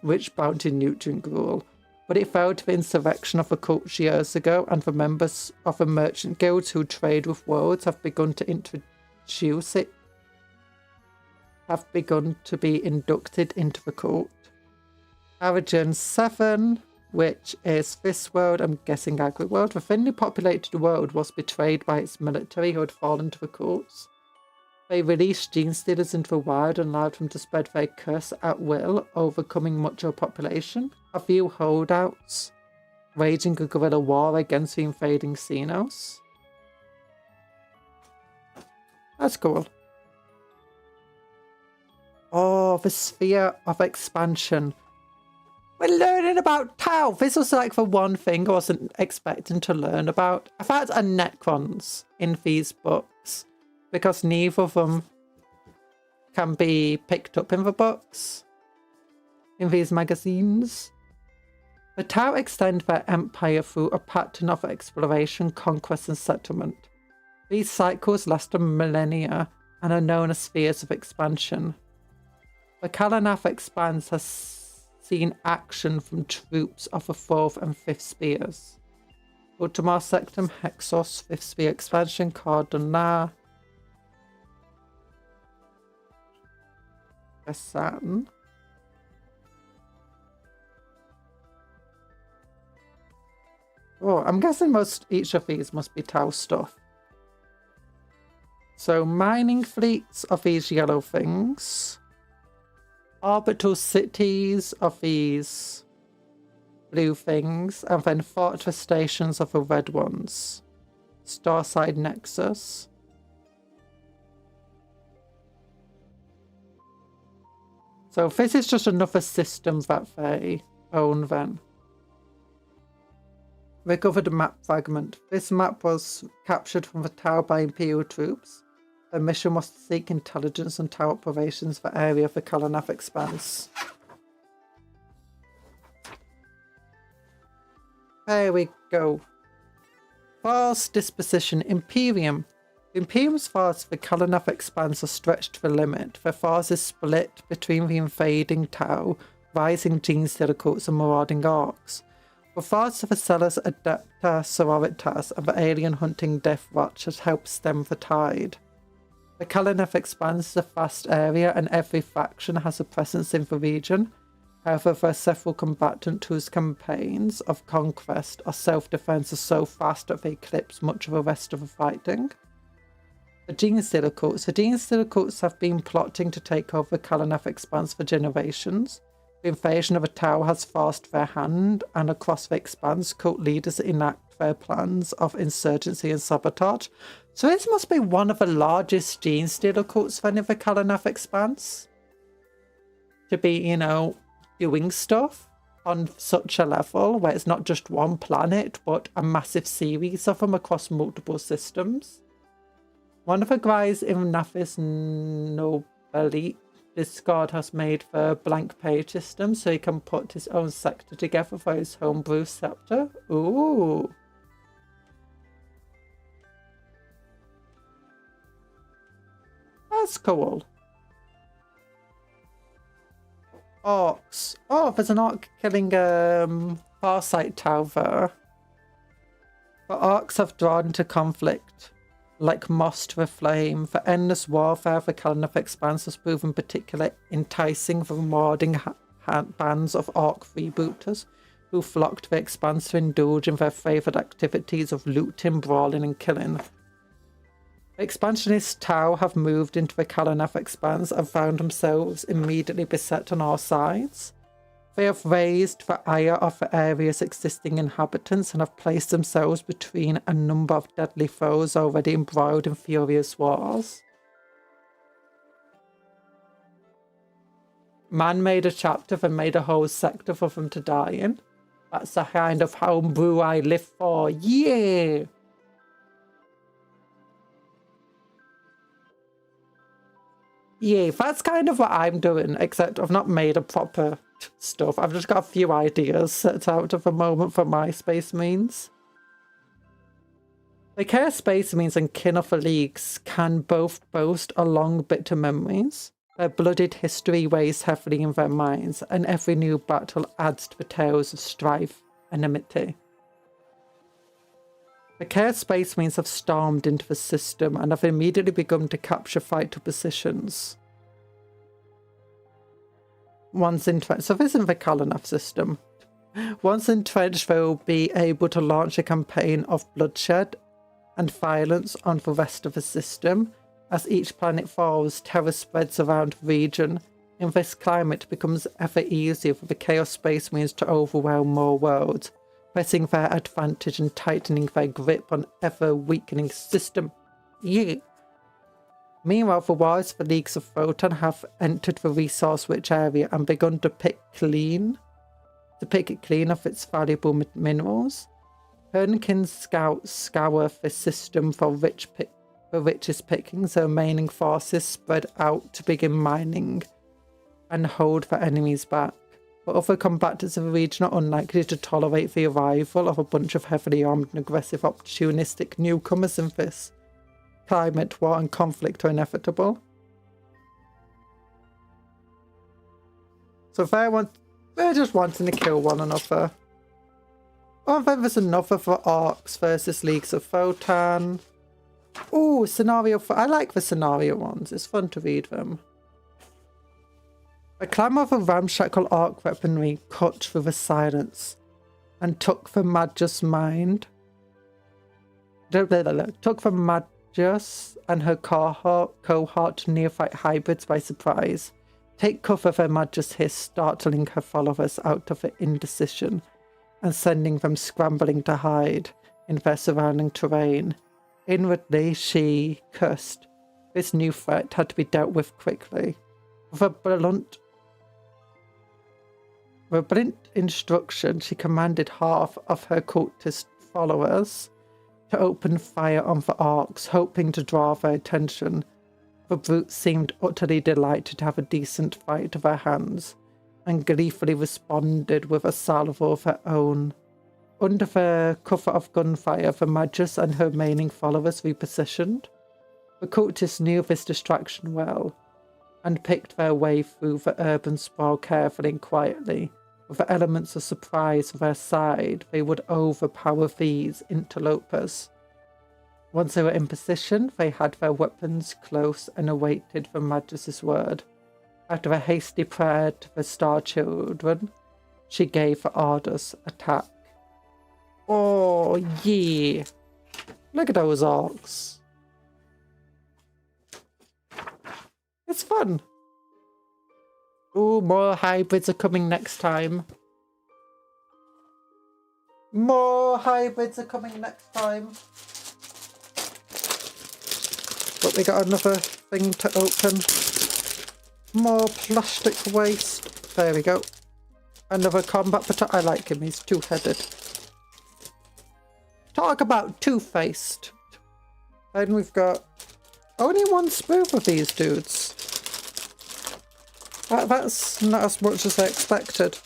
Rich bounty nutrient gruel. But it fell to the insurrection of the cults years ago, and the members of the merchant guilds who trade with worlds have begun to introduce it. Have begun to be inducted into the cult. Origin 7, which is this world, I'm guessing Agri-world. The thinly populated world was betrayed by its military who had fallen to the cults. They released Genestealers into the wild and allowed them to spread their curse at will, overcoming much of the population. A few holdouts waging a guerrilla war against the invading Xenos. That's cool. Oh, the sphere of expansion. We're learning about Tau. This was like the one thing I wasn't expecting to learn about. I found a Necrons in these books because neither of them can be picked up in the books, in these magazines. The Tau extend their empire through a pattern of exploration, conquest and settlement. These cycles last a millennia and are known as spheres of expansion. The Kalanath expanse has seen action from troops of the 4th and 5th spheres. Ultimar Sectum, Hexos, 5th sphere expansion, Cardona, Saturn. Oh, I'm guessing each of these must be Tau stuff. So mining fleets of these yellow things. Orbital cities of these blue things, and then fortress stations of the red ones. Starside Nexus. So this is just another system that they own then. Recovered map fragment. This map was captured from the Tau by Imperial troops. The mission was to seek intelligence on Tau operations for area of the Kalanath expanse. There we go. Force disposition. Imperium. The Imperium's force for the Kalanath expanse are stretched to the limit. Their force is split between the invading Tau, rising Genestealer cults and marauding orcs. The force of the Sellers Adepta Sororitas and the alien hunting Death Watch has helped stem the tide. The Kalanath expanse is a vast area and every faction has a presence in the region. However, there are several combatants whose campaigns of conquest or self-defense are so fast that they eclipse much of the rest of the fighting. The Genestealer cults. The Genestealer cults have been plotting to take over Kalanath Expanse for generations. The invasion of the tower has forced their hand, and across the Expanse, cult leaders enact their plans of insurgency and sabotage. So this must be one of the largest Genestealer cults then in the Kalanath Expanse. To be, you know, doing stuff on such a level where it's not just one planet, but a massive series of them across multiple systems. One of the guys in Nathis Nobelite Discord has made the blank page system so he can put his own sector together for his homebrew scepter. Ooh. That's cool. Orcs. Oh, there's an orc killing Farsight Tower. The orcs have drawn to conflict like moss to a flame. The endless warfare for Kalanath Expanse has proven particularly enticing for the marauding bands of orc freebooters who flock to the Expanse to indulge in their favourite activities of looting, brawling and killing. The expansionist Tau have moved into the Kalanath Expanse and found themselves immediately beset on all sides. They have raised the ire of the area's existing inhabitants and have placed themselves between a number of deadly foes already embroiled in furious wars. Man made a chapter and made a whole sector for them to die in. That's the kind of homebrew I live for. Yeah! Yeah, that's kind of what I'm doing, except I've not made a proper stuff. I've just got a few ideas set out at the moment for my Space Marines. The Chaos Space Marines and Kin of the Leagues can both boast a long bitter memories. Their bloodied history weighs heavily in their minds, and every new battle adds to the tales of strife and enmity. The Chaos Space Marines have stormed into the system and have immediately begun to capture vital positions. Once entrenched, so this isn't the Kalanath system. Once entrenched, they will be able to launch a campaign of bloodshed and violence on the rest of the system. As each planet falls, terror spreads around the region. In this climate, it becomes ever easier for the Chaos Space Marines to overwhelm more worlds, pressing their advantage and tightening their grip on ever-weakening system. Yeah. Meanwhile, the Wars for Leagues of Photon have entered the resource-rich area and begun to pick it clean of its valuable minerals. Hernkin's scouts scour the system for the richest pickings. The remaining forces spread out to begin mining and hold the enemies back. But other combatants of the region are unlikely to tolerate the arrival of a bunch of heavily armed and aggressive opportunistic newcomers in this climate. War and conflict are inevitable. So they're just wanting to kill one another. Oh, then there's another for Orcs versus Leagues of Photon. Oh, I like the scenario ones. It's fun to read them. A clamour of a ramshackle orc weaponry cut through the silence and took the Magus mind. Took the Magus and her cohort neophyte hybrids by surprise. Take cover, their Magus hissed, startling her followers out of their indecision and sending them scrambling to hide in their surrounding terrain. Inwardly, she cursed. This new threat had to be dealt with quickly. With a blunt instruction, she commanded half of her cultist followers to open fire on the orcs, hoping to draw their attention. The brutes seemed utterly delighted to have a decent fight to their hands, and gleefully responded with a salvo of their own. Under the cover of gunfire, the Magus and her remaining followers repositioned. The cultists knew this distraction well, and picked their way through the urban sprawl carefully and quietly. With the elements of surprise on their side, they would overpower these interlopers. Once they were in position, they had their weapons close and awaited the Magus's word. After a hasty prayer to the star children, she gave the orders attack. Oh, yeah. Look at those orcs. It's fun. Ooh, more hybrids are coming next time. More hybrids are coming next time. But we got another thing to open. More plastic waste. There we go. Another combat potato. I like him, he's two-headed. Talk about two-faced. Then we've got only one spoof of these dudes. That's not as much as I expected.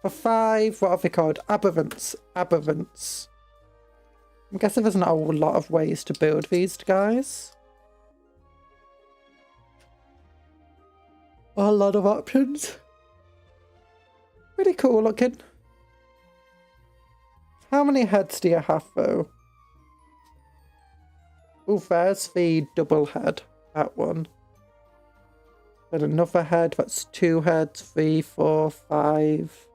For 5, what have they called? Aberrants. Aberrants. I'm guessing there's not a lot of ways to build these guys. A lot of options. Pretty cool looking. How many heads do you have though? Oh, there's the double head. That one. Then another head. That's 2 heads. 3, 4, 5,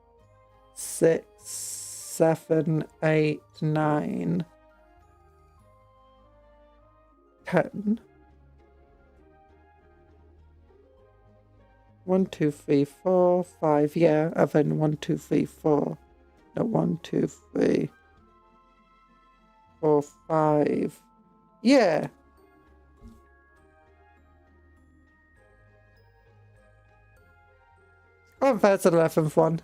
6, 7, 8, 9, 10. 1, 2, 3, 4, 5. Yeah, and then 1, 2, 3, 4. No, 1, 2, 3, 4, 5. Yeah. Oh, there's the 11th one.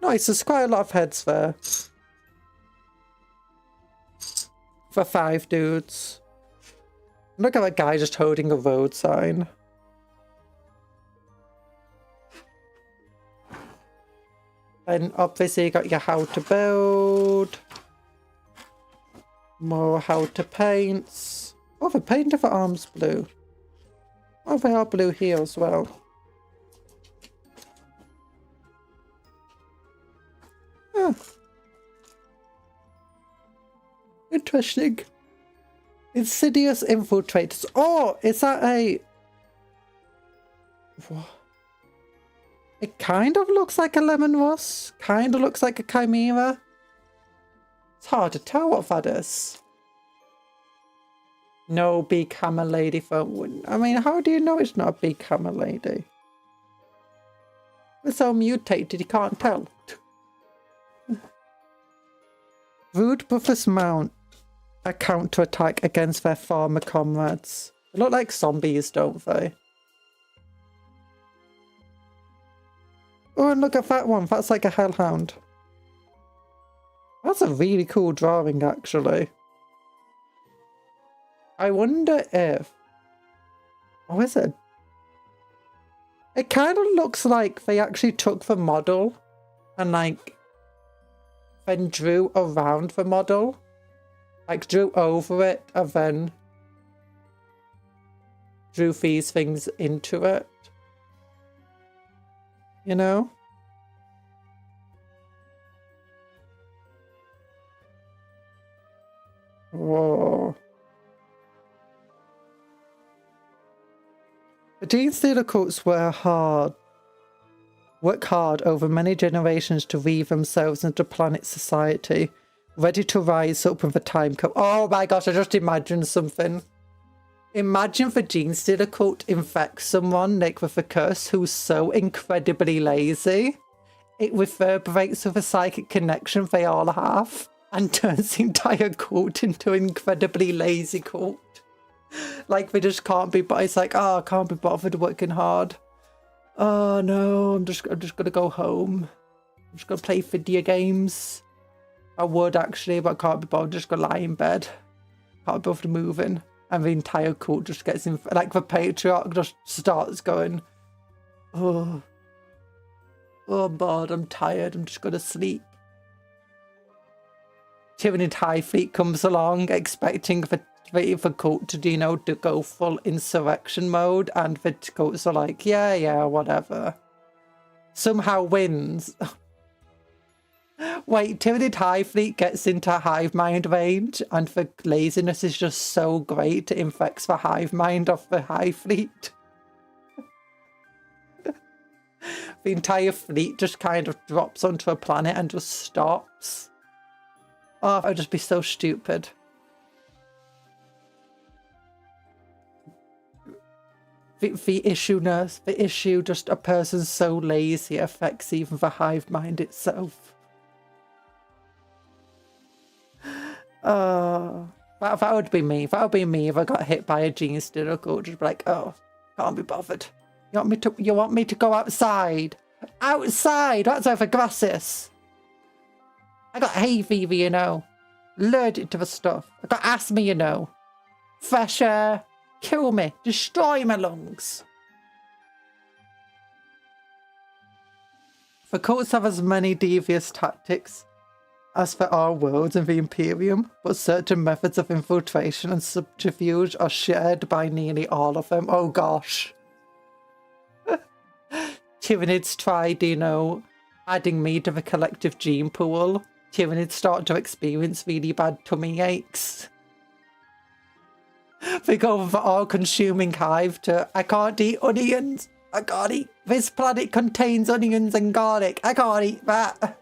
Nice, there's quite a lot of heads there. For 5 dudes. Look at that guy just holding a road sign. And obviously you got your how to build. More how to paints. Oh, the paint of the arms blue. Oh, they are blue here as well. Oh. Interesting. Insidious infiltrators. Oh, is that a... What? It kind of looks like a lemon rust. Kind of looks like a chimera. It's hard to tell what that is. No big hammer lady phone. I mean, how do you know it's not a big hammer lady? It's so mutated, you can't tell. Rude brothers mount a counter-attack against their former comrades. They look like zombies, don't they? Oh, and look at that one. That's like a hellhound. That's a really cool drawing, actually. I wonder if... Oh, is it? It kind of looks like they actually took the model and, like, then drew around the model. Like, drew over it and then drew these things into it. You know? Whoa. The Genestealer cults work hard over many generations to weave themselves into planet society, ready to rise up when the time comes. Oh my gosh, I just imagined something. Imagine the Genestealer cult infects someone, like with a curse, who's so incredibly lazy, it reverberates with a psychic connection they all have, and turns the entire cult into an incredibly lazy cult. Like, they just can't be, but it's like, oh, I can't be bothered working hard. Oh no, I'm just gonna go home. I'm just gonna play video games. I would actually, but I can't be bothered. Just gonna lie in bed. Can't be bothered moving. And the entire cult just gets in, like the patriarch just starts going, oh, I'm bored, I'm tired, I'm just gonna sleep. Tyranid High Fleet comes along expecting the cult to, you know, to go full insurrection mode, and the cults are like, yeah, whatever. Somehow wins. Wait, Tyranid High Fleet gets into hive mind range, and the laziness is just so great it infects the hive mind of the High Fleet. The entire fleet just kind of drops onto a planet and just stops. Oh, that would just be so stupid. The issue, nurse, the issue, just a person so lazy affects even the hive mind itself. That would be me. That would be me if I got hit by a Genestealer cult. Just be like, oh, can't be bothered. You want me to go outside? Outside! That's over grasses. I got hay fever, you know. Allergic to the stuff. I got asthma, you know. Fresh air. Kill me. Destroy my lungs. The cults have as many devious tactics as there are worlds in the Imperium, but certain methods of infiltration and subterfuge are shared by nearly all of them. Oh gosh. Tyranids tried, you know, adding me to the collective gene pool. Tyranids start to experience really bad tummy aches. They go from the all-consuming hive to, I can't eat onions. I can't eat. This planet contains onions and garlic. I can't eat that.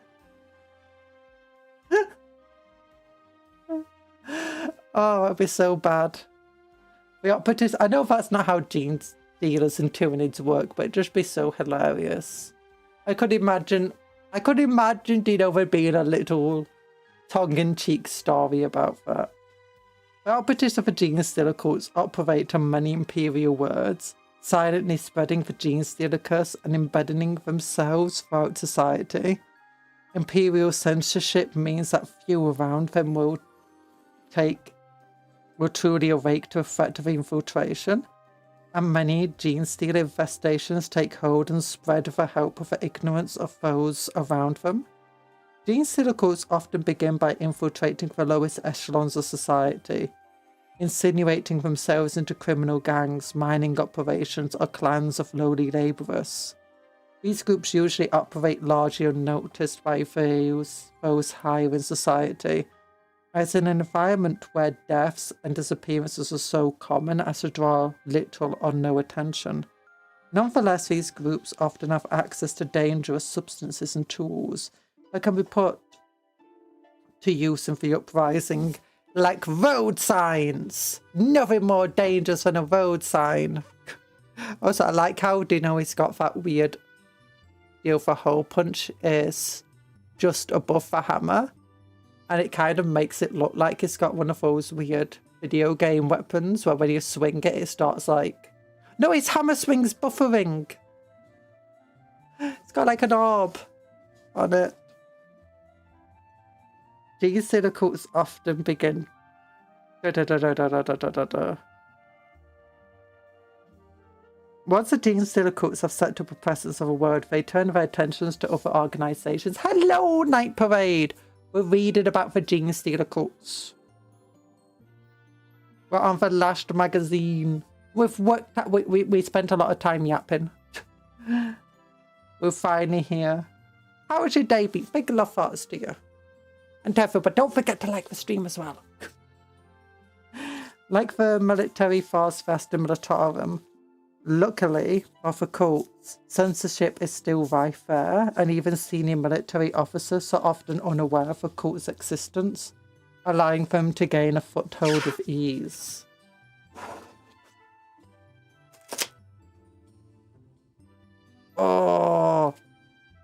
Oh, it'd be so bad. The operatives, I know that's not how Genestealers and Tyranids work, but it'd just be so hilarious. I could imagine, you know, there being a little tongue-in-cheek story about that. The operatives of the Genestealer cults operate on many Imperial words, silently spreading the Genestealer curse and embedding themselves throughout society. Imperial censorship means that few around them will truly awake to the threat of infiltration, and many Genestealer infestations take hold and spread with the help of the ignorance of those around them. Genestealer cults often begin by infiltrating the lowest echelons of society, insinuating themselves into criminal gangs, mining operations, or clans of lowly labourers. These groups usually operate largely unnoticed by those higher in society, as in an environment where deaths and disappearances are so common as to draw little or no attention. Nonetheless, these groups often have access to dangerous substances and tools that can be put to use in the uprising, like road signs. Nothing more dangerous than a road sign. Also, I like how Dino has got that weird deal for hole punch is just above the hammer, and it kind of makes it look like it's got one of those weird video game weapons where when you swing it, it starts like... No, his hammer swing's buffering. It's got like an orb on it. Genestealer cults often begin... Once the Genestealer cults have set up a presence of a word, they turn their attentions to other organisations. Hello, Night Parade! We're reading about the Genestealer cults. We're on the last magazine. We've worked at, we spent a lot of time yapping. We're finally here. How was your day been? Big love thoughts to you. And everybody, don't forget to like the stream as well. Like the military Force Vesta Militarum, luckily, for the cults, censorship is still rife there, and even senior military officers are often unaware of the cult's existence, allowing them to gain a foothold with ease. Oh,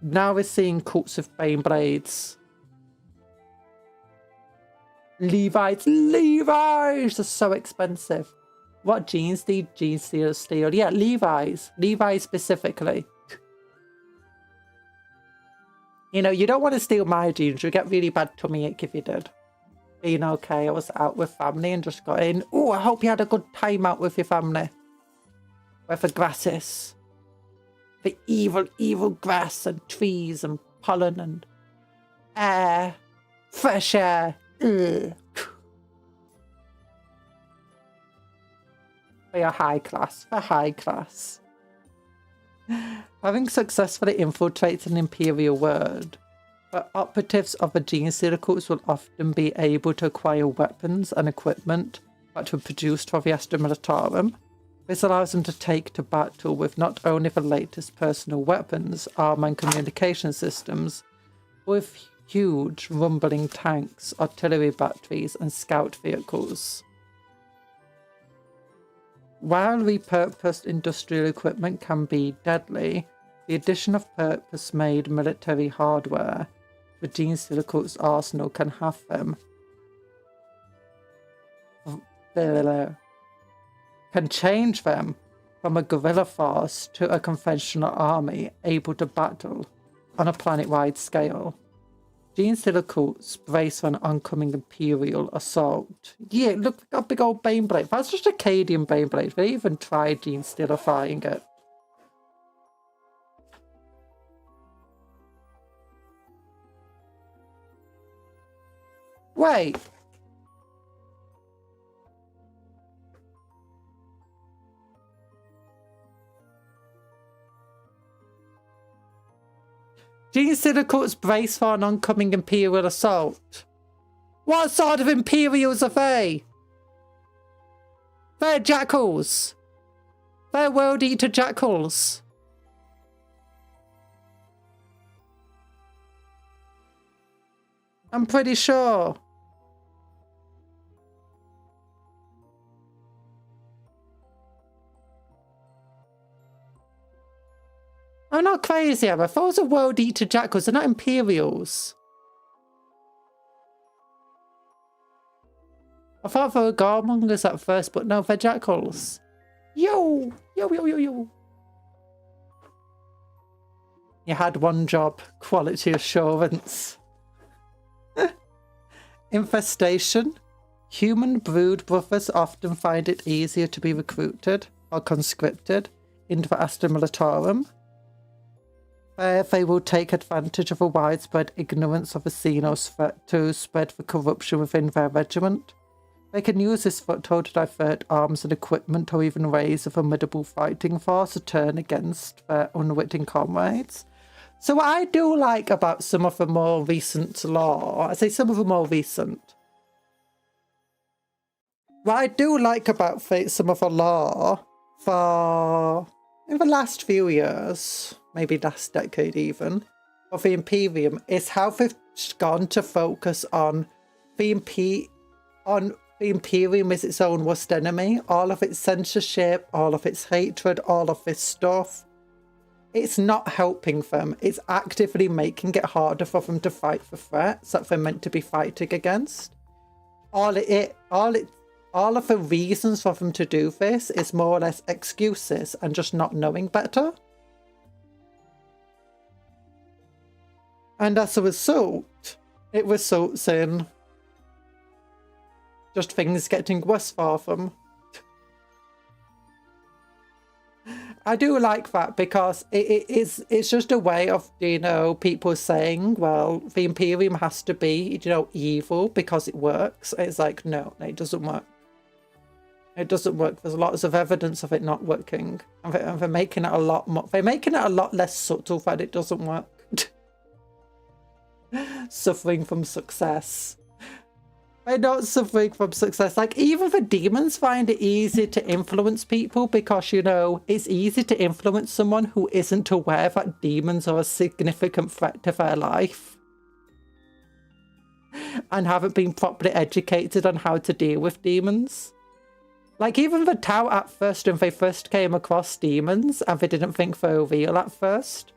now we're seeing cults with bane blades. Levi's are so expensive. What jeans did Genestealers steal? Yeah, Levi's specifically. You know, you don't want to steal my jeans. You get really bad tummy ache if you did. You know, okay, I was out with family and just got in. Oh, I hope you had a good time out with your family. Where the grass is. The evil grass and trees and pollen and air. Fresh air. Ugh. They are high class. They're high class. Having successfully infiltrated an Imperial world, the operatives of the Genestealer cults will often be able to acquire weapons and equipment that were produced for the Astra Militarum. This allows them to take to battle with not only the latest personal weapons, armor and communication systems, but with huge rumbling tanks, artillery batteries and scout vehicles. While repurposed industrial equipment can be deadly, the addition of purpose-made military hardware to the Genestealer cult's arsenal can have them can change them from a guerrilla force to a conventional army able to battle on a planet-wide scale. Genestealer cults brace for an oncoming Imperial assault. Yeah, look at that big old Baneblade. That's just a Cadian Baneblade. They even tried Genestealerifying it. Wait. Genestealer cults brace for an oncoming Imperial assault. What sort of Imperials are they? They're jackals. They're World Eater jackals. I'm pretty sure. I'm not crazy, Emma. If those are World Eater jackals, they're not Imperials. I thought they were Garmongers at first, but no, they're jackals. Yo! Yo, yo, yo, yo. You had one job. Quality assurance. Infestation. Human brood brothers often find it easier to be recruited or conscripted into the Astra Militarum. There they will take advantage of a widespread ignorance of the Xenos threat to spread the corruption within their regiment. They can use this foothold to divert arms and equipment or even raise a formidable fighting force to turn against their unwitting comrades. So what I do like about some of the more recent lore, I say some of the more recent, what I do like about some of the lore for in the last few years, maybe last decade even, of the Imperium is how they've gone to focus on the Imperium is its own worst enemy. All of its censorship, all of its hatred, all of this stuff. It's not helping them. It's actively making it harder for them to fight the threats that they're meant to be fighting against. All of the reasons for them to do this is more or less excuses and just not knowing better. And as a result, it results in just things getting worse for them. I do like that because it's just a way of, you know, people saying, well, the Imperium has to be, you know, evil because it works. It's like, no, it doesn't work. It doesn't work. There's lots of evidence of it not working. And they're making it a lot more, they're making it a lot less subtle that it doesn't work. Suffering from success. They're not suffering from success. Like, even the demons find it easy to influence people because, you know, it's easy to influence someone who isn't aware that demons are a significant threat to their life and haven't been properly educated on how to deal with demons. Like, even the Tau at first, when they first came across demons and they didn't think they were real at first,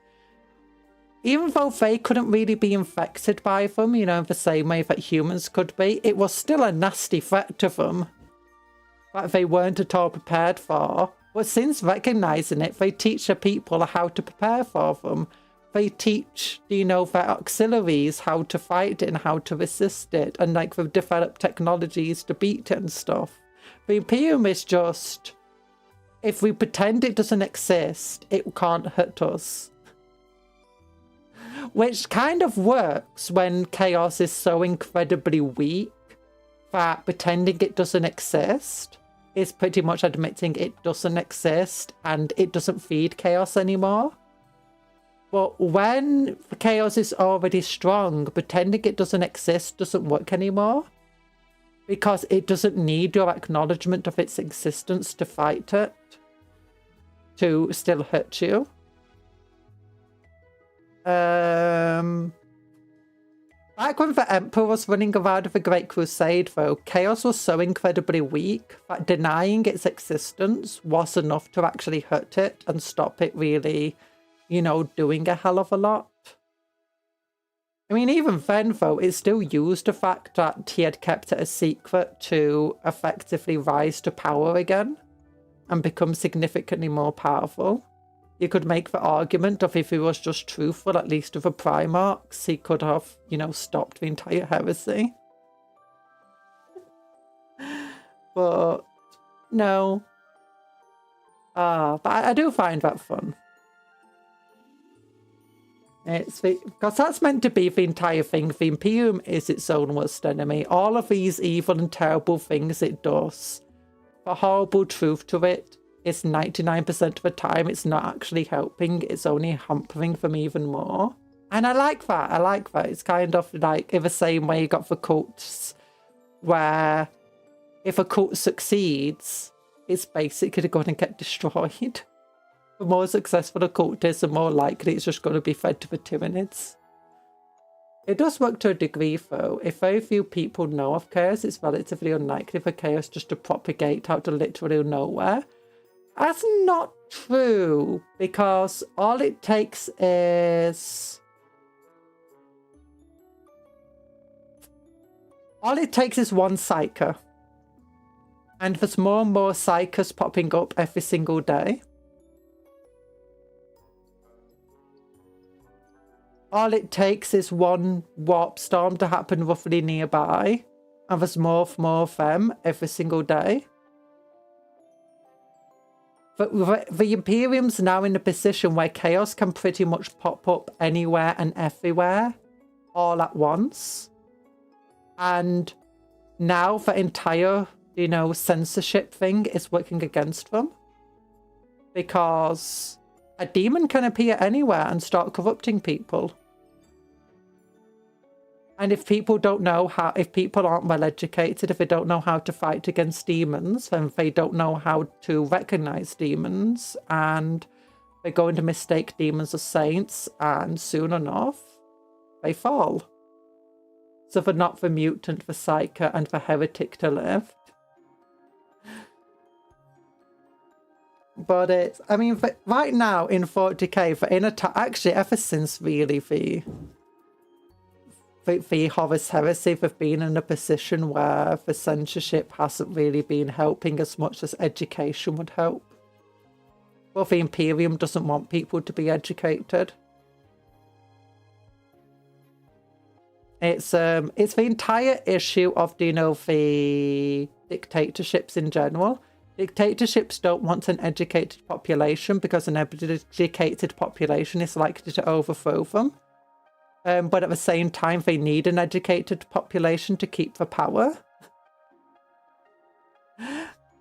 even though they couldn't really be infected by them, you know, in the same way that humans could be, it was still a nasty threat to them that they weren't at all prepared for. But since recognizing it, they teach the people how to prepare for them. They teach, you know, their auxiliaries how to fight it and how to resist it. And, like, they've developed technologies to beat it and stuff. The Imperium is just, if we pretend it doesn't exist, it can't hurt us. Which kind of works when chaos is so incredibly weak that pretending it doesn't exist is pretty much admitting it doesn't exist and it doesn't feed chaos anymore. But when the chaos is already strong, pretending it doesn't exist doesn't work anymore. because it doesn't need your acknowledgement of its existence to fight it, to still hurt you. Back when the Emperor was running around with the Great Crusade, though, Chaos was so incredibly weak that denying its existence was enough to actually hurt it and stop it really, you know, doing a hell of a lot. I mean, even then, though, it still used the fact that he had kept it a secret to effectively rise to power again and become significantly more powerful. You could make the argument of if he was just truthful, at least with the Primarchs, he could have, you know, stopped the entire heresy. But, no. But I do find that fun. Because that's meant to be the entire thing. The Imperium is its own worst enemy. All of these evil and terrible things it does, the horrible truth to it is 99% of the time it's not actually helping. It's only hampering them even more. And I like that. I like that. It's kind of like in the same way you got the cults, where if a cult succeeds, it's basically going to get destroyed. The more successful a cult is, the more likely it's just going to be fed to the Tyranids. It does work to a degree, though. If very few people know of chaos, it's relatively unlikely for chaos just to propagate out of literally nowhere. That's not true, because all it takes is... all it takes is one psyker. And there's more and more psykers popping up every single day. All it takes is one warp storm to happen roughly nearby, and there's more of them every single day. But the Imperium's now in a position where chaos can pretty much pop up anywhere and everywhere, all at once. And now the entire, you know, censorship thing is working against them. Because a demon can appear anywhere and start corrupting people. And if people don't know how, if people aren't well educated, if they don't know how to fight against demons, then they don't know how to recognize demons, and they're going to mistake demons as saints, and soon enough, they fall. So for not the mutant, the psyker, and the heretic to live. But it's, I mean, right now in 40k, for actually ever since really the Horus Heresy, they've been in a position where the censorship hasn't really been helping as much as education would help. Well, the Imperium doesn't want people to be educated. It's the entire issue of, you know, the dictatorships in general. Dictatorships don't want an educated population because an educated population is likely to overthrow them. But at the same time, they need an educated population to keep the power.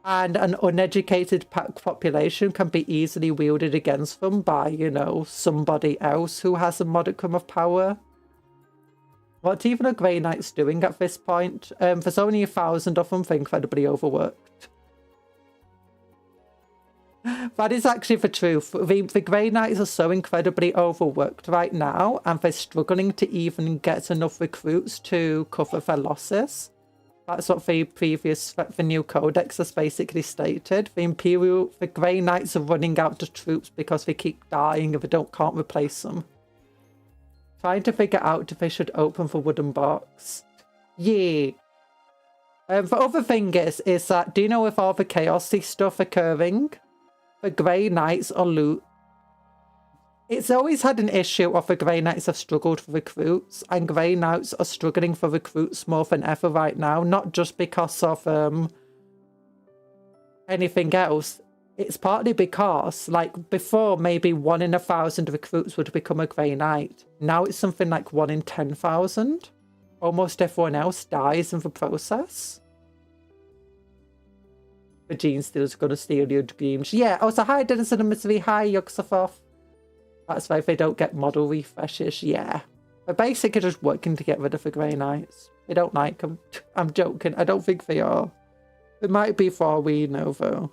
And an uneducated population can be easily wielded against them by, you know, somebody else who has a modicum of power. What even are Grey Knights doing at this point? There's only 1,000 of them. They're incredibly overworked. That is actually the truth. The Grey Knights are so incredibly overworked right now, and they're struggling to even get enough recruits to cover their losses. That's what the new codex has basically stated. The Grey Knights are running out of troops because they keep dying and they can't replace them. Trying to figure out if they should open the wooden box. Yeah. The other thing is that, do you know with all the chaosy stuff occurring, the Grey Knights are loot. It's always had an issue of the Grey Knights have struggled for recruits, and Grey Knights are struggling for recruits more than ever right now, not just because of anything else. It's partly because, like, before maybe 1 in 1,000 recruits would become a Grey Knight. Now it's something like 1 in 10,000. Almost everyone else dies in the process. The Genestealers are going to steal your dreams. Yeah, oh, so hi Denison and Mystery, hi Yuxafoff. That's why they don't get model refreshes, yeah. They're basically just working to get rid of the Grey Knights. They don't like them. I'm joking. I don't think they are. It might be for all we know, though.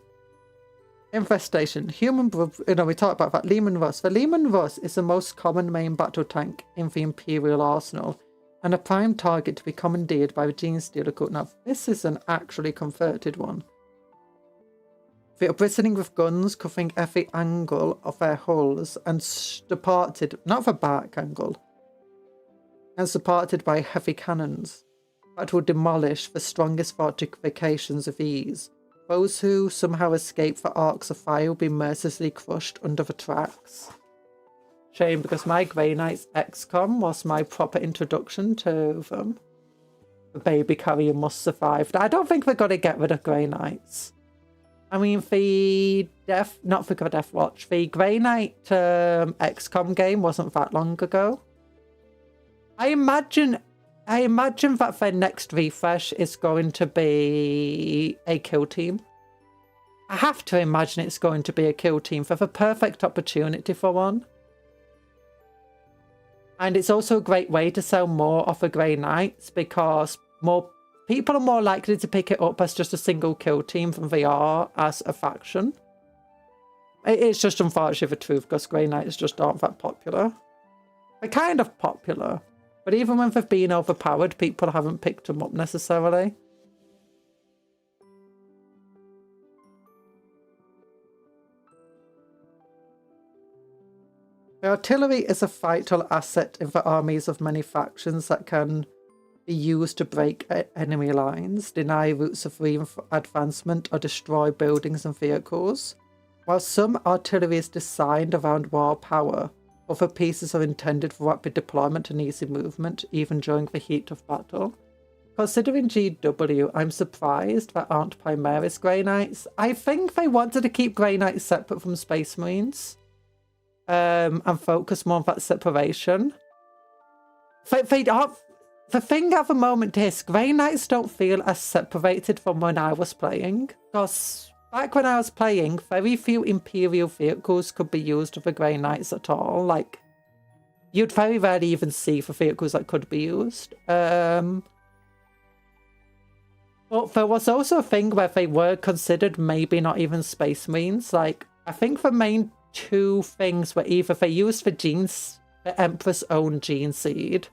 Infestation. We talked about that. Leman Russ. The Leman Russ is the most common main battle tank in the Imperial arsenal, and a prime target to be commandeered by the Genestealer cult. Now, this is an actually converted one. They are bristling with guns covering every angle of their hulls and supported, not the back angle, and supported by heavy cannons that will demolish the strongest fortifications of ease. Those who somehow escape the arcs of fire will be mercilessly crushed under the tracks. Shame, because my Grey Knights XCOM was my proper introduction to them. The baby carrier must survive. I don't think we're going to get rid of Grey Knights. I mean, the not for Death Watch, the Grey Knight XCOM game wasn't that long ago. I imagine that their next refresh is going to be a kill team. I have to imagine it's going to be a kill team for the perfect opportunity for one. And it's also a great way to sell more of the Grey Knights because more people are more likely to pick it up as just a single kill team than they are as a faction. It's just unfortunately the truth because Grey Knights just aren't that popular. They're kind of popular, but even when they've been overpowered, people haven't picked them up necessarily. The artillery is a vital asset in the armies of many factions that can be used to break enemy lines, deny routes of advancement, or destroy buildings and vehicles. While some artillery is designed around raw power, other pieces are intended for rapid deployment and easy movement, even during the heat of battle. Considering GW, I'm surprised there aren't Primaris Grey Knights. I think they wanted to keep Grey Knights separate from Space Marines. And focus more on that separation. The thing at the moment is, Grey Knights don't feel as separated from when I was playing. Because back when I was playing, very few Imperial vehicles could be used with the Grey Knights at all. Like, you'd very rarely even see the vehicles that could be used. But there was also a thing where they were considered maybe not even Space Marines. Like, I think the main two things were either they used the Emperor's own gene seed,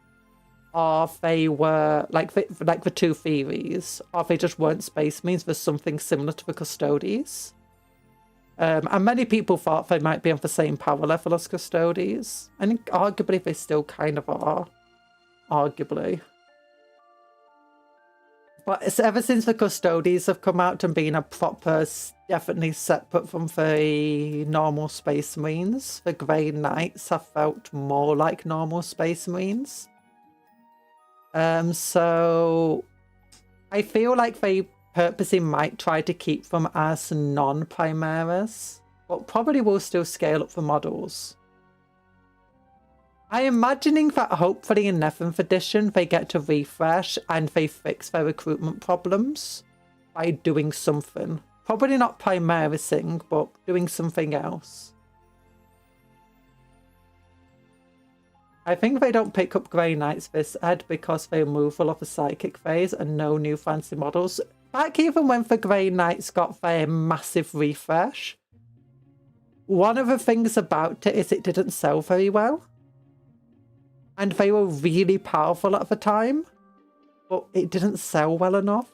or they were like the two theories, or they just weren't Space Marines. There's something similar to the Custodes, and many people thought they might be on the same power level as Custodes. I think arguably they still kind of are, arguably. But ever since the Custodes have come out and been a proper, definitely separate from the normal Space Marines, the Grey Knights have felt more like normal Space Marines. So I feel like they purposely might try to keep them as non-Primaris, but probably will still scale up the models. I'm imagining that hopefully in 11th edition they get to refresh and they fix their recruitment problems by doing something. Probably not Primarising, but doing something else. I think they don't pick up Grey Knights this ed because the removal of the Psychic phase and no new fancy models. Back even when the Grey Knights got their massive refresh, one of the things about it is it didn't sell very well. And they were really powerful at the time, but it didn't sell well enough.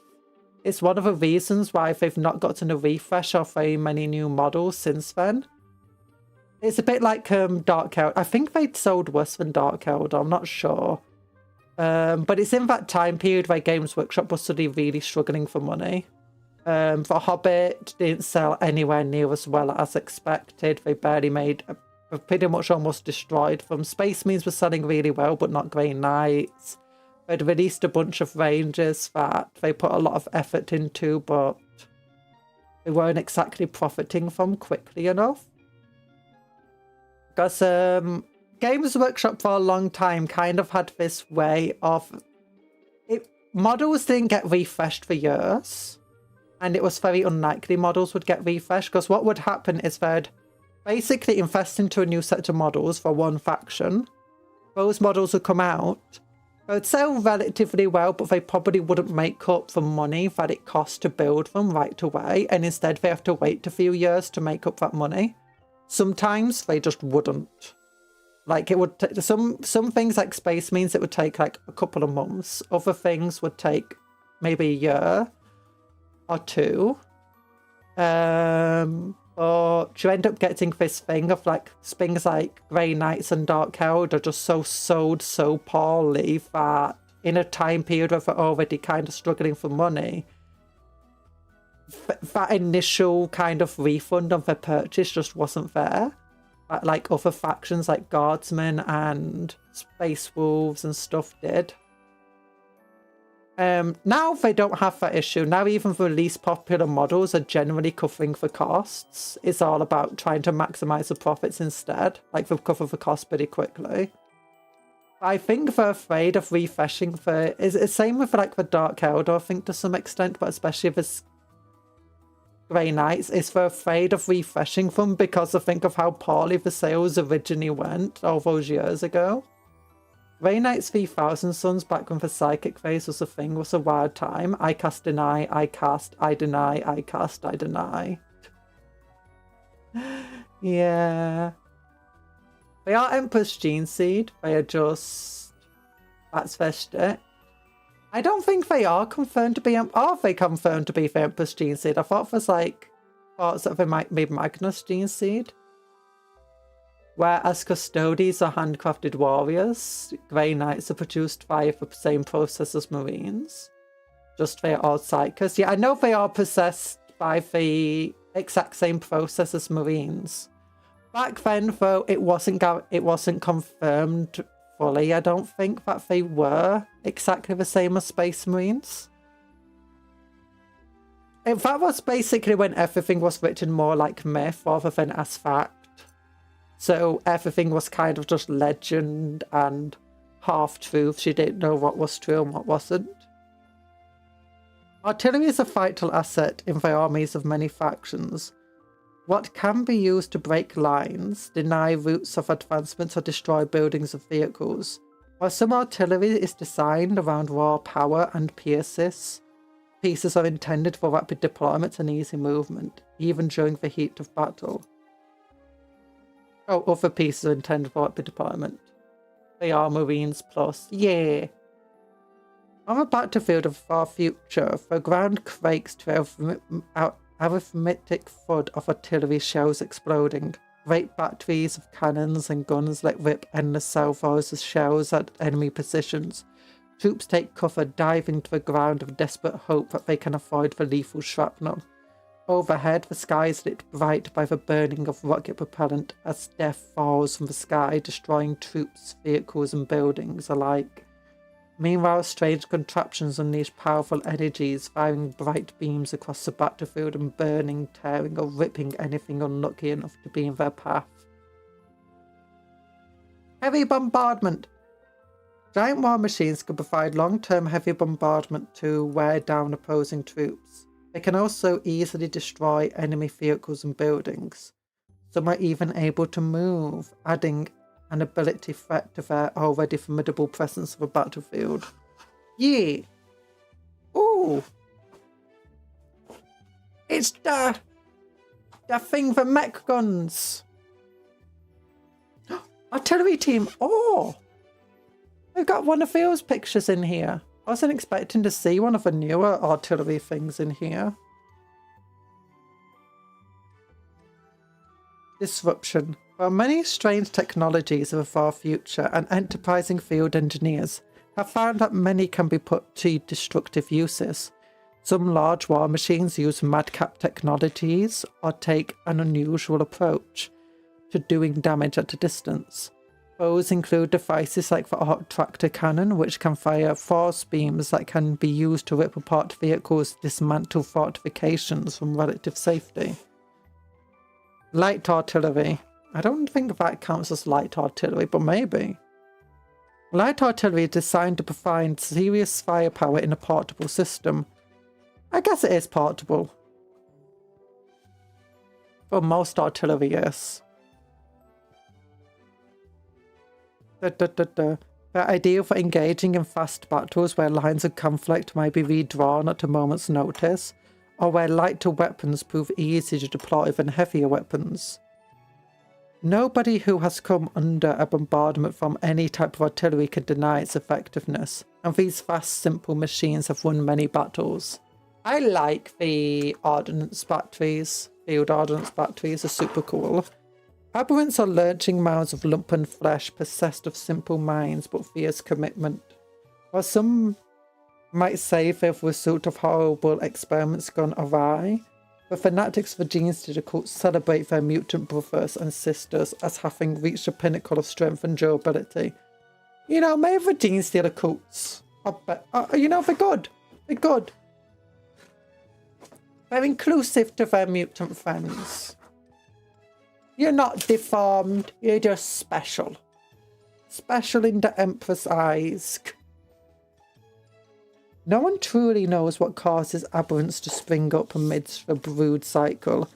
It's one of the reasons why they've not gotten a refresh of very many new models since then. It's a bit like Dark Eldar. I think they'd sold worse than Dark Eldar, I'm not sure. But it's in that time period where Games Workshop was suddenly really struggling for money. The Hobbit didn't sell anywhere near as well as expected. They barely made... pretty much almost destroyed them. Space Marines were selling really well, but not Grey Knights. They'd released a bunch of Rangers that they put a lot of effort into, but they weren't exactly profiting from quickly enough. Because Games Workshop for a long time kind of had this way of... models didn't get refreshed for years, and it was very unlikely models would get refreshed, because what would happen is they'd basically invest into a new set of models for one faction, those models would come out. They would sell relatively well, but they probably wouldn't make up the money that it costs to build them right away, and instead they have to wait a few years to make up that money. Sometimes they just wouldn't. Like, it would take some things like Space Marines, it would take like a couple of months. Other things would take maybe a year or two. Or you end up getting this thing of like things like Grey Knights and Dark Held are just sold so poorly that in a time period where they're already kind of struggling for money, that initial kind of refund on their purchase just wasn't there. Like other factions like Guardsmen and Space Wolves and stuff did. Now they don't have that issue. Now even the least popular models are generally covering the costs. It's all about trying to maximize the profits instead. Like they'll cover the cost pretty quickly. I think they're afraid of refreshing the... It's the same with like the Dark Eldar, I think, to some extent, but especially with Grey Knights, is they're afraid of refreshing them because I think of how poorly the sales originally went all those years ago. Grey Knights 3000 Suns, back when the Psychic phase was a thing, was a wild time. I cast, deny, I cast, I deny, I cast, I deny. Yeah. They are Emperor's Gene Seed. They are just... That's their shtick. I don't think they are confirmed to be... Are they confirmed to be the Emperor's Gene Seed? I thought there's like thoughts that they might be Magnus Gene Seed. Whereas Custodies are handcrafted warriors, Grey Knights are produced via the same process as Marines. Just they are all Psychers. Yeah, I know they are possessed by the exact same process as Marines. Back then, though, it wasn't confirmed fully. I don't think that they were exactly the same as Space Marines. That was basically when everything was written more like myth rather than as fact. So everything was kind of just legend and half-truths. You didn't know what was true and what wasn't. Artillery is a vital asset in the armies of many factions. What can be used to break lines, deny routes of advancement, or destroy buildings of vehicles. While some artillery is designed around raw power and pieces are intended for rapid deployment and easy movement, even during the heat of battle. Oh, other pieces are intended for rapid deployment. They are Marines plus. Yeah. On the battlefield of far future, the ground quakes to arithmetic thud of artillery shells exploding. Great batteries of cannons and guns let rip endless salvos of shells at enemy positions. Troops take cover, diving to the ground with desperate hope that they can avoid the lethal shrapnel. Overhead, the sky is lit bright by the burning of rocket propellant as death falls from the sky, destroying troops, vehicles and buildings alike. Meanwhile, strange contraptions unleash powerful energies, firing bright beams across the battlefield and burning, tearing or ripping anything unlucky enough to be in their path. Heavy bombardment! Giant war machines can provide long-term heavy bombardment to wear down opposing troops. They can also easily destroy enemy vehicles and buildings. Some are even able to move, adding an ability threat to their already formidable presence of a battlefield. Yeah. Ooh. It's the thing for mech guns. Artillery team. Oh. We've got one of those pictures in here. I wasn't expecting to see one of the newer artillery things in here. Disruption. While many strange technologies of a far future and enterprising field engineers have found that many can be put to destructive uses, some large war machines use madcap technologies or take an unusual approach to doing damage at a distance. Those include devices like the arc tractor cannon, which can fire force beams that can be used to rip apart vehicles, dismantle fortifications from relative safety. Light artillery. I don't think that counts as light artillery, but maybe. Light artillery is designed to provide serious firepower in a portable system. I guess it is portable. For most artillery, yes. The idea for engaging in fast battles where lines of conflict might be redrawn at a moment's notice, or where lighter weapons prove easy to deploy than heavier weapons. Nobody who has come under a bombardment from any type of artillery can deny its effectiveness, and these fast, simple machines have won many battles. I like the ordnance batteries. Field ordnance batteries are super cool. Aberrants are lurching mounds of lumpen flesh possessed of simple minds but fierce commitment. While some might say they're the result of horrible experiments gone awry, the fanatics of the Genestealer cult celebrate their mutant brothers and sisters as having reached the pinnacle of strength and durability. You know, maybe the Genestealer cults you know, they're good. They're good. They're inclusive to their mutant friends. You're not deformed, you're just special. Special in the Emperor's eyes. No one truly knows what causes aberrants to spring up amidst the brood cycle.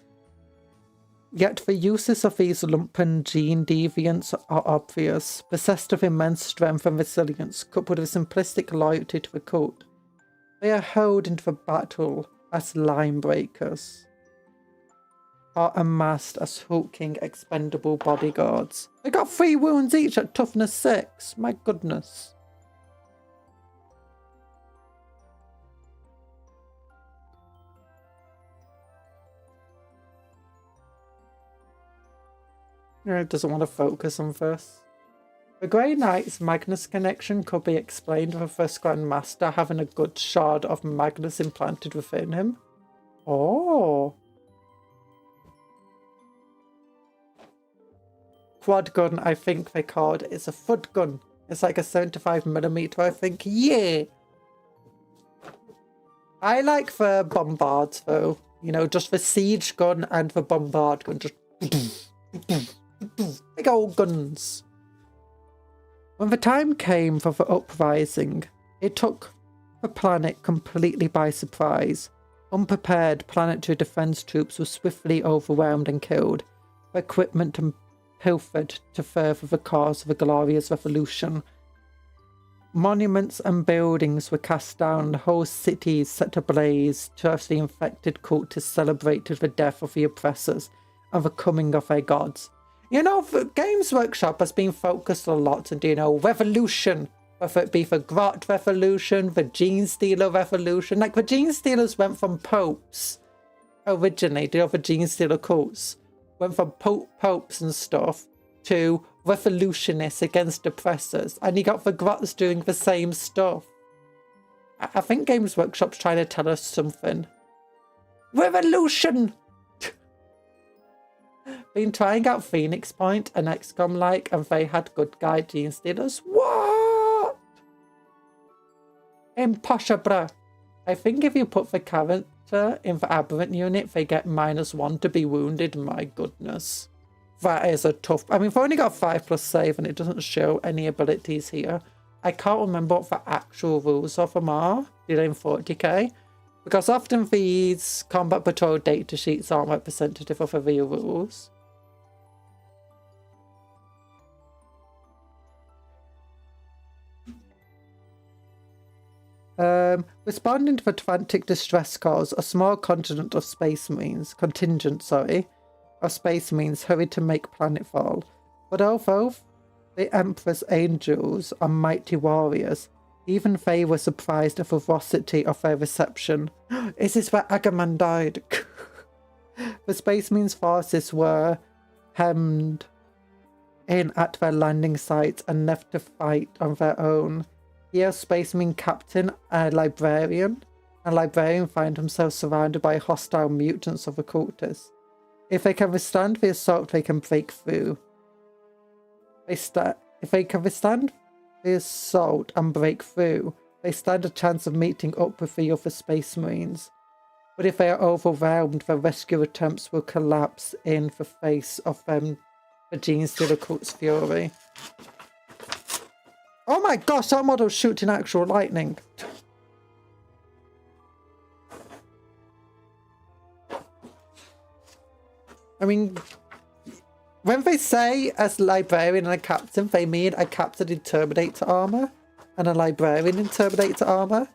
Yet the uses of these lumpen gene deviants are obvious, possessed of immense strength and resilience, coupled with simplistic loyalty to the cult. They are hurled into the battle as line breakers, are amassed as hulking, expendable bodyguards. They got 3 wounds each at toughness 6. My goodness. It doesn't want to focus on this. The Grey Knight's Magnus connection could be explained with the first Grand Master having a good shard of Magnus implanted within him. Oh. Quad gun, I think they called it. It's a foot gun. It's like a 75mm, I think. Yeah. I like the bombards, though. You know, just the siege gun and the bombard gun. Just big old guns. When the time came for the uprising, it took the planet completely by surprise. Unprepared planetary defense troops were swiftly overwhelmed and killed. Their equipment and pilfered to further the cause of a glorious revolution. Monuments and buildings were cast down, whole cities set ablaze, to as the infected cultists celebrated the death of the oppressors and the coming of their gods. You know, Games Workshop has been focused a lot on, you know, revolution, whether it be the Grot Revolution, the Genestealer Revolution. Like, the Genestealers went from popes, originally, the other Genestealer cults, went from popes and stuff to revolutionists against oppressors, and you got the Grots doing the same stuff. I think Games Workshop's trying to tell us something. Revolution! Been trying out Phoenix Point and XCOM like, and they had good guy Genestealers. What? Impossible. I think if you put the character in the aberrant unit, they get -1 to be wounded. My goodness. That is a tough... I mean, they've only got 5+ save and it doesn't show any abilities here. I can't remember what the actual rules of them are. Did in 40k? Because often these combat patrol data sheets aren't representative of the real rules. Responding to Atlantic distress calls, a small contingent of Space Marines hurried to make planetfall. But although the Emperor's angels are mighty warriors, even they were surprised at the ferocity of their reception. Is this where Agaman died? The Space Marines forces were hemmed in at their landing sites and left to fight on their own. Here, Space Marine Captain, a librarian find themselves surrounded by hostile mutants of occultists. If they can withstand the assault, they can break through. If they can withstand the assault and break through, they stand a chance of meeting up with the other Space Marines. But if they are overwhelmed, their rescue attempts will collapse in the face of them, the Genestealer cult's fury. Oh my gosh, that model's shooting actual lightning. I mean, When they say as librarian and a captain, they mean a captain in Terminator armor and a librarian in Terminator armor.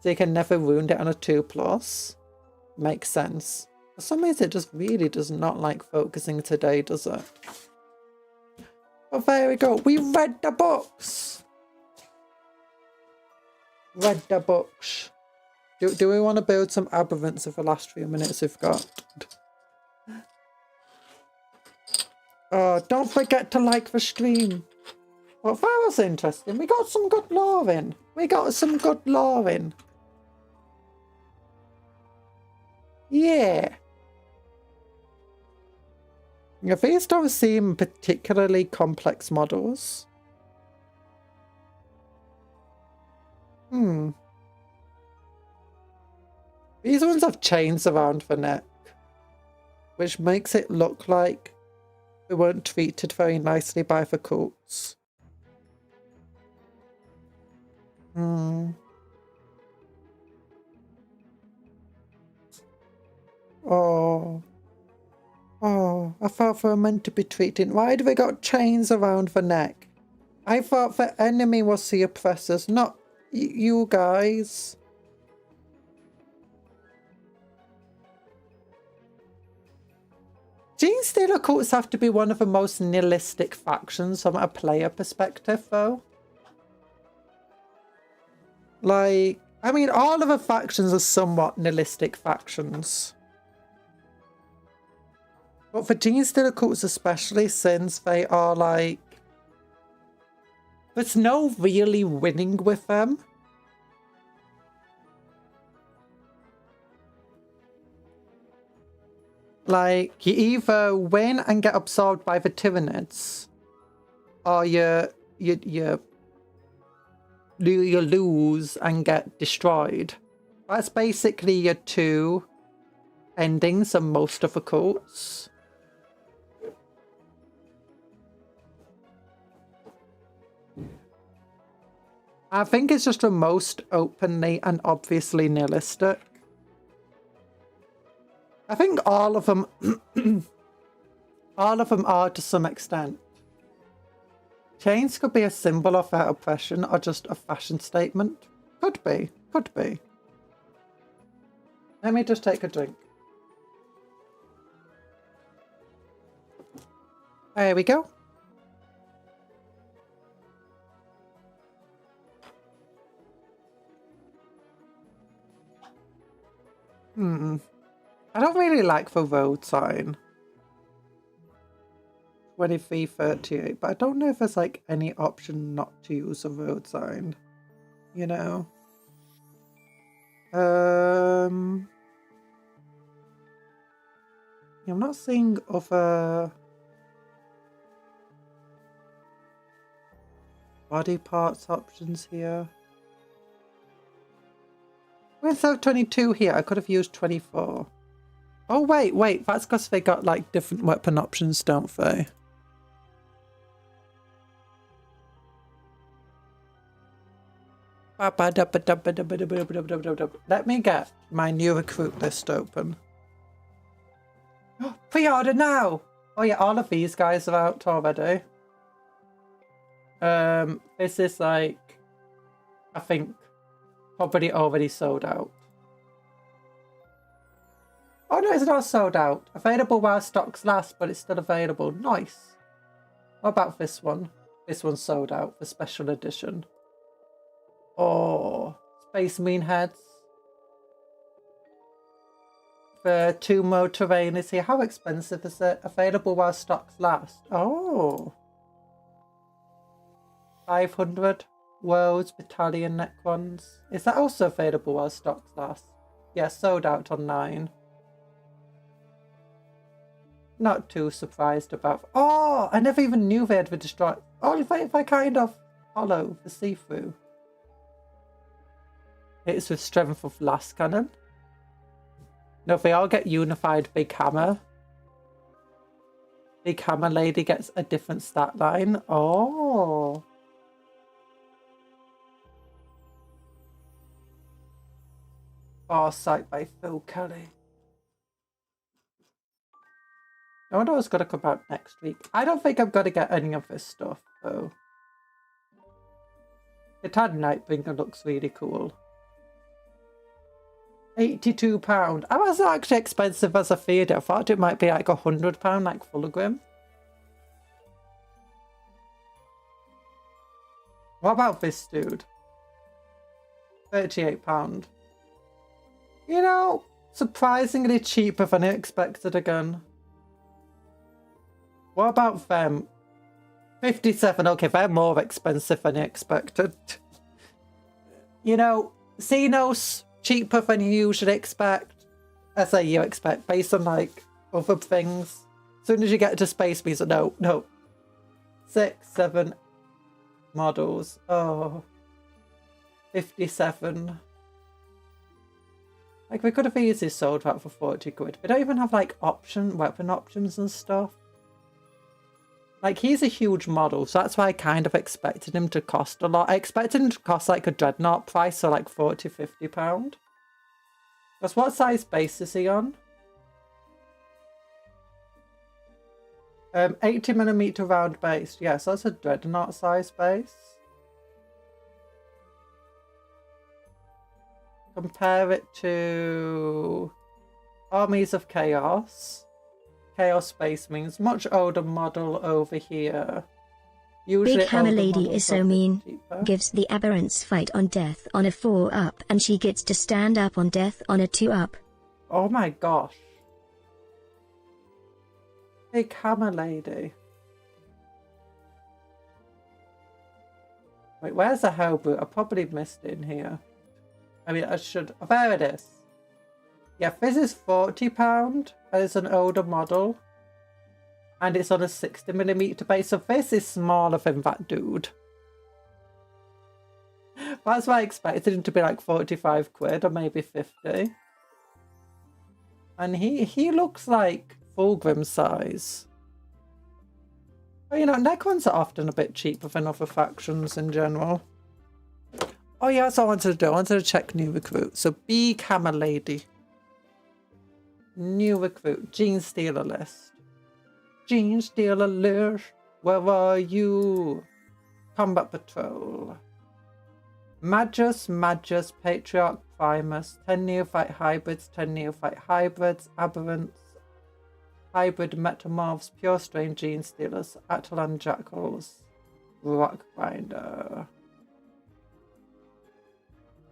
So you can never wound it on a 2+. Makes sense. For some reason, it just really does not like focusing today, does it? But there we go. We read the books. Read the books. Do we want to build some aberrants of the last few minutes we've got? Oh, don't forget to like the stream. Well, that was interesting. We got some good lore in. Yeah. Yeah, these don't seem particularly complex models. These ones have chains around the neck, which makes it look like they weren't treated very nicely by the cults. Oh, I thought they were meant to be treated. Why do they got chains around the neck? I thought the enemy was the oppressors, not you guys. Genestealer cults have to be one of the most nihilistic factions from a player perspective, though. Like, I mean, all of the factions are somewhat nihilistic factions. But for Genestealer cults especially, since they are like... There's no really winning with them. Like, you either win and get absorbed by the Tyranids, or you lose and get destroyed. That's basically your two endings of most of the cults. I think it's just the most openly and obviously nihilistic. I think all of them are to some extent. Chains could be a symbol of their oppression or just a fashion statement. Could be. Let me just take a drink. There we go. I don't really like the road sign. 2338, but I don't know if there's like any option not to use a road sign. You know? I'm not seeing other body parts options here. Without 22 here, I could have used 24. Oh, wait, that's because they got like different weapon options, don't they? Let me get my new recruit list open. Pre-order now! Oh yeah, all of these guys are out already. This is like, I think, probably already sold out. Oh no, it's not sold out. Available while stocks last, but it's still available. Nice. What about this one? This one's sold out for special edition. Oh, Space Marine heads. The 2-mode terrain is here. How expensive is it? Available while stocks last. Oh. 500 Worlds Battalion Necrons. Is that also available while stocks last? Yeah, sold out on 9. Not too surprised about... Oh, I never even knew they had the destroy... Oh, if I kind of follow the see-through. It's with strength of last cannon. No, if they all get unified big hammer. Big hammer lady gets a different stat line. Oh. Farsight by Phil Kelly. I wonder what's going to come out next week. I don't think I'm going to get any of this stuff, though. The Tad Nightbringer looks really cool. £82. I was actually expensive as a feed. I thought it might be like £100, like Fulgrim. What about this dude? £38. You know, surprisingly cheaper than I expected again. What about them? 57. Okay, they're more expensive than I expected. You know, Xenos, cheaper than you usually expect. I say you expect, based on like other things. As soon as you get to Space Beast, no. 6, 7 models. Oh. 57. Like, we could have easily sold that for 40 quid. We don't even have like weapon options and stuff. Like, he's a huge model, so that's why I kind of expected him to cost a lot. I expected him to cost like a Dreadnought price, so like £40, £50. Because what size base is he on? 80mm round base. Yes, that's a Dreadnought size base. Compare it to Armies of Chaos. Chaos Space means much older model over here. Usually Big Hammer Lady is so mean. Gives the Aberrants fight on death on a 4-up and she gets to stand up on death on a 2-up. Oh my gosh. Big Hammer Lady. Wait, where's the Hellbrute? I probably missed it in here. I mean, I should... Oh, there it is. Yeah, this is £40 and it's an older model. And it's on a 60mm base, so this is smaller than that dude. That's why I expected him to be like 45 quid or maybe 50. And he looks like Fulgrim size. But you know, Necrons are often a bit cheaper than other factions in general. Oh yeah, that's what I wanted to do. I wanted to check new recruit. So Big Hammer Lady. New recruit. Genestealer list. Genestealer list. Where are you? Combat Patrol. Magus, Patriarch, Primus. 10 Neophyte Hybrids, 10 Neophyte Hybrids. Aberrants. Hybrid Metamorphs. Pure Strain Genestealers. Atalan Jackals. Rockbinder.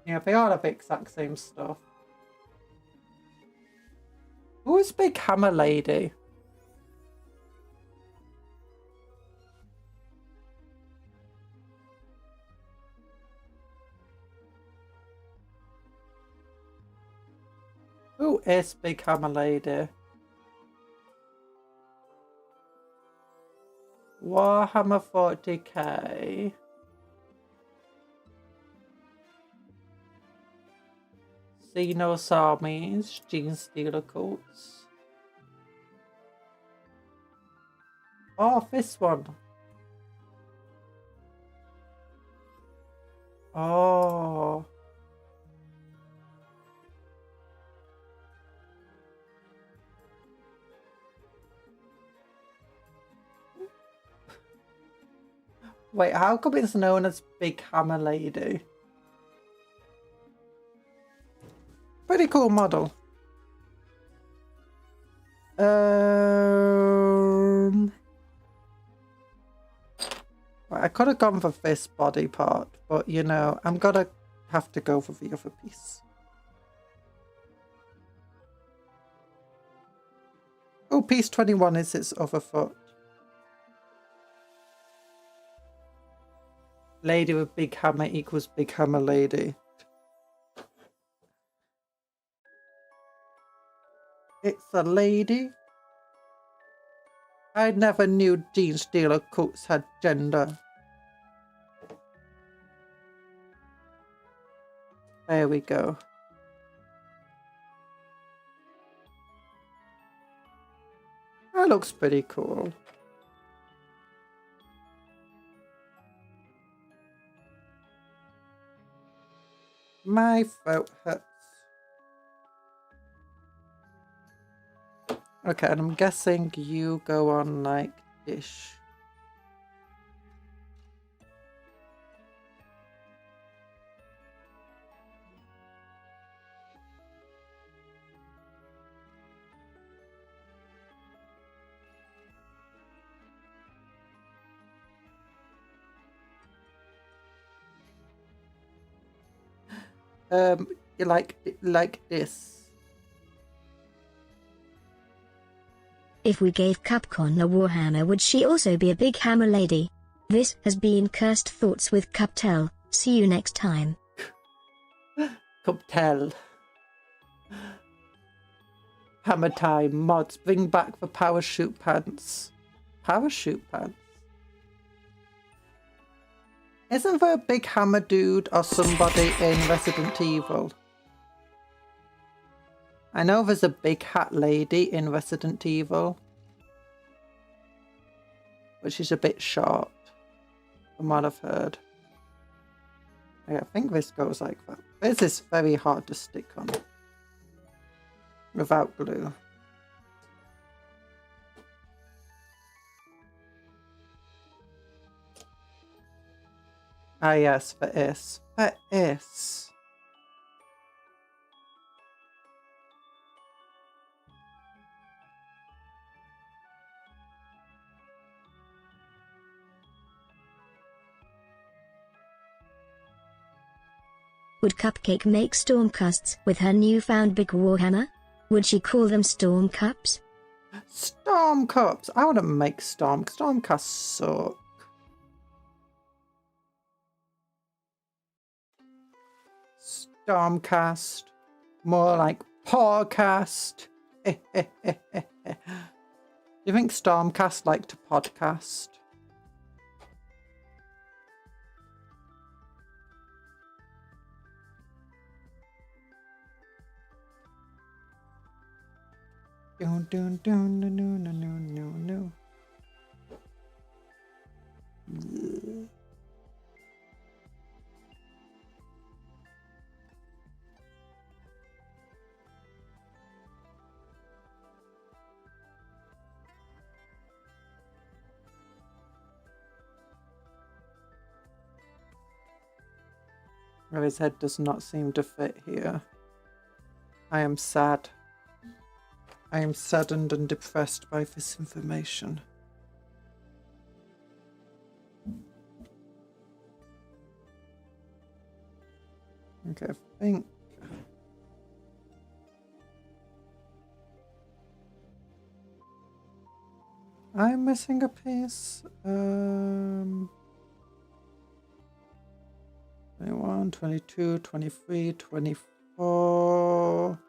Yeah, they all have the exact same stuff. Who is Big Hammer Lady? Who is Big Hammer Lady? Warhammer 40k. Xenos armies, Genestealer cults. Oh, this one. Oh. Wait, how come it's known as Big Hammer Lady? Pretty cool model. I could have gone for this body part, but you know, I'm gonna have to go for the other piece. Oh, piece 21 is its other foot. Lady with big hammer equals Big Hammer Lady. It's a lady. I never knew Genestealer cults had gender. There we go. That looks pretty cool. My throat hurts. Okay, and I'm guessing you go on like dish. Like this. If we gave Cupcon a Warhammer, would she also be a big hammer lady? This has been Cursed Thoughts with Cuptle. See you next time. Cuptle. Hammer time. Mods, bring back the parachute pants. Parachute pants? Isn't there a big hammer dude or somebody in Resident Evil? I know there's a big hat lady in Resident Evil, but she's a bit short, from what I've heard. I think this goes like that. This is very hard to stick on without glue. Ah yes, for is. For is. Would Cupcake make stormcasts with her newfound big warhammer? Would she call them storm cups? Storm cups! I wouldn't make stormcasts suck. Stormcast. More like podcast. Do you think Stormcast like to podcast? Dun, dun, dun, dun, dun, dun, dun, dun, dun. Well, his head does not seem to fit here. I am sad. I am saddened and depressed by this information. Okay, I think... I'm missing a piece. 21, 22, 23, 24...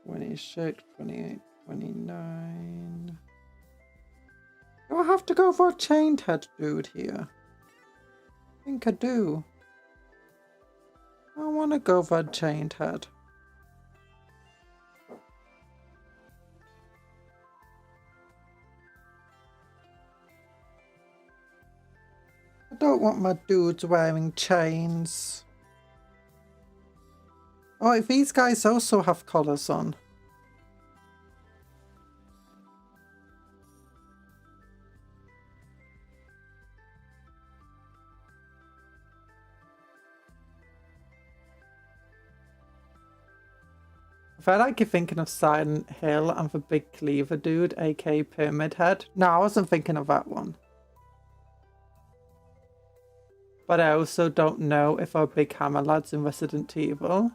26, 28, 29... Do I have to go for a chained head dude here? I think I do. I want to go for a chained head. I don't want my dudes wearing chains. Oh, if these guys also have collars on. I feel like you're thinking of Silent Hill and the big cleaver dude, aka Pyramid Head. No, I wasn't thinking of that one. But I also don't know if our big hammer lads in Resident Evil.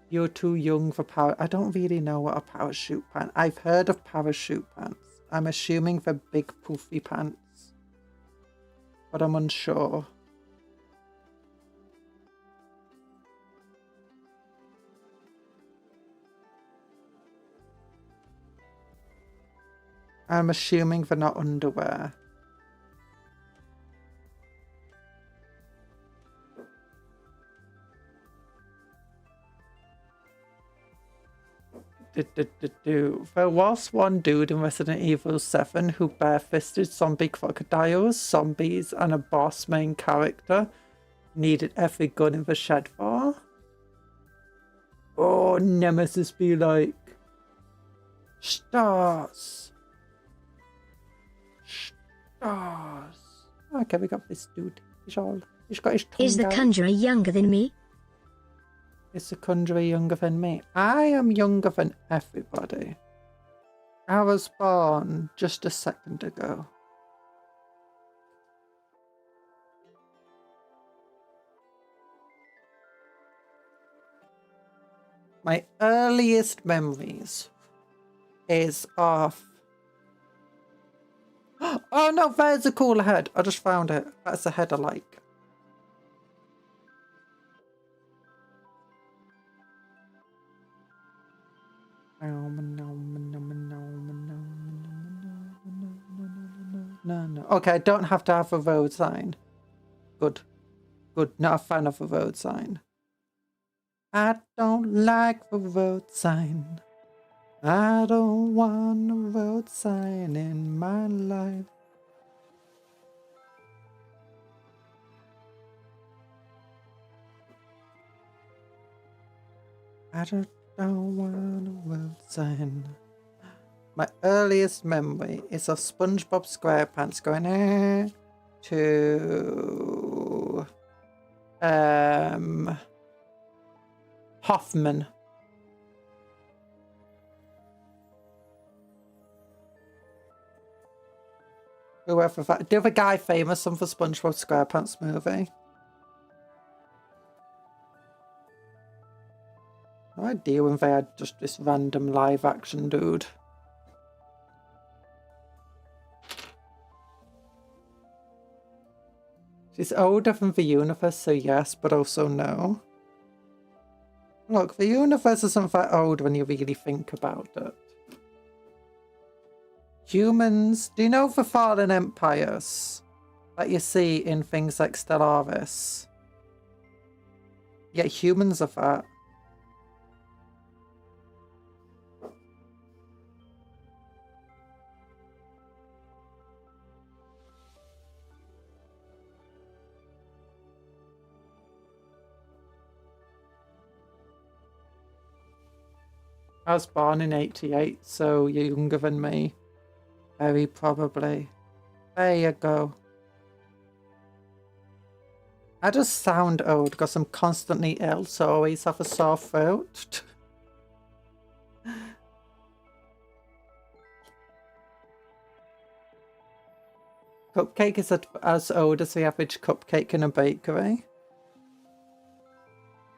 You're too young for power. I don't really know what a parachute pant. I've heard of parachute pants. I'm assuming they're big poofy pants. But I'm unsure. I'm assuming they're not underwear. There was one dude in Resident Evil 7 who barefisted zombie crocodiles, zombies, and a boss main character needed every gun in the shed for. your nemesis be like? Stars. Stars. Okay, we got this dude. He's got his tongue Is the out. conjurer younger than me? Is the conjurer younger than me? I am younger than everybody. I was born just a second ago. My earliest memories is of... Oh no, there's a cool head. I just found it. That's the head I like. No. Okay, I don't have to have a road sign. Good. Good. Not a fan of a road sign. I don't like the road sign. I don't want a road sign in my life. I just don't want a road sign. My earliest memory is of SpongeBob SquarePants going to Hoffman. Whoever that, the other guy famous on the SpongeBob SquarePants movie. No idea when they had just this random live action dude. She's older than the universe, so yes, but also no. Look, the universe isn't that old when you really think about it. Humans, do you know the fallen empires that you see in things like Stellaris? Yeah, humans are that. I was born in 88, so you're younger than me. Very probably. There you go. I just sound old because I'm constantly ill, so I always have a sore throat. Cupcake is as old as the average cupcake in a bakery.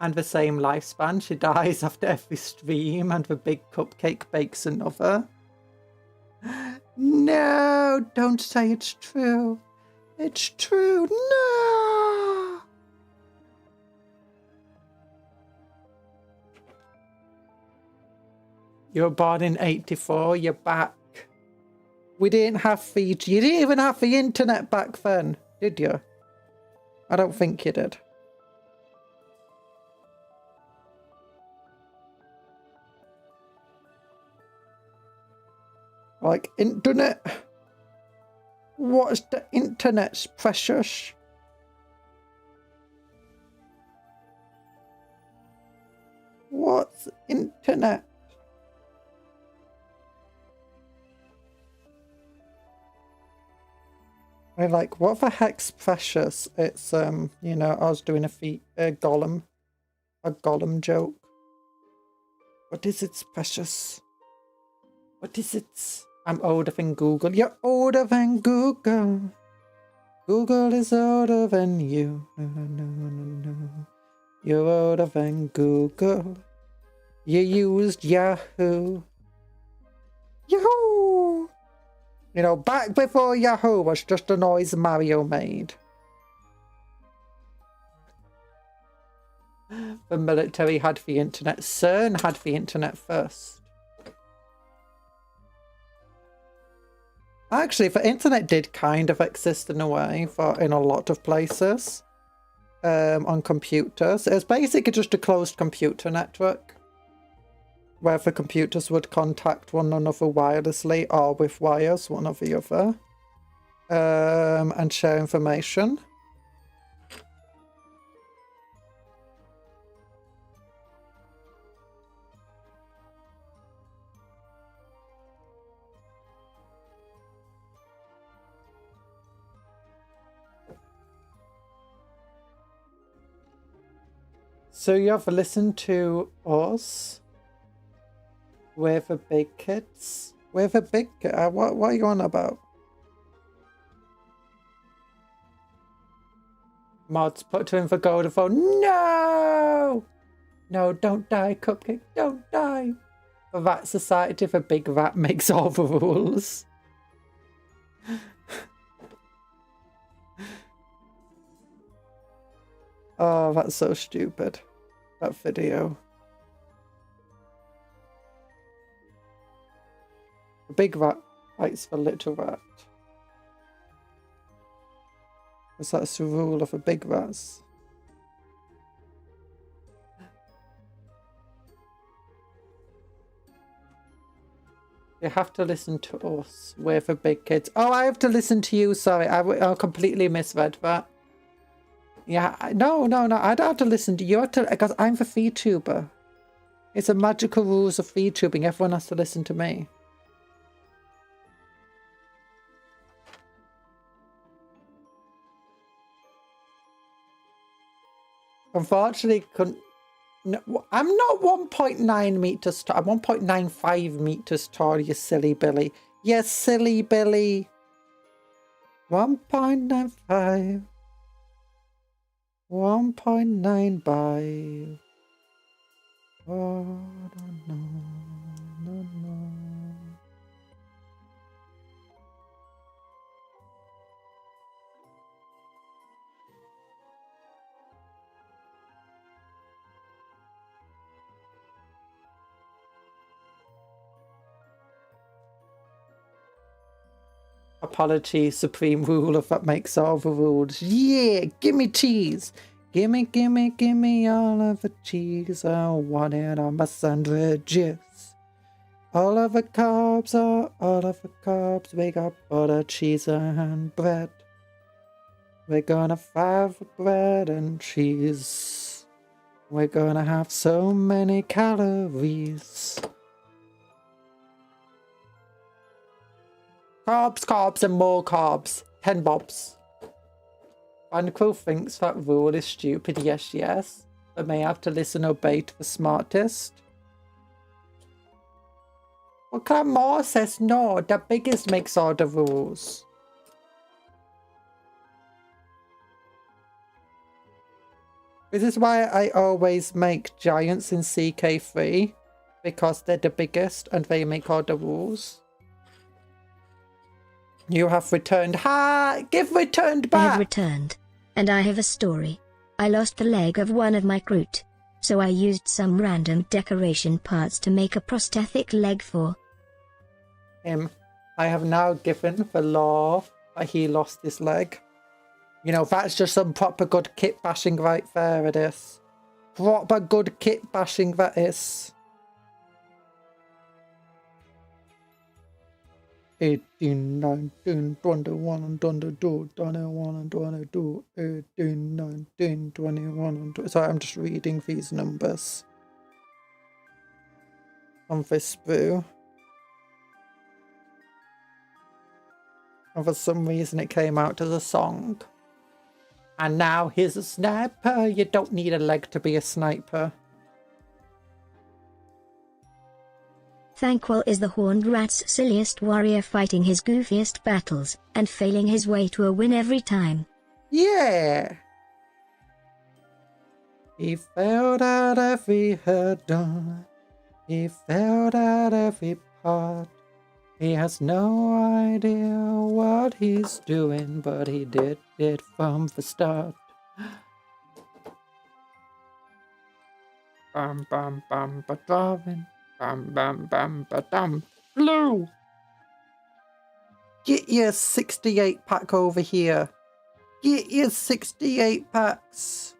And the same lifespan. She dies after every stream and the big cupcake bakes another. No, don't say it's true. It's true. No! You were born in 84. You're back. We didn't have the... You didn't even have the internet back then, did you? I don't think you did. Like, internet? What's the internet's precious? What's internet? I like, what the heck's precious? It's, you know, I was doing a golem joke. What is its precious? What is it? I'm older than Google. You're older than Google. Google is older than you. No. You're older than Google. You used Yahoo. Yahoo! You know, back before Yahoo was just a noise Mario made. The military had the internet. CERN had the internet first. Actually, the internet did kind of exist in a way in a lot of places on computers. It was basically just a closed computer network where the computers would contact one another wirelessly or with wires, one or the other, and share information. So you have listened to us. We're the big kids. We're the big... what are you on about? Mods put her in for Vodafone. No! No, don't die, Cupcake. Don't die. The Rat Society, the big rat makes all the rules. Oh, that's so stupid. That video. The big rat fights the little rat. Because that's the rule of the big rats. You have to listen to us. We're the big kids. Oh, I have to listen to you. Sorry, I completely misread that. Yeah, no. I don't have to listen to you. Because I'm the VTuber. It's a magical rules of VTubing. Everyone has to listen to me. Unfortunately, no, I'm not 1.9 meters tall. I'm 1.95 meters tall, you silly Billy. Yes, silly Billy. 1.95. 1.95. Oh, no. Apology, supreme ruler that makes all the rules. Yeah, gimme cheese. Gimme all of the cheese. I want it on my sandwiches. All of the carbs are all of the carbs. We got butter, cheese, and bread. We're gonna have bread and cheese. We're gonna have so many calories. Carbs, and more carbs. 10 bobs. Vanquil thinks that rule is stupid. Yes. But may have to listen obey to the smartest. Well, Clamor says no. The biggest makes all the rules. This is why I always make giants in CK3. Because they're the biggest and they make all the rules. You have returned. Give returned back. I have returned. And I have a story. I lost the leg of one of my Groot. So I used some random decoration parts to make a prosthetic leg for him. I have now given the law that he lost his leg. You know, that's just some proper good kit bashing right there, it is. Proper good kit bashing that is. 18, 19, 21, and 22, 21, and 22, 18, 19, 21, and 22. Sorry, I'm just reading these numbers on this brew. And for some reason it came out as a song. And now here's a sniper. You don't need a leg to be a sniper. Thankwell is the Horned Rat's silliest warrior, fighting his goofiest battles, and failing his way to a win every time. Yeah! He failed at every hurdle. He failed at every part. He has no idea what he's doing, but he did it from the start. Bam bam bam ba Darwin. Bam bam bam ba dam. Blue! Get your 68 pack over here. Get your 68 packs.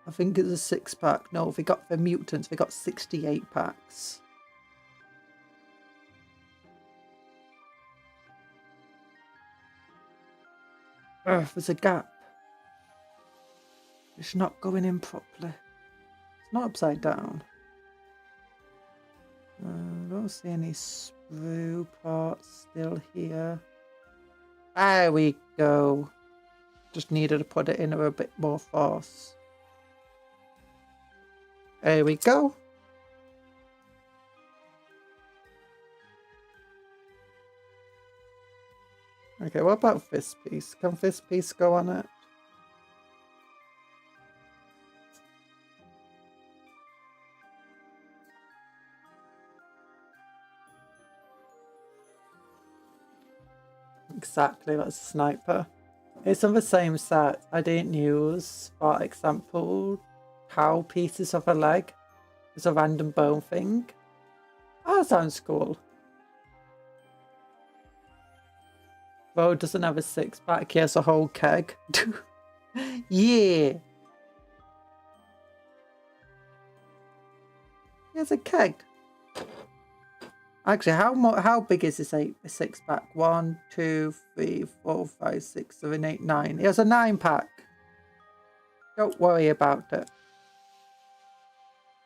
I think it's a 6-pack. No, if we got the mutants, we got 68 packs. Ugh, there's a gap. It's not going in properly. It's not upside down. I don't see any sprue parts still here. There we go. Just needed to put it in with a bit more force. There we go. Okay, what about this piece? Can this piece go on it? Exactly, that's a sniper. It's on the same set. I didn't use, for example, cow pieces of a leg. It's a random bone thing. Oh, that sounds cool. Bro doesn't have a six-pack, he has a whole keg. Yeah! He has a keg. Actually, how big is this six-pack? 1, 2, 3, 4, 5, 6, 7, 8, 9. He has a 9-pack. Don't worry about it.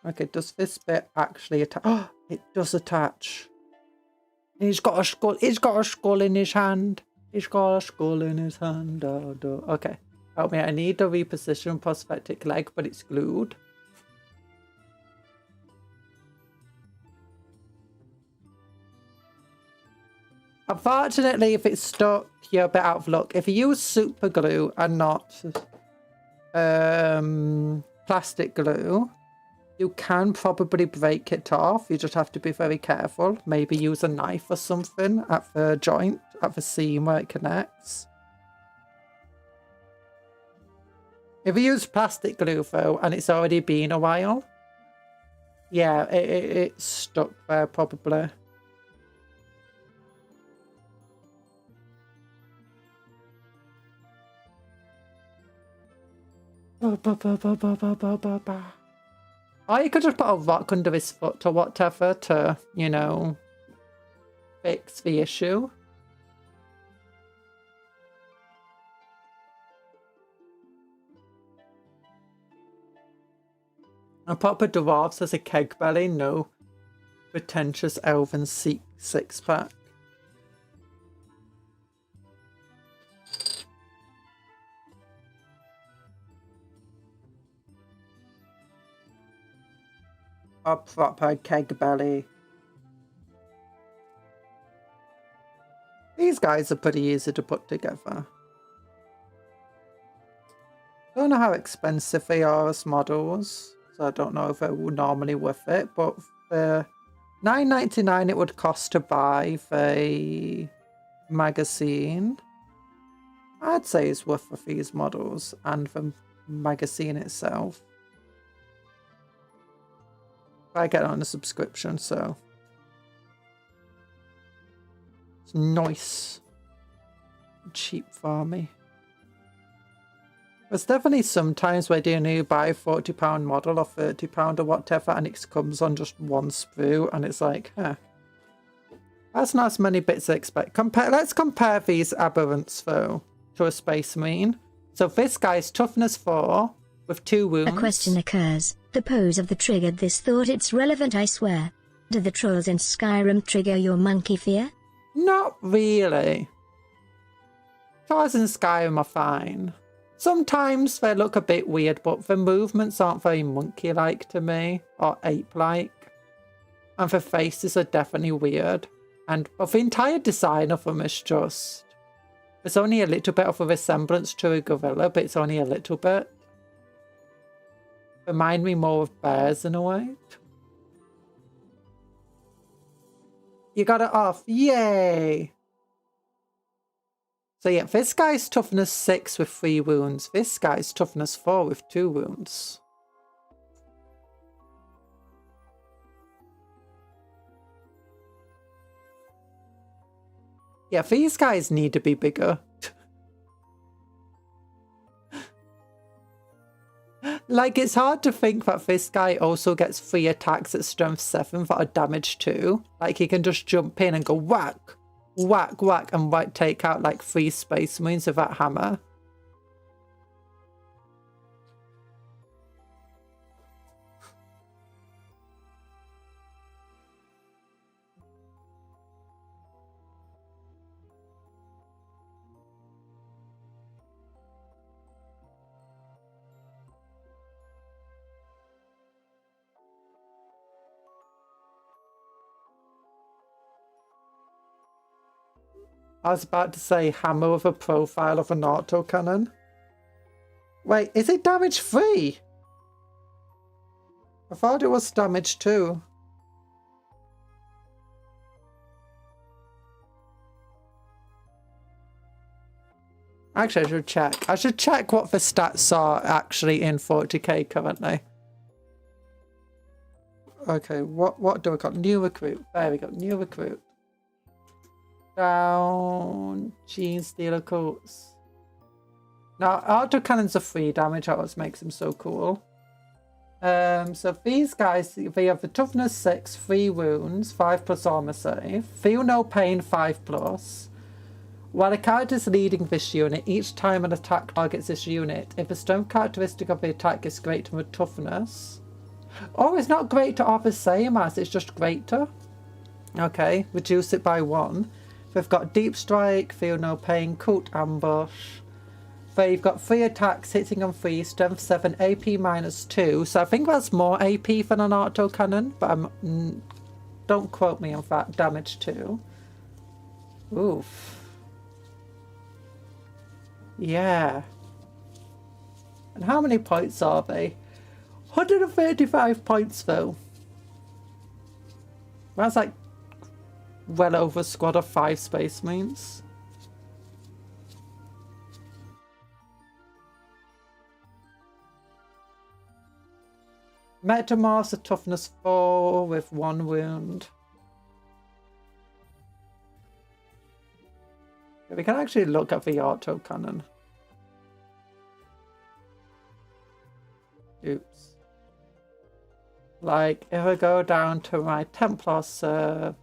Okay, does this bit actually attach? Oh, it does attach. He's got a skull. He's got a skull in his hand. He's got a skull in his hand. Okay, help me. I need a reposition prosthetic leg, but it's glued. Unfortunately, if it's stuck, you're a bit out of luck. If you use super glue and not plastic glue, you can probably break it off. You just have to be very careful. Maybe use a knife or something at the joint, at the seam where it connects. If you use plastic glue though, and it's already been a while, yeah, it's stuck there probably. Or you could just put a rock under his foot or whatever to, you know, fix the issue. A proper dwarf has a keg belly, no pretentious elven six-pack. A proper keg belly. These guys are pretty easy to put together. Don't know how expensive they are as models, so I don't know if they're normally worth it, but for $9.99 it would cost to buy the magazine. I'd say it's worth for these models and the magazine itself. I get it on a subscription, so it's nice. Cheap for me. There's definitely some times where you buy a £40 model or £30 or whatever, and it comes on just one sprue, and it's like, huh. That's not as many bits I expect. Let's compare these aberrants, though, to a Space Marine. So this guy's toughness 4 with 2 wounds. A question occurs. The pose of the triggered this thought. It's relevant, I swear. Do the trolls in Skyrim trigger your monkey fear? Not really. Trolls in Skyrim are fine. Sometimes they look a bit weird, but the movements aren't very monkey-like to me, or ape-like. And the faces are definitely weird. But the entire design of them is just... There's only a little bit of a resemblance to a gorilla, but it's only a little bit. Remind me more of bears in a way. You got it off. Yay! So yeah, this guy's toughness 6 with 3 wounds. This guy's toughness 4 with 2 wounds. Yeah, these guys need to be bigger. Like, it's hard to think that this guy also gets 3 attacks at strength 7 that are damage 2. Like, he can just jump in and go whack, whack, whack, and take out like 3 Space Marines with that hammer. I was about to say hammer with a profile of an autocannon. Wait, is it damage free? I thought it was damage too. Actually, I should check. I should check what the stats are actually in 40k currently. Okay, what do we got? New recruit. There we go. New recruit. Down. Genestealer coats. Now, autocannons are 3 damage. That what makes them so cool. So these guys, they have the toughness 6, 3 wounds, 5 plus armor save, feel no pain 5 plus. While a character is leading this unit, each time an attack targets this unit, if the strength characteristic of the attack is greater than toughness. Oh, it's not greater or the same as, it's just greater. Okay, reduce it by 1. We've got deep strike, feel no pain, cult ambush. They've got 3 attacks, hitting on 3, strength 7, AP -2. So I think that's more AP than an autocannon, but don't quote me on that. Damage 2. Oof. Yeah. And how many points are they? 135 points though. That's like well over a squad of 5 Space Marines. Metamorphs are toughness 4 with 1 wound. We can actually look at the autocannon. Oops. Like, if I go down to my Templar serve.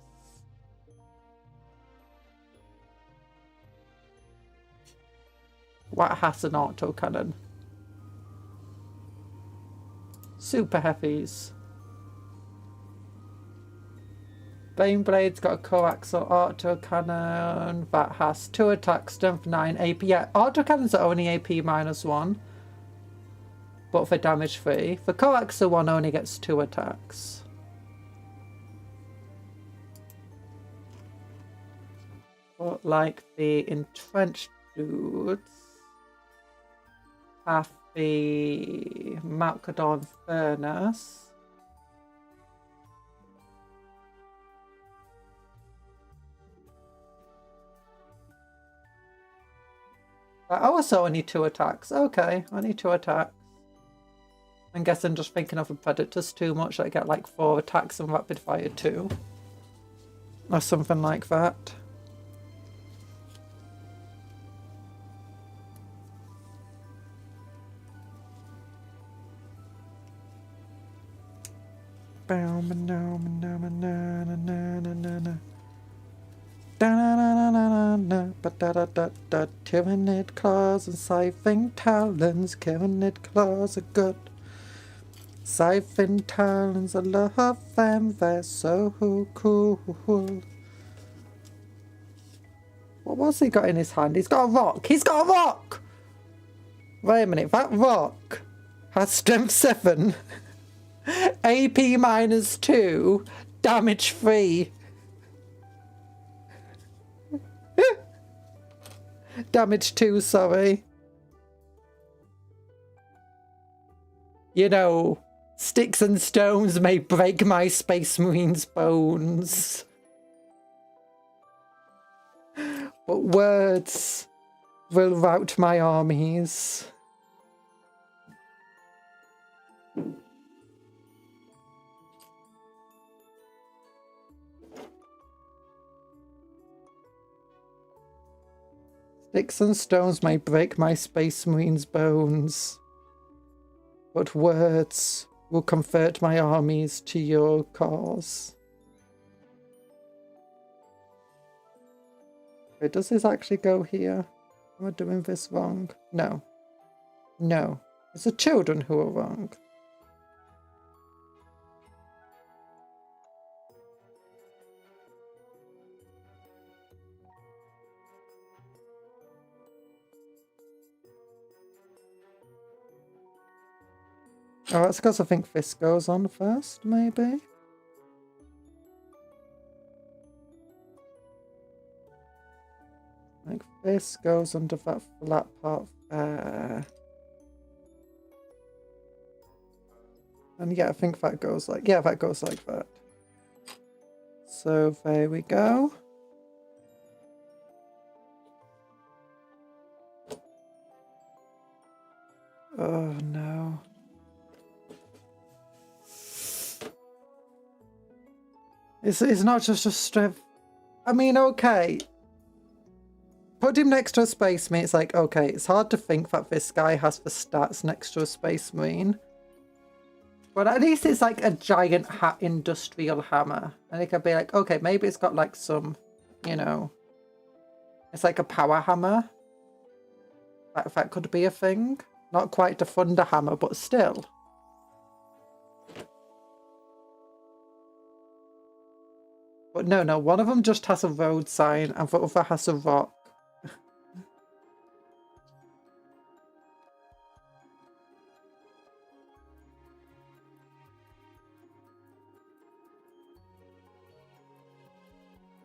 What has an autocannon? Super heavies. Baneblade's got a coaxial autocannon that has 2 attacks, strength 9, AP. Yeah, autocannons are only AP -1, but for damage free. The coaxial one only gets 2 attacks. But like the entrenched dudes have the Malkadon Furnace. I also only 2 attacks. Okay, only 2 attacks. I guess I'm just thinking of the Predators too much. I get like 4 attacks and rapid fire 2. Or something like that. Tyrannid claws and scything talons, Tyrannid claws are good. Scything talons, I love them, they're so cool. What was he got in his hand? He's got a rock! He's got a rock! Wait a minute, that rock has strength 7, AP -2, damage 3. Damage 2, sorry. You know, sticks and stones may break my Space Marine's bones, but words will rout my armies. Sticks and stones may break my Space Marine's bones, but words will convert my armies to your cause. Wait, does this actually go here? Am I doing this wrong? No. No. It's the children who are wrong. Oh, that's because I think this goes on first, maybe? Like this goes under that flat part there. And yeah, I think that goes like, yeah, that goes like that. So there we go. Oh no. It's not just a strip. I mean, okay. Put him next to a space marine. It's like, okay, it's hard to think that this guy has the stats next to a space marine. But at least it's like a giant industrial hammer. And it could be like, okay, maybe it's got like some, you know, it's like a power hammer. That could be a thing. Not quite a thunder hammer, but still. But no, one of them just has a road sign and the other has a rock.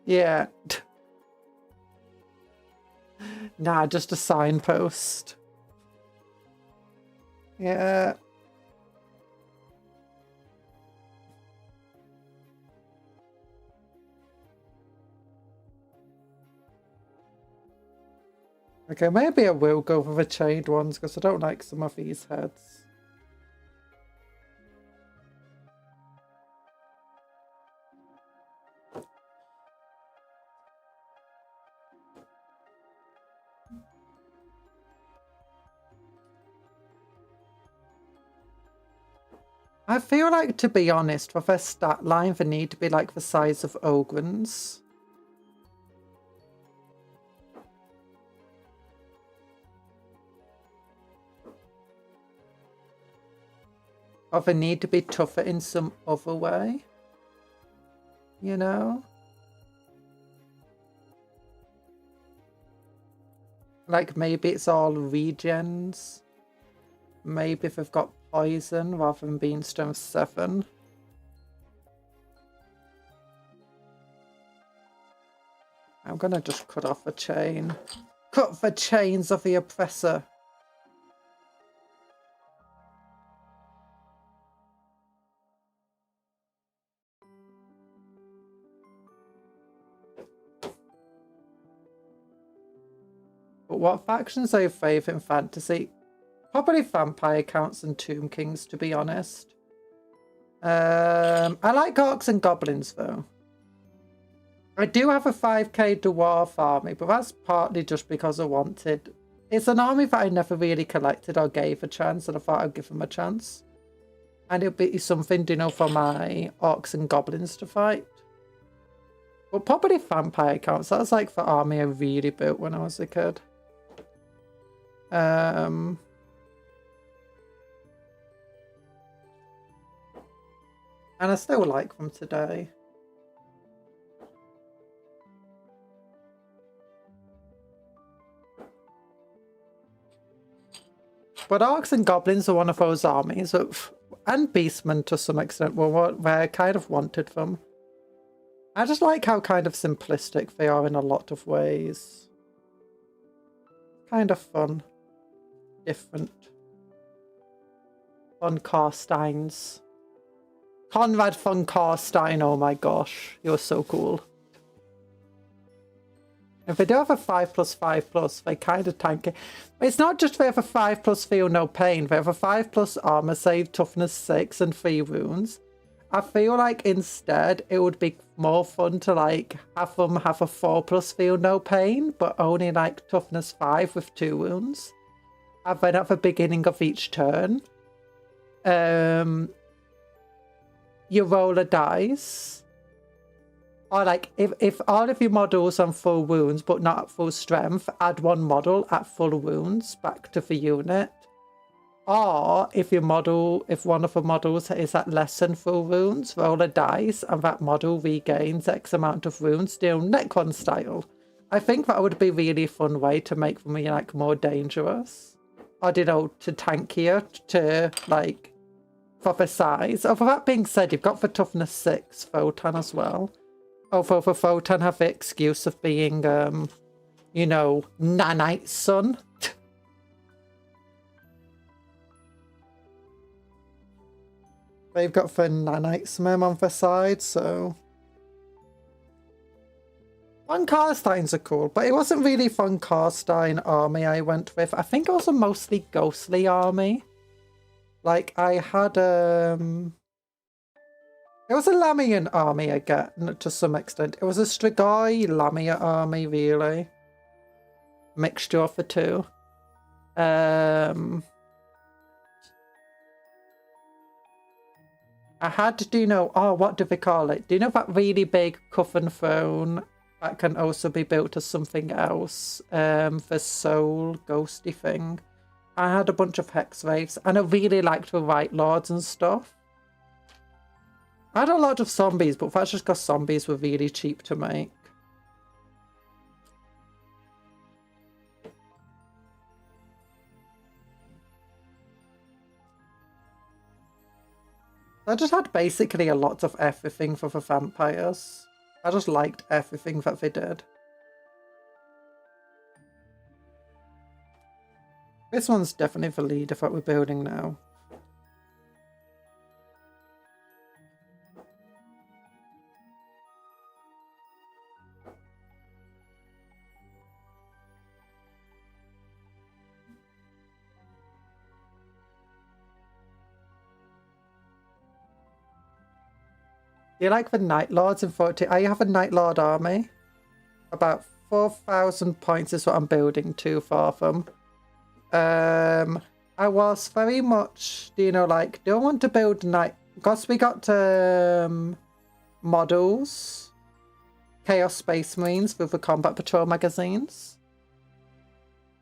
Yeah. Nah, just a signpost. Yeah. Okay, maybe I will go for the chained ones because I don't like some of these heads. I feel like, to be honest, for their stat line, they need to be like the size of Ogrins. Or they need to be tougher in some other way. You know? Like maybe it's all regens. Maybe if they've got poison rather than being strength 7. I'm gonna just cut off a chain. Cut the chains of the oppressor. But what factions I have faith in fantasy? Probably vampire counts and tomb kings, to be honest. I like orcs and goblins though. I do have a 5k dwarf army, but that's partly just because I wanted. It's an army that I never really collected or gave a chance, and I thought I'd give them a chance. And it'll be something, you know, for my orcs and goblins to fight. But probably vampire counts. That was like the army I really built when I was a kid. And I still like them today. But orcs and goblins are one of those armies, and beastmen to some extent, where I kind of wanted them. I just like how kind of simplistic they are in a lot of ways. Kind of fun. Different. Von Karsteins. Conrad von Karstein, oh my gosh, you're so cool. If they do have a 5+5+, they kind of tank it. It's not just they have a 5+ feel no pain, they have a 5+ armor save, toughness 6 and 3 wounds. I feel like instead it would be more fun to like have them have a 4+ feel no pain, but only like toughness 5 with 2 wounds. And then at the beginning of each turn, you roll a dice, or like if all of your models on full wounds but not at full strength, add 1 model at full wounds back to the unit. Or if one of the models is at less than full wounds, roll a dice and that model regains X amount of wounds, still Necron style. I think that would be a really fun way to make them like more dangerous. Or, you know, to tankier, to like for the size. Oh, for that being said, you've got the toughness 6 Photon as well. Although the Photon have the excuse of being you know, nanite sun. They've got for nanite smem on the side, so... Von Karstein's are cool, but it wasn't really Von Karstein army I went with. I think it was a mostly ghostly army. Like, I had, it was a Lamian army again, to some extent. It was a Strigoi Lamia army, really. Mixture of the two. I had, do you know, oh, what do they call it? Do you know that really big coffin throne that can also be built as something else? The soul ghosty thing. I had a bunch of hex wraiths, and I really liked the White Lords and stuff. I had a lot of zombies, but that's just because zombies were really cheap to make. I just had basically a lot of everything for the vampires. I just liked everything that they did. This one's definitely the leader that we're building now. Do you like the Night Lords in 40? I have a Night Lord army. About 4,000 points is what I'm building to for them. I was very much, do you know, like, do I want to build night, because we got models, Chaos Space Marines with the Combat Patrol magazines.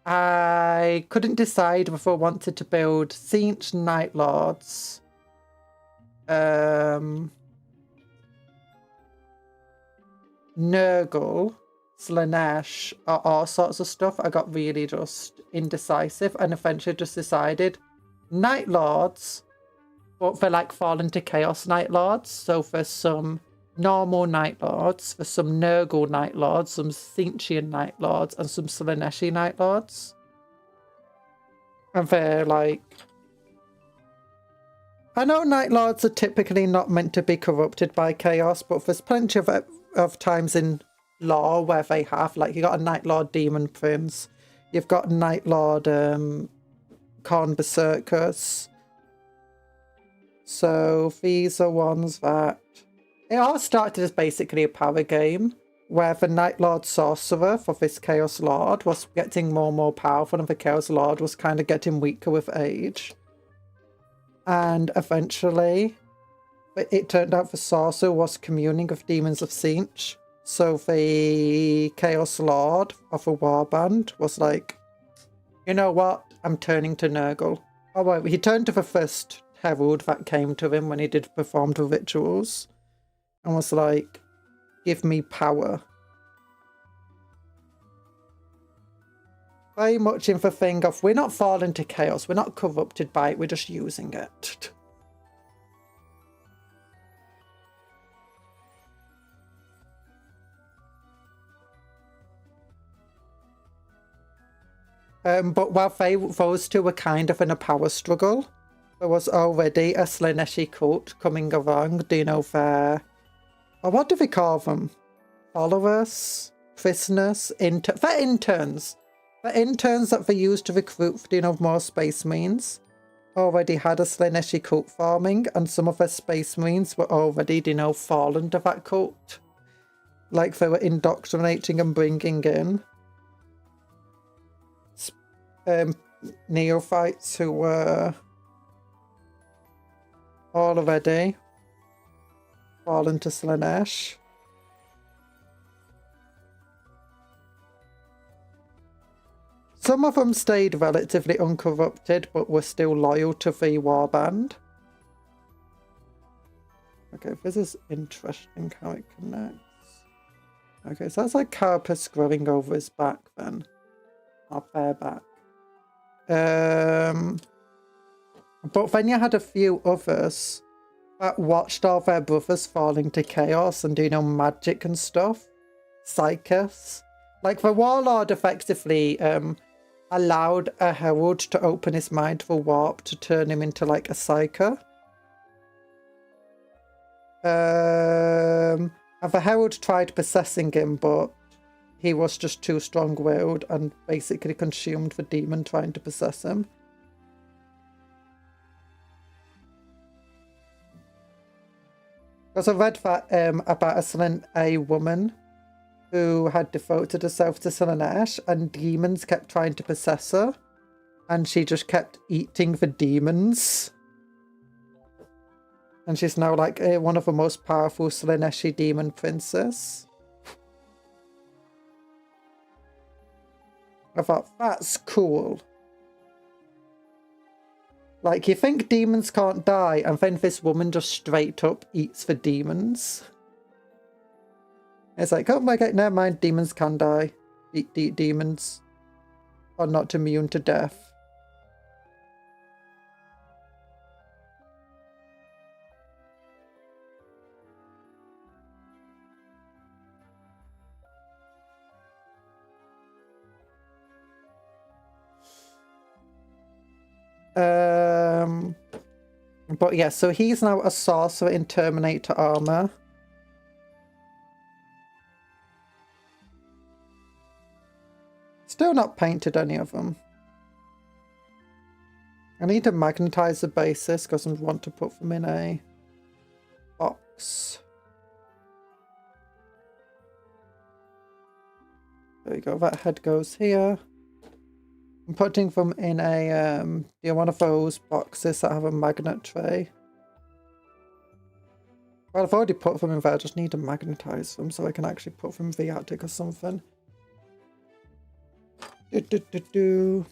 I couldn't decide if I wanted to build Tzeentch Night Lords, Nurgle, Slaanesh, or all sorts of stuff. I got really just indecisive and eventually just decided Night Lords, but for like fall into Chaos Night Lords. So for some normal Night Lords, for some Nurgle Night Lords, some Tzeentchian Night Lords, and some Slaaneshi Night Lords. And they're like... I know Night Lords are typically not meant to be corrupted by chaos, but there's plenty of times in lore where they have, like, you got a Night Lord Demon Prince, you've got Night Lord Khorne Berserkers. So these are ones that... It all started as basically a power game, where the Night Lord Sorcerer for this Chaos Lord was getting more and more powerful, and the Chaos Lord was kind of getting weaker with age. And eventually, it turned out the Sorcerer was communing with Demons of Tzeentch. So the Chaos Lord of a warband was like, you know what? I'm turning to Nurgle. Oh wait, he turned to the first herald that came to him when he did perform the rituals. And was like, give me power. Very much in the thing of, we're not falling to chaos, we're not corrupted by it, we're just using it. But while those two were kind of in a power struggle, there was already a Slaaneshi cult coming along, do you know, their... Or what do they call them? Followers? Prisoners? They're interns. The interns that they used to recruit, do you know, more Space Marines already had a Slaaneshi cult forming, and some of their Space Marines were already, do you know, fallen to that cult. Like they were indoctrinating and bringing in neophytes who were already fallen to Slaanesh. Some of them stayed relatively uncorrupted, but were still loyal to the warband. Okay, this is interesting how it connects. Okay, so that's like carapace growing over his back then. Or bare back. But then you had a few others that watched all their brothers falling to chaos and doing magic and stuff. Psychus. Like, the Warlord effectively allowed a Herald to open his mind for warp to turn him into, like, a Psyker. And the Herald tried possessing him, but he was just too strong-willed and basically consumed the demon trying to possess him. Because I read that about a woman who had devoted herself to Slaanesh, and demons kept trying to possess her, and she just kept eating the demons. And she's now like one of the most powerful Slaaneshi demon princes. I thought, that's cool. Like, you think demons can't die, and then this woman just straight up eats the demons. It's like, oh my god, never mind, demons can die. Demons are not immune to death. But yeah, so he's now a sorcerer in Terminator armor. Still not painted any of them. I need to magnetize the bases because I want to put them in a box. There we go, that head goes here. I'm putting them in a one of those boxes that have a magnet tray. Well, I've already put them in there, I just need to magnetize them so I can actually put them in the attic or something. Oh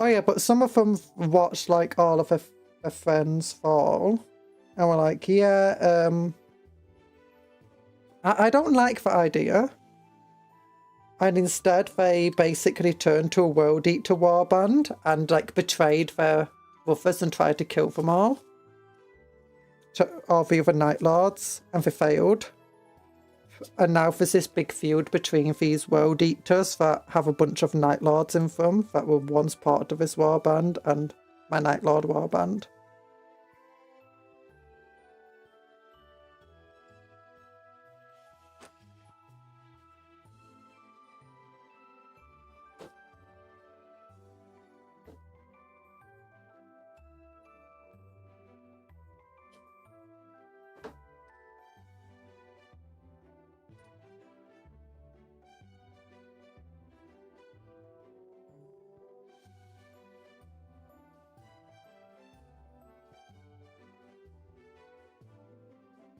yeah, but some of them watched like all of their friends fall. And were like, yeah, I don't like the idea. And instead they basically turned to a World Eater warband and like betrayed their brothers and tried to kill them all. All the other Night Lords, and they failed. And now there's this big feud between these World Eaters that have a bunch of Night Lords in them that were once part of this warband and my Night Lord warband.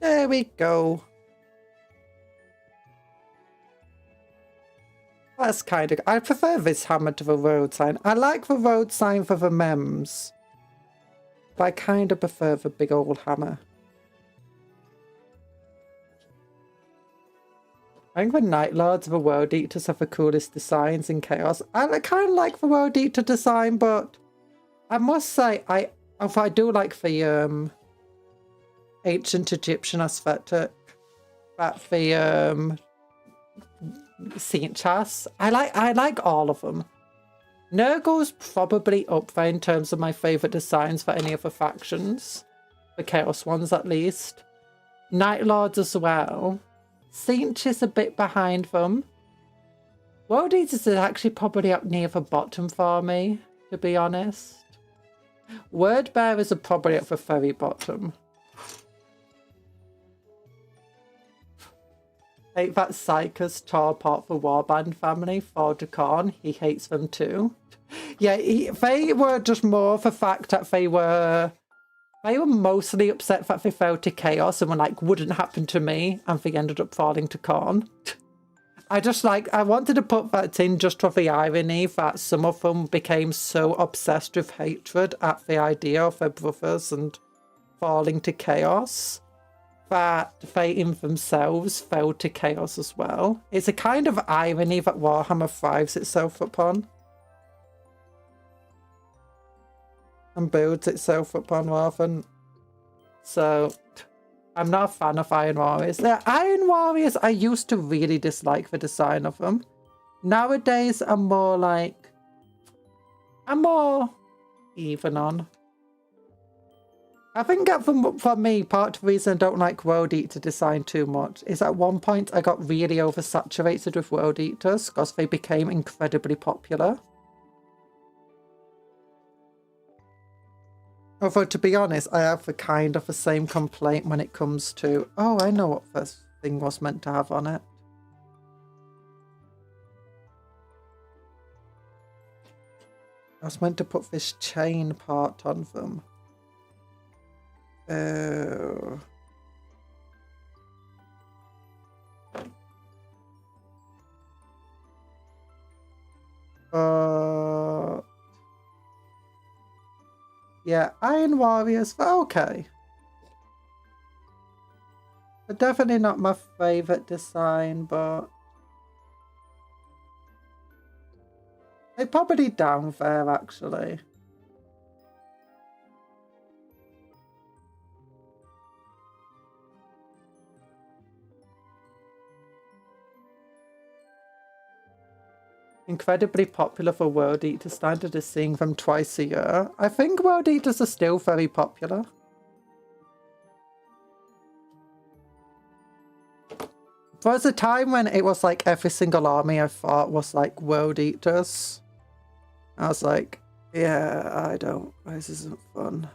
There we go. That's kind of... I prefer this hammer to the road sign. I like the road sign for the mems. But I kind of prefer the big old hammer. I think the Night Lords of the World Eaters have the coolest designs in Chaos. I kind of like the World Eater design, but I must say, I do like the ancient Egyptian aesthetic that the Saint Chas. I like all of them. Nurgle's probably up there in terms of my favourite designs for any of the factions. The Chaos ones at least. Night Lords as well. Saint is a bit behind them. World Eaters is actually probably up near the bottom for me, to be honest. Word Bearers are probably at the very bottom. Hate that Psychers tore apart the Warband family for Dacorn. He hates them too. Yeah, they were just more of the fact that they were mostly upset that they fell to Chaos and were like, wouldn't happen to me, and they ended up falling to Khorne. I wanted to put that in just for the irony that some of them became so obsessed with hatred at the idea of their brothers and falling to Chaos that they in themselves fell to Chaos as well. It's a kind of irony that Warhammer thrives itself upon. And builds itself upon rather. So, I'm not a fan of Iron Warriors. The Iron Warriors, I used to really dislike the design of them. Nowadays, I'm more even on. I think that for me, part of the reason I don't like World Eater design too much is at one point I got really oversaturated with World Eaters because they became incredibly popular. Although, to be honest, I have the same complaint when it comes to... Oh, I know what this thing was meant to have on it. I was meant to put this chain part on them. Oh. Yeah, Iron Warriors, but okay. They're definitely not my favourite design, but... they're probably down there, actually. Incredibly popular for World Eater. Standard is seeing them twice a year. I think World Eaters are still very popular. There was a time when it was like every single army I thought was like World Eaters. I was like, yeah, this isn't fun.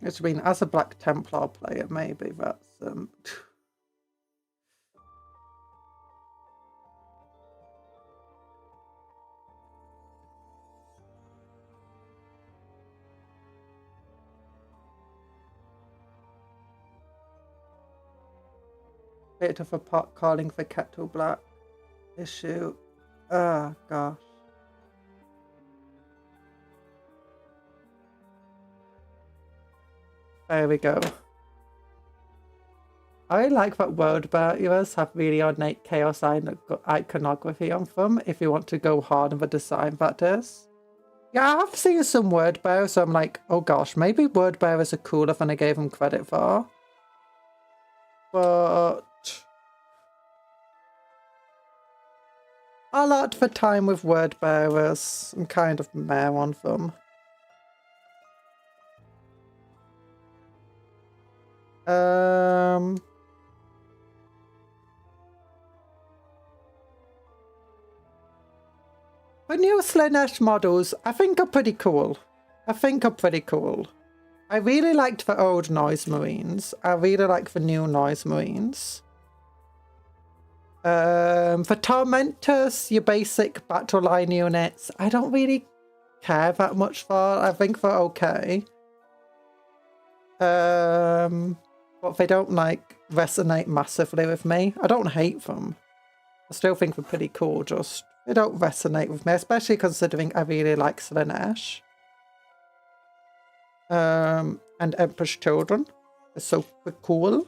I mean, as a Black Templar player, maybe that's... bit of a pot calling for Kettle Black issue. Oh, gosh. There we go. I like that world barriers have really ornate chaos iconography on them, if you want to go hard on the design, that is. Yeah, I have seen some word bearers, so I'm like, oh gosh, maybe word bearers are cooler than I gave them credit for. But... a lot of the time with word bearers, I'm kind of meh on them. The new Slaanesh models, I think are pretty cool. I really liked the old Noise Marines. I really like the new Noise Marines. For Tormentors, your basic battle line units, I don't really care that much for. I think they're okay. But they don't resonate massively with me. I don't hate them. I still think they're pretty cool, just they don't resonate with me, especially considering I really like Slaanesh. And Emperor's Children are super cool.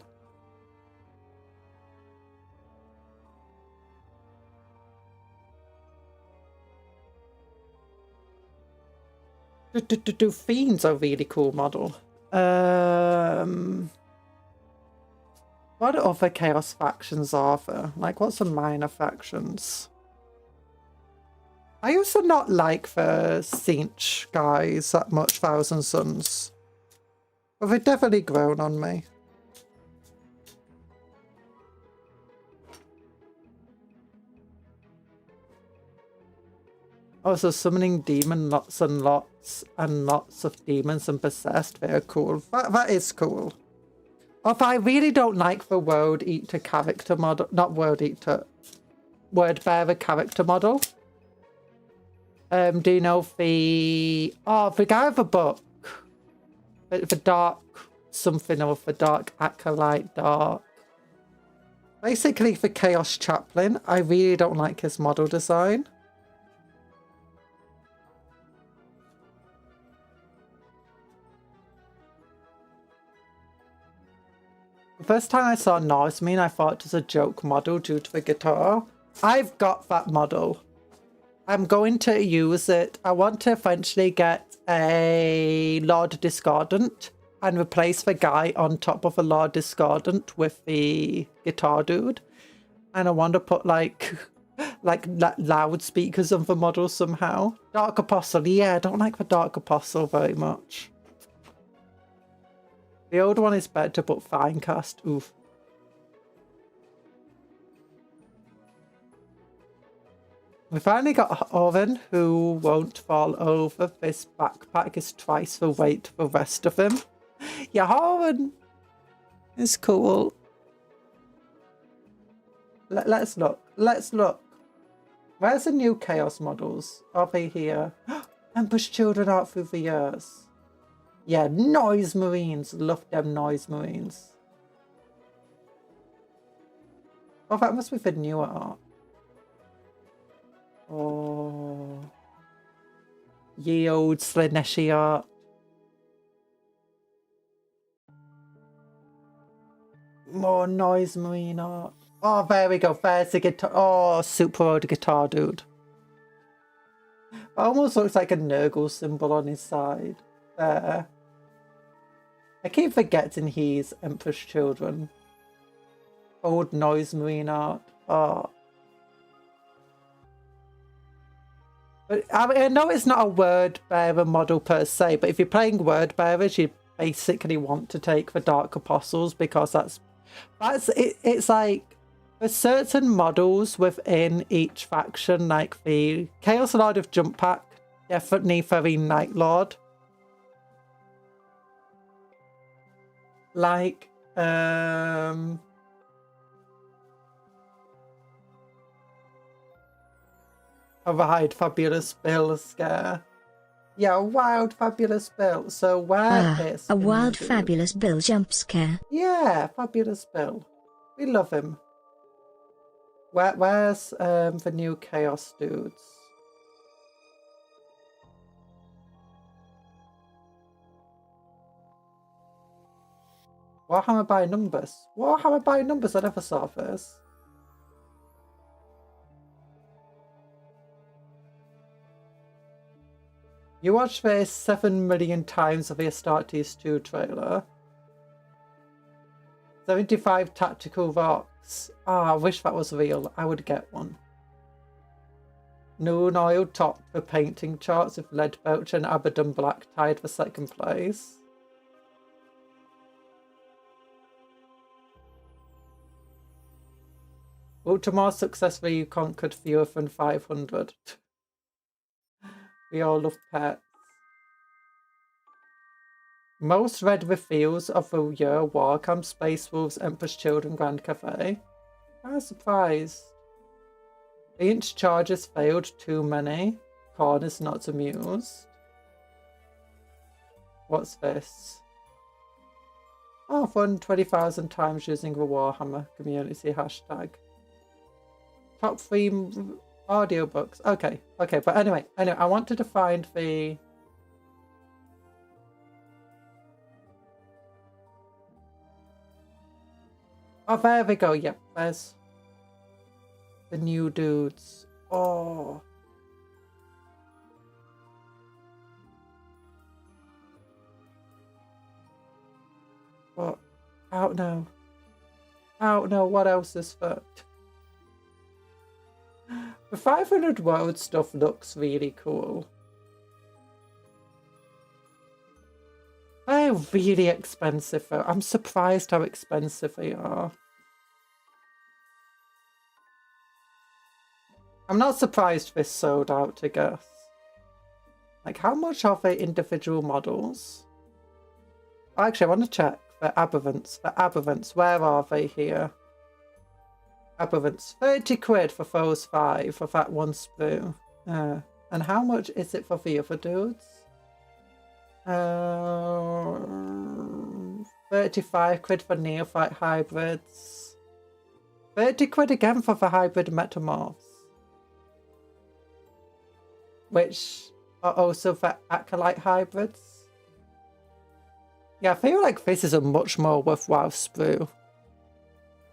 Fiends are a really cool model. What other Chaos factions are there? Like, what's some minor factions? I used to not like the Cinch guys that much, Thousand Suns. But they've definitely grown on me. Also, summoning demon lots and lots of demons and possessed, they're cool. That is cool. Although I really don't like the World Eater character model, not World Eater, Word Bearer character model. Do you know the guy of the book? The Dark something or the Dark Acolyte Dark. Basically the Chaos Chaplain. I really don't like his model design. The first time I saw Noismean, I thought it was a joke model due to the guitar. I've got that model. I'm going to use it. I want to eventually get a Lord Discordant and replace the guy on top of a Lord Discordant with the guitar dude. And I want to put like loudspeakers on the model somehow. Dark Apostle, yeah, I don't like the Dark Apostle very much. The old one is better, but Finecast, oof. We finally got Oren, who won't fall over. This backpack is twice the weight of the rest of him. Yeah, Oren is cool. Let's look. Let's look. Where's the new Chaos models? Are they here? Emperor's Children out through the years. Yeah, Noise Marines. Love them Noise Marines. Oh, that must be the newer art. Oh. Ye old Slaneshi art. More Noise Marine art. Oh, there we go. There's the guitar. Oh, super old guitar dude. Almost looks like a Nurgle symbol on his side. There. I keep forgetting he's Emperor's Children. Old Noise Marine art. Oh. But I know it's not a word bearer model per se, but if you're playing word bearers, you basically want to take the Dark Apostles because that's it. It's like there's certain models within each faction, like the Chaos Lord of Jump Pack, definitely very Night Lord. Like a Wild Fabulous Bill scare. Yeah, a Wild Fabulous Bill. So where is a Wild Fabulous Bill jump scare? Yeah, Fabulous Bill. We love him. Where's the new Chaos dudes? Warhammer by numbers. Warhammer by numbers, I never saw this. You watched this 7 million times of the Astartes 2 trailer. 75 tactical rocks. Ah, I wish that was real. I would get one. Noon Oil topped the painting charts with Lead Belcher and Abaddon Black tied for second place. Ultramar successfully conquered fewer than 500. We all love pets. Most read reveals of the year: Warhammer, Space Wolves, Emperor's Children, Grand Cafe. I'm surprised. Inch charges failed too many. Corn is not amused. What's this? Oh, fun 20,000 times using the Warhammer community hashtag. Top 3 audiobooks. Okay, but anyway, I wanted to find the... Oh, there we go. Yep, there's the new dudes. Oh. What? Out now. Out now. What else is fucked? The 500 world stuff looks really cool. They're really expensive though. I'm surprised how expensive they are. I'm not surprised this sold out, I guess. Like, how much are they individual models? Actually, I want to check the Aberrants. The Aberrants, where are they here? Aberrants, 30 quid for those 5 for that one sprue. And how much is it for the other dudes? 35 quid for neophyte hybrids. 30 quid again for the hybrid metamorphs. Which are also for acolyte hybrids. Yeah, I feel like this is a much more worthwhile sprue.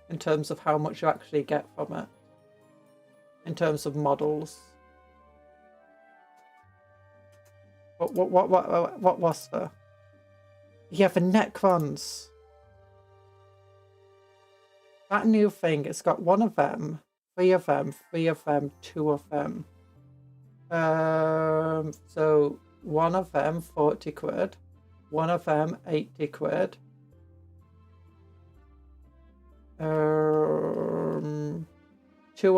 in terms of how much you actually get from it. In terms of models. What was there? Yeah, the Necrons. That new thing, it's got 1 of them, 3 of them, 3 of them, 2 of them. So 1 of them, 40 quid. 1 of them, 80 quid. 2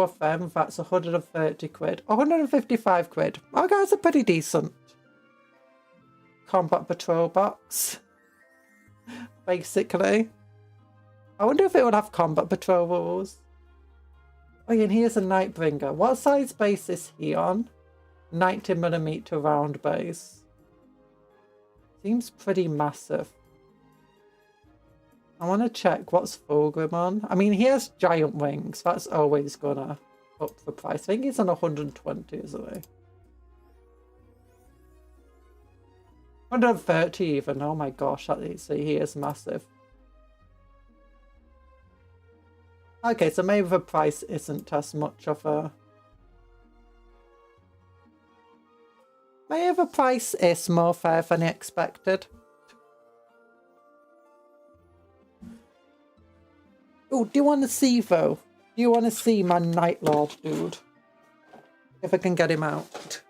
of them, that's 130 quid. 155 quid. Oh, that's a pretty decent combat patrol box. Basically. I wonder if it would have combat patrol rules. Oh yeah, and here's a Nightbringer. What size base is he on? 90mm round base. Seems pretty massive. I want to check what's Fulgrim on. I mean, he has giant wings. That's always gonna up the price. I think he's on 120, isn't he? 130 even. Oh my gosh, that is, he is massive. Okay, so maybe the price isn't as much of a... Maybe the price is more fair than expected. Oh, do you want to see though? Do you want to see my Night Lord dude? If I can get him out.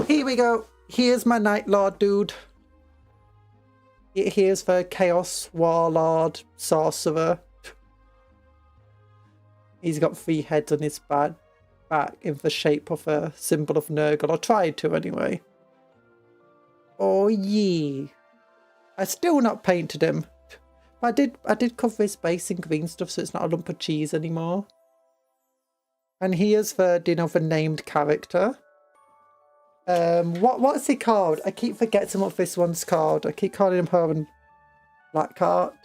Here we go. Here's my Night Lord dude. Here's the Chaos Warlord Sorcerer. He's got 3 heads on his back in the shape of a symbol of Nurgle, or tried to anyway. Oh yeah. I still not painted him. But I did cover his base in green stuff, so it's not a lump of cheese anymore. And here's the, you know, the named character. What's he called? I keep forgetting what this one's called. I keep calling him Herman Blackheart.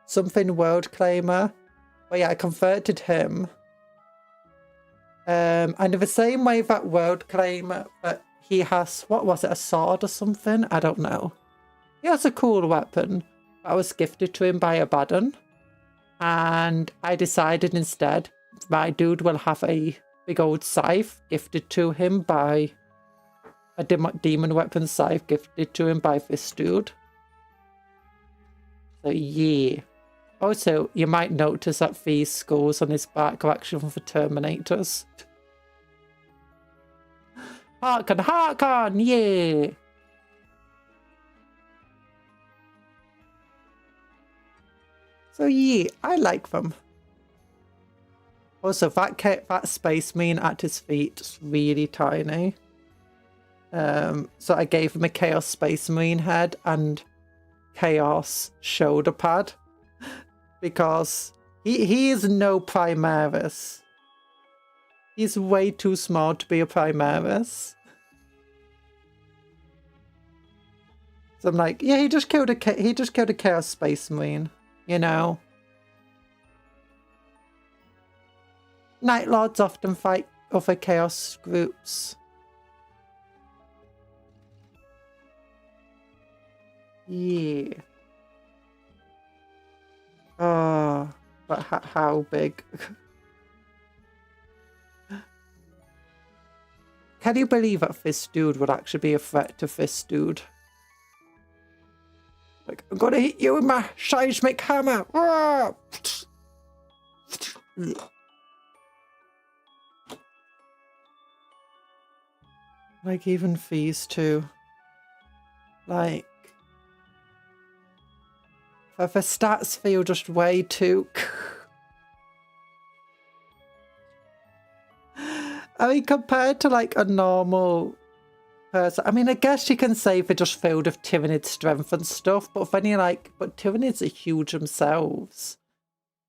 Something World Claimer. But yeah, I converted him. And in the same way that World Claimer, he has, what was it, a sword or something? I don't know. He has a cool weapon that was gifted to him by Abaddon. And I decided instead, my dude will have a big old scythe gifted to him by... a demon weapon scythe gifted to him by this dude. So yeah. Also, you might notice that these skulls on his back are actually from the Terminators. Harkon, Harkon, yeah! So yeah, I like them. Also, that Space Marine at his feet is really tiny. So I gave him a Chaos Space Marine head and Chaos shoulder pad because he is no Primaris. He's way too small to be a Primaris. So I'm like, yeah, he just killed a Chaos Space Marine, you know. Night Lords often fight other Chaos groups. Yeah. Oh, but how big? Can you believe that this dude would actually be a threat to this dude? Like, I'm gonna hit you with my seismic hammer! Like, even these two. Like... the stats feel just way too... I mean, compared to like a normal person, I mean, I guess you can say they're just filled with Tyrannid strength and stuff, but then you're like, but Tyranids are huge themselves.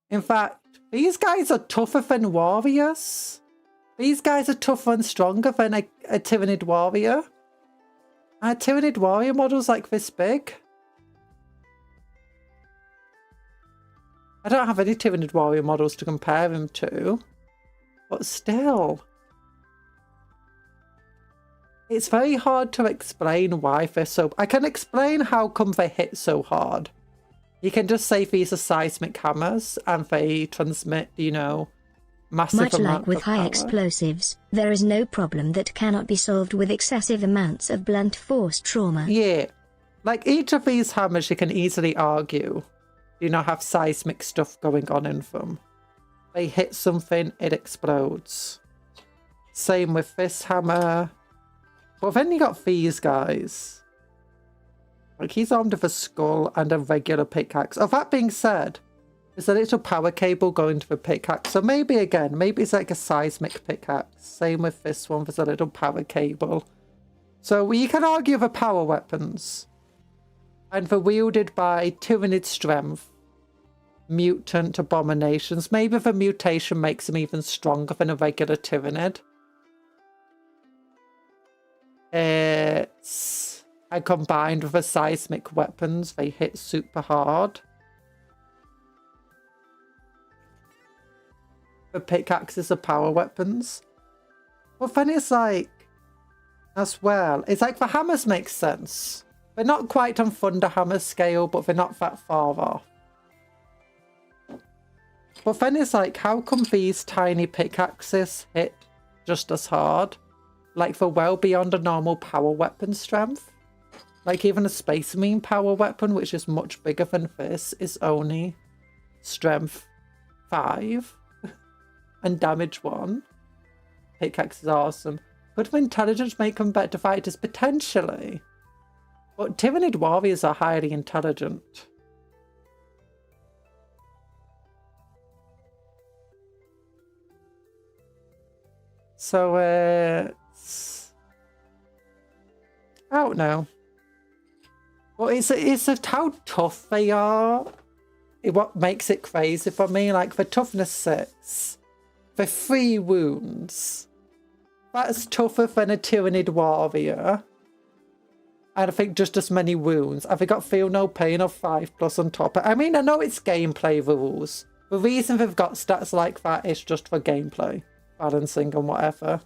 In fact, These guys are tougher than warriors. These guys are tougher and stronger than a Tyranid warrior. Are Tyranid warrior models like this big? I don't have any Tyranid warrior models to compare them to. But still. It's very hard to explain why they're so... I can explain how come they hit so hard. You can just say these are seismic hammers and they transmit, you know, massive amounts of power. Much like with high explosives, there is no problem that cannot be solved with excessive amounts of blunt force trauma. Yeah. Like each of these hammers you can easily argue, you know, have seismic stuff going on in them. They hit something, it explodes. Same with this hammer. But then you got these guys. Like, he's armed with a skull and a regular pickaxe. Oh, that being said, there's a little power cable going to the pickaxe. So maybe, again, maybe it's like a seismic pickaxe. Same with this one, there's a little power cable. So you can argue the power weapons. And they're wielded by Tyranid strength, mutant abominations. Maybe the mutation makes them even stronger than a regular Tyranid. It's... And combined with the seismic weapons, they hit super hard. The pickaxes are power weapons. But then it's like, as well, it's like the hammers make sense. They're not quite on Thunder Hammer scale, but they're not that far off. But then it's like, how come these tiny pickaxes hit just as hard? Like, they're well beyond a normal power weapon strength. Like, even a Space Marine power weapon, which is much bigger than this, is only strength 5 and damage 1. Pickaxe is awesome. Could the intelligence make them better fighters? Potentially. But Tyranid warriors are highly intelligent. So, I don't know. Well, it's how tough they are. What makes it crazy for me, like for toughness 6, for 3 wounds, that's tougher than a Tyranid warrior. And I think just as many wounds. Have they got feel no pain of 5+ on top? I mean, I know it's gameplay rules. The reason they've got stats like that is just for gameplay, balancing and whatever.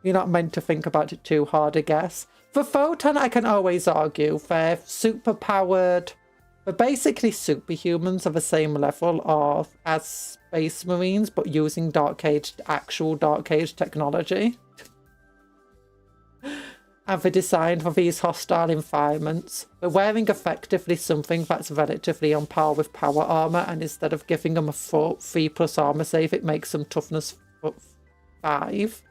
You're not meant to think about it too hard, I guess. For Photon, I can always argue they're super powered. They're basically superhumans of the same level of as Space Marines, but using actual Dark Age technology. And they're designed for these hostile environments. They're wearing effectively something that's relatively on par with power armor, and instead of giving them a 3+ armor save, it makes them toughness 5.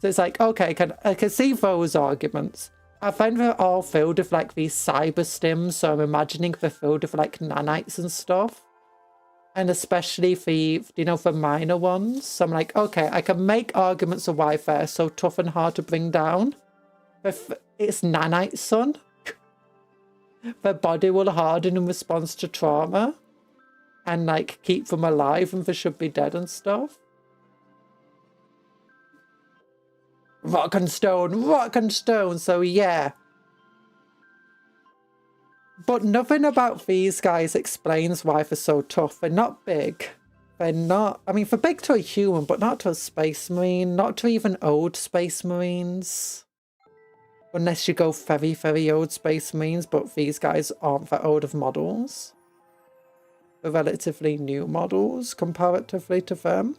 So it's like, okay, I can see those arguments. I find they're all filled with like these cyber stims, so I'm imagining they're filled with like nanites and stuff. And especially for, you know, for minor ones. So I'm like, okay, I can make arguments of why they're so tough and hard to bring down. But it's nanites, son. Their body will harden in response to trauma. And like keep them alive and they should be dead and stuff. Rock and stone, so yeah. But nothing about these guys explains why they're so tough. They're not big. They're not, I mean, they're big to a human, but not to a Space Marine, not to even old Space Marines. Unless you go very, very old Space Marines, but these guys aren't that old of models. They're relatively new models comparatively to them.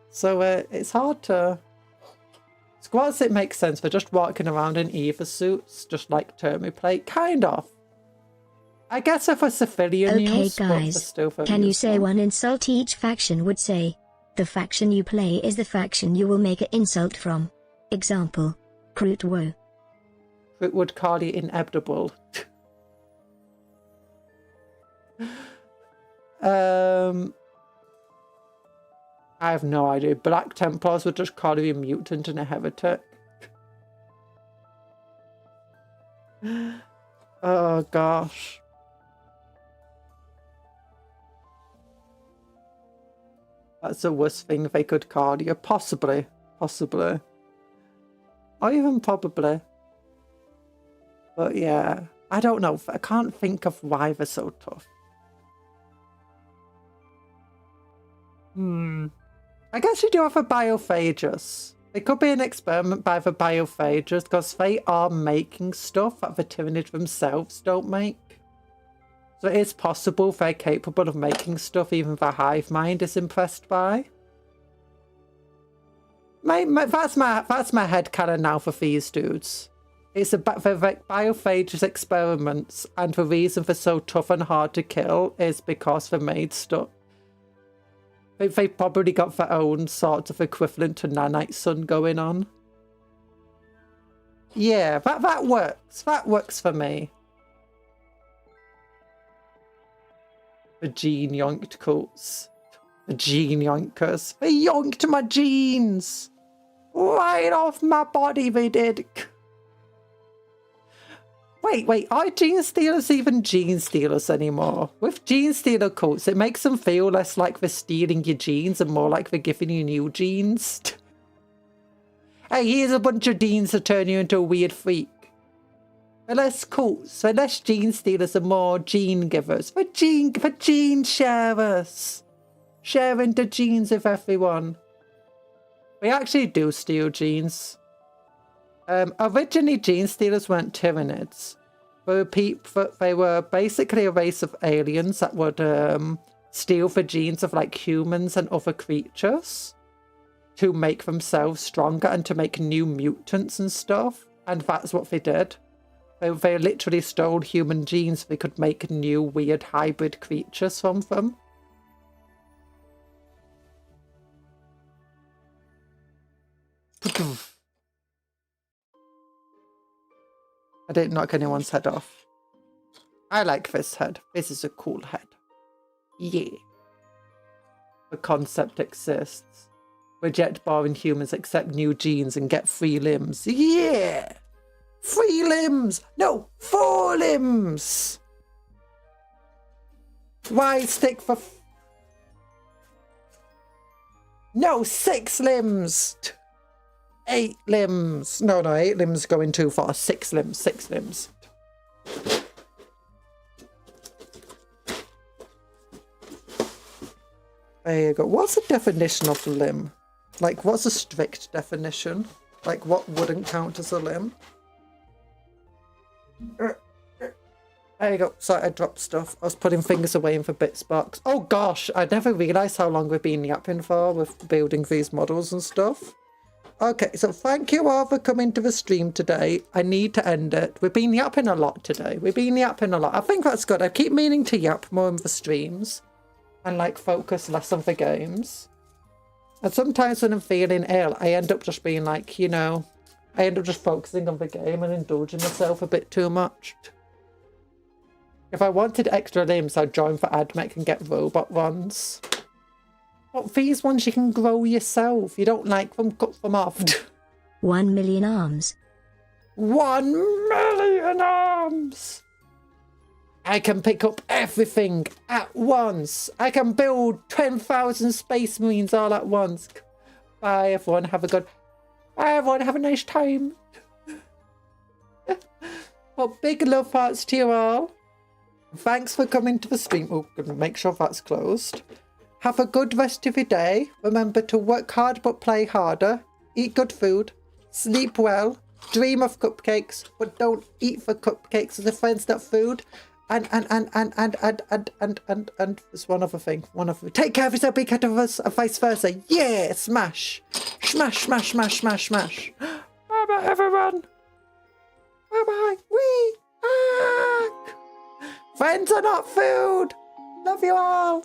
So it's hard to... Squads, it makes sense. They're just walking around in Eva suits, just like Thermoplate. Kind of. I guess if a civilian use, guys, still can you say one insult each faction would say? The faction you play is the faction you will make an insult from. Example. Crutwo. Crut would call you inevitable. I have no idea. Black Templars would just call you a mutant and a heretic. Oh gosh. That's the worst thing they could call you. Possibly. Possibly. Or even probably. But yeah, I don't know. I can't think of why they're so tough. I guess you do have a biophagus. It could be an experiment by the biophages because they are making stuff that the Tyranids themselves don't make. So it is possible they're capable of making stuff even the hive mind is impressed by. That's my headcanon now for these dudes. It's the biophages experiments, and the reason they're so tough and hard to kill is because they made stuff. They've probably got their own sort of equivalent to Nanite Sun going on. Yeah, that works. That works for me. The gene yoinked cults. The gene yoinkers. They yoinked my genes! Right off my body they did. Wait, are Genestealers even Genestealers anymore? With Genestealer cults, it makes them feel less like they're stealing your genes and more like they're giving you new genes. Hey, here's a bunch of genes to turn you into a weird freak. They're less cults, they're less Genestealers and more gene givers. For gene sharers. Sharing the genes with everyone. We actually do steal genes. Originally, Genestealers weren't Tyranids. They were basically a race of aliens that would steal the genes of like humans and other creatures to make themselves stronger and to make new mutants and stuff. And that's what they did. They literally stole human genes so they could make new weird hybrid creatures from them. I didn't knock anyone's head off. I like this head. This is a cool head. Yeah. The concept exists. Reject boring humans, accept new genes, and get 3 limbs. Yeah! 3 limbs! No, 4 limbs! Why stick for... No, 6 limbs! 8 limbs! No, 8 limbs going too far. 6 limbs, 6 limbs. There you go. What's the definition of a limb? Like, what's a strict definition? Like, what wouldn't count as a limb? There you go. Sorry, I dropped stuff. I was putting fingers away in for bits box. Oh gosh, I never realised how long we've been yapping for with building these models and stuff. Okay, so thank you all for coming to the stream today. I need to end it. We've been yapping a lot today. We've been yapping a lot. I think that's good. I keep meaning to yap more in the streams and like focus less on the games. And sometimes when I'm feeling ill, I end up just being like, you know, I end up just focusing on the game and indulging myself a bit too much. If I wanted extra limbs, I'd join for AdMech and get robot ones. But these ones you can grow yourself. You don't like them, cut them off. 1 million arms. 1 million arms! I can pick up everything at once. I can build 10,000 Space Marines all at once. Bye everyone, have a good... Bye everyone, have a nice time. Well, big love hearts to you all. Thanks for coming to the stream. Oh, gonna make sure that's closed. Have a good rest of your day. Remember to work hard but play harder. Eat good food. Sleep well. Dream of cupcakes, but don't eat for cupcakes as a friend's not food. And there's one other thing. Take care of yourself, be kind of us, and vice versa. Yeah, smash. Smash, smash, smash, smash, smash. Bye bye everyone. Bye bye. Wee. Friends are not food. Love you all.